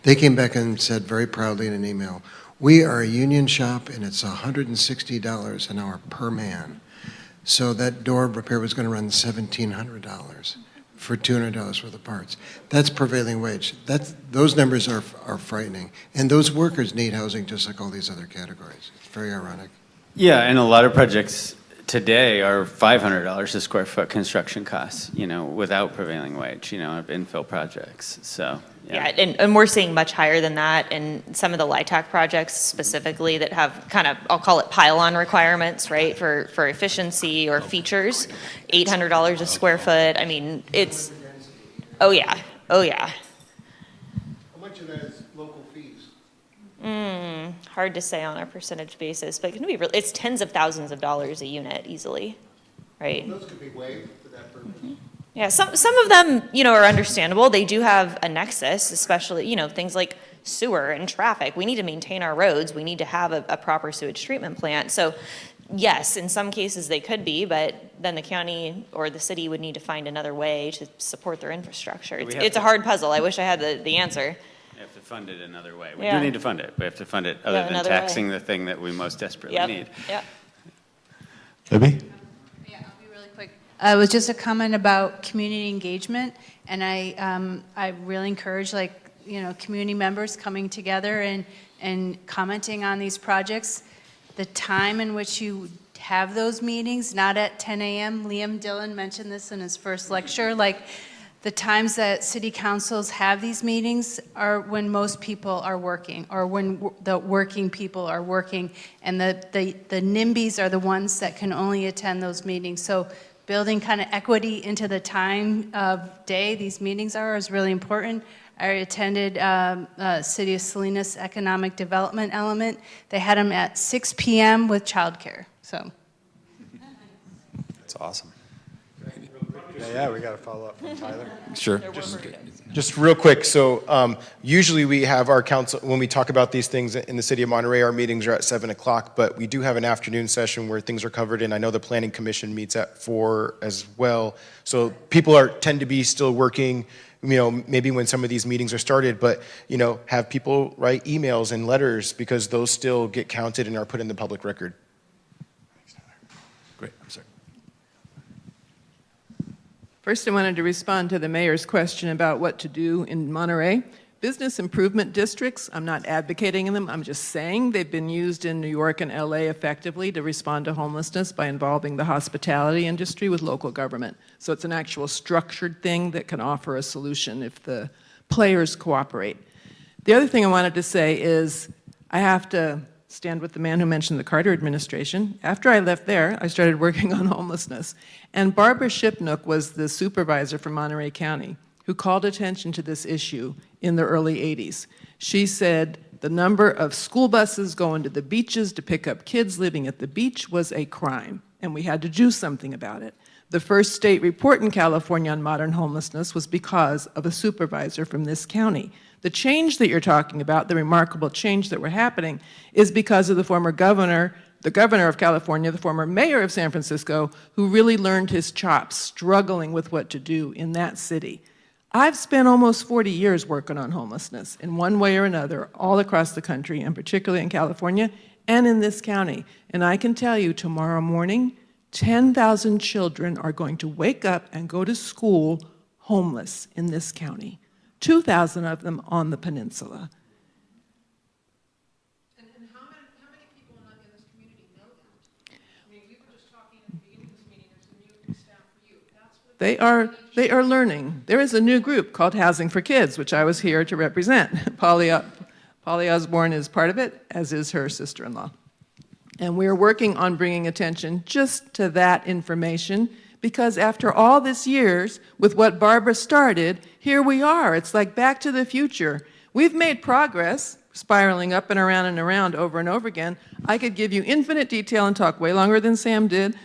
They came back and said very proudly in an email, we are a union shop and it's $160 an hour per man. So that door repair was going to run $1,700 for $200 worth of parts. That's prevailing wage. Those numbers are frightening. And those workers need housing just like all these other categories. It's very ironic. Yeah, and a lot of projects today are $500 a square foot construction costs, without prevailing wage, of infill projects. So, yeah, and we're seeing much higher than that in some of the LIHTC projects specifically that have kind of, I'll call it pile-on requirements, right, for efficiency or features. $800 a square foot. I mean, it's, oh yeah. How much of that is local fees? Hard to say on a percentage basis, but it can be it's tens of thousands of dollars a unit easily, right? Those could be waived for that purpose. Yeah, some of them, are understandable. They do have a nexus, especially, things like sewer and traffic. We need to maintain our roads. We need to have a proper sewage treatment plant. So yes, in some cases they could be, but then the county or the city would need to find another way to support their infrastructure. It's a hard puzzle. I wish I had the answer. We have to fund it another way. We Yeah. do need to fund it. We have to fund it other than taxing the thing that we most desperately need. Yep. Libby? It was just a comment about community engagement, and I really encourage community members coming together and commenting on these projects. The time in which you have those meetings, not at 10 a.m. Liam Dillon mentioned this in his first lecture. The times that city councils have these meetings are when most people are working, or when the working people are working, and the NIMBYs are the ones that can only attend those meetings. So building kind of equity into the time of day these meetings is really important. I attended City of Salinas Economic Development Element. They had them at 6 p.m. with childcare. So that's awesome. Yeah, we got to follow up from Tyler. Sure. Just real quick. So usually we have our council, when we talk about these things in the city of Monterey, our meetings are at 7 o'clock, but we do have an afternoon session where things are covered, and I know the Planning Commission meets at 4 as well. So people tend to be still working, maybe when some of these meetings are started, but, have people write emails and letters because those still get counted and are put in the public record. Great, I'm sorry. First, I wanted to respond to the mayor's question about what to do in Monterey. Business improvement districts, I'm not advocating them, I'm just saying they've been used in New York and LA effectively to respond to homelessness by involving the hospitality industry with local government. So it's an actual structured thing that can offer a solution if the players cooperate. The other thing I wanted to say is I have to stand with the man who mentioned the Carter administration. After I left there, I started working on homelessness. And Barbara Shipnook was the supervisor from Monterey County who called attention to this issue in the early 80s. She said the number of school buses going to the beaches to pick up kids living at the beach was a crime, and we had to do something about it. The first state report in California on modern homelessness was because of a supervisor from this county. The change that you're talking about, the remarkable change that were happening, is because of the former governor, the governor of California, the former mayor of San Francisco, who really learned his chops struggling with what to do in that city. I've spent almost 40 years working on homelessness in one way or another all across the country, and particularly in California and in this county. And I can tell you tomorrow morning, 10,000 children are going to wake up and go to school homeless in this county, 2,000 of them on the peninsula. And how many people in this community know that? I mean, we were just talking at the beginning of this meeting, there's a new staff for you. That's what They are learning. There is a new group called Housing for Kids, which I was here to represent. Polly Osborne is part of it, as is her sister-in-law. And we're working on bringing attention just to that information, because after all these years, with what Barbara started, here we are. It's like Back to the Future. We've made progress, spiraling up and around over and over again. I could give you infinite detail and talk way longer than Sam did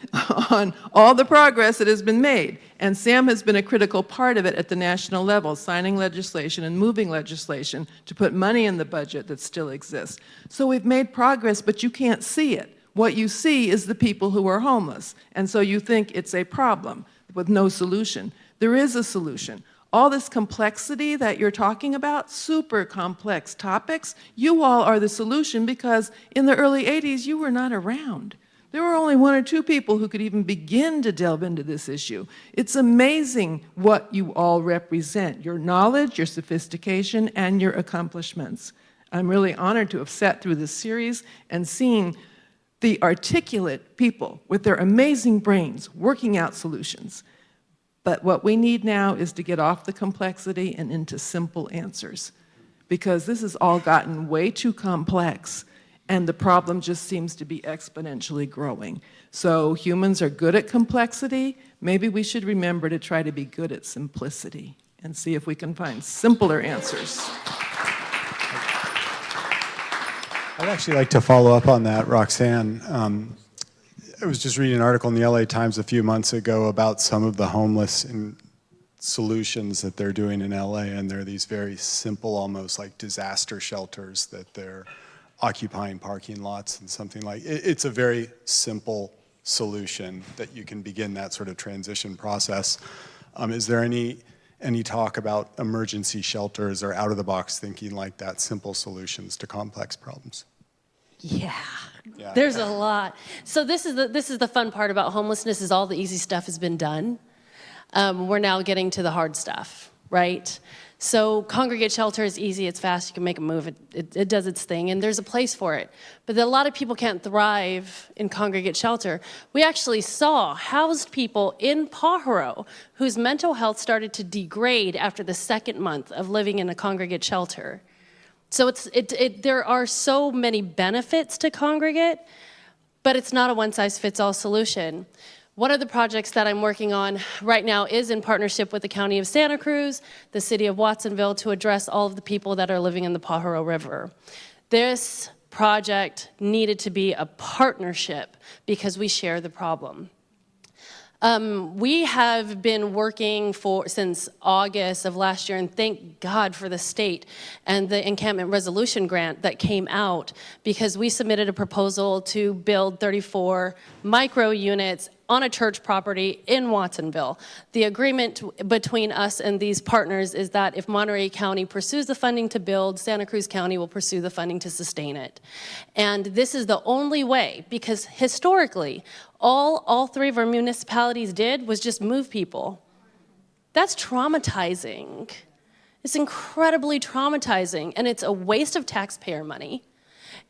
on all the progress that has been made. And Sam has been a critical part of it at the national level, signing legislation and moving legislation to put money in the budget that still exists. So we've made progress, but you can't see it. What you see is the people who are homeless. And so you think it's a problem with no solution. There is a solution. All this complexity that you're talking about, super complex topics, you all are the solution, because in the early 80s, you were not around. There were only 1 or 2 people who could even begin to delve into this issue. It's amazing what you all represent, your knowledge, your sophistication, and your accomplishments. I'm really honored to have sat through this series and seen the articulate people with their amazing brains working out solutions. But what we need now is to get off the complexity and into simple answers, because this has all gotten way too complex, and the problem just seems to be exponentially growing. So humans are good at complexity. Maybe we should remember to try to be good at simplicity and see if we can find simpler answers. I'd actually like to follow up on that, Roxanne. I was just reading an article in the LA Times a few months ago about some of the homeless solutions that they're doing in LA, and they're these very simple, almost like disaster shelters that they're occupying parking lots and something like. It's a very simple solution that you can begin that sort of transition process. Is there any talk about emergency shelters or out-of-the-box thinking like that, simple solutions to complex problems? Yeah. There's a lot. So this is the fun part about homelessness, is all the easy stuff has been done. We're now getting to the hard stuff, right? So congregate shelter is easy, it's fast, you can make a move, it does its thing, and there's a place for it. But a lot of people can't thrive in congregate shelter. We actually saw housed people in Pajaro whose mental health started to degrade after the 2nd month of living in a congregate shelter. So there are so many benefits to congregate, but it's not a one-size-fits-all solution. One of the projects that I'm working on right now is in partnership with the County of Santa Cruz, the City of Watsonville, to address all of the people that are living in the Pajaro River. This project needed to be a partnership because we share the problem. We have been working since August of last year, and thank God for the state and the encampment resolution grant that came out, because we submitted a proposal to build 34 micro units on a church property in Watsonville. The agreement between us and these partners is that if Monterey County pursues the funding to build, Santa Cruz County will pursue the funding to sustain it. And this is the only way, because historically, all 3 of our municipalities did was just move people. That's traumatizing. It's incredibly traumatizing, and it's a waste of taxpayer money.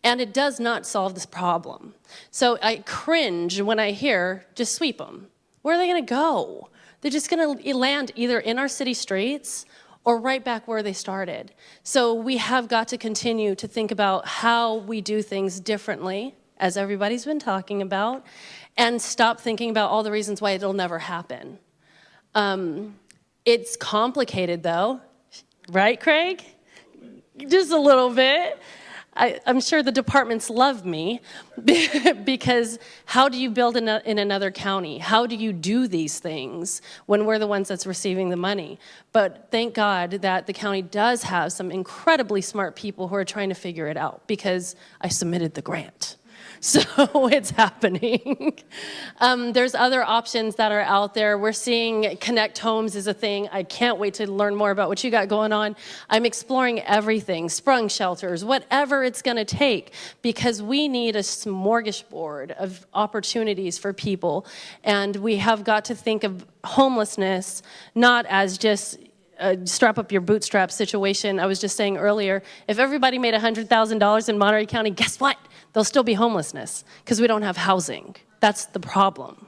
And it does not solve this problem. So I cringe when I hear, just sweep them. Where are they gonna go? They're just gonna land either in our city streets or right back where they started. So we have got to continue to think about how we do things differently, as everybody's been talking about, and stop thinking about all the reasons why it'll never happen. It's complicated though, right, Craig? Just a little bit. I'm sure the departments love me because how do you build in another county? How do you do these things when we're the ones that's receiving the money? But thank God that the county does have some incredibly smart people who are trying to figure it out, because I submitted the grant. So it's happening. There's other options that are out there. We're seeing Connect Homes is a thing. I can't wait to learn more about what you got going on. I'm exploring everything, sprung shelters, whatever it's going to take, because we need a smorgasbord of opportunities for people. And we have got to think of homelessness not as just a strap up your bootstrap situation. I was just saying earlier, if everybody made $100,000 in Monterey County, guess what? There'll still be homelessness because we don't have housing. That's the problem.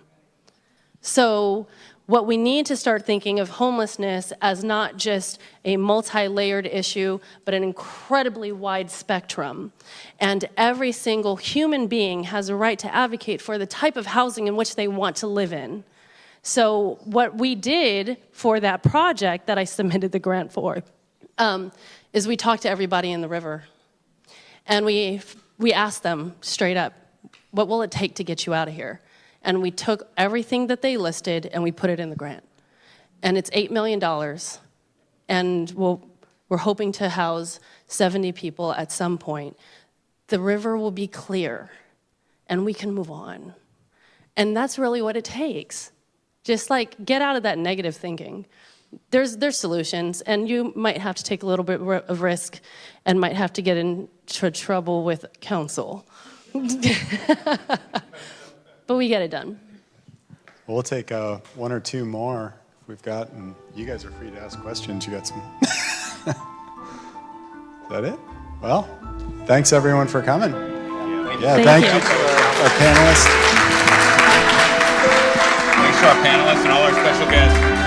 So what we need to start thinking of homelessness as not just a multi-layered issue, but an incredibly wide spectrum. And every single human being has a right to advocate for the type of housing in which they want to live in. So what we did for that project that I submitted the grant for is we talked to everybody in the river. And we asked them straight up, what will it take to get you out of here? And we took everything that they listed and we put it in the grant. And it's $8 million. And we're hoping to house 70 people at some point. The river will be clear and we can move on. And that's really what it takes. Just like get out of that negative thinking. There's solutions, and you might have to take a little bit of risk and might have to get into trouble with council. But we get it done. We'll take one or two more if we've got, and you guys are free to ask questions. You got some. Is that it? Well, thanks everyone for coming. Yeah, thank you to our panelists. Thanks to our panelists and all our special guests.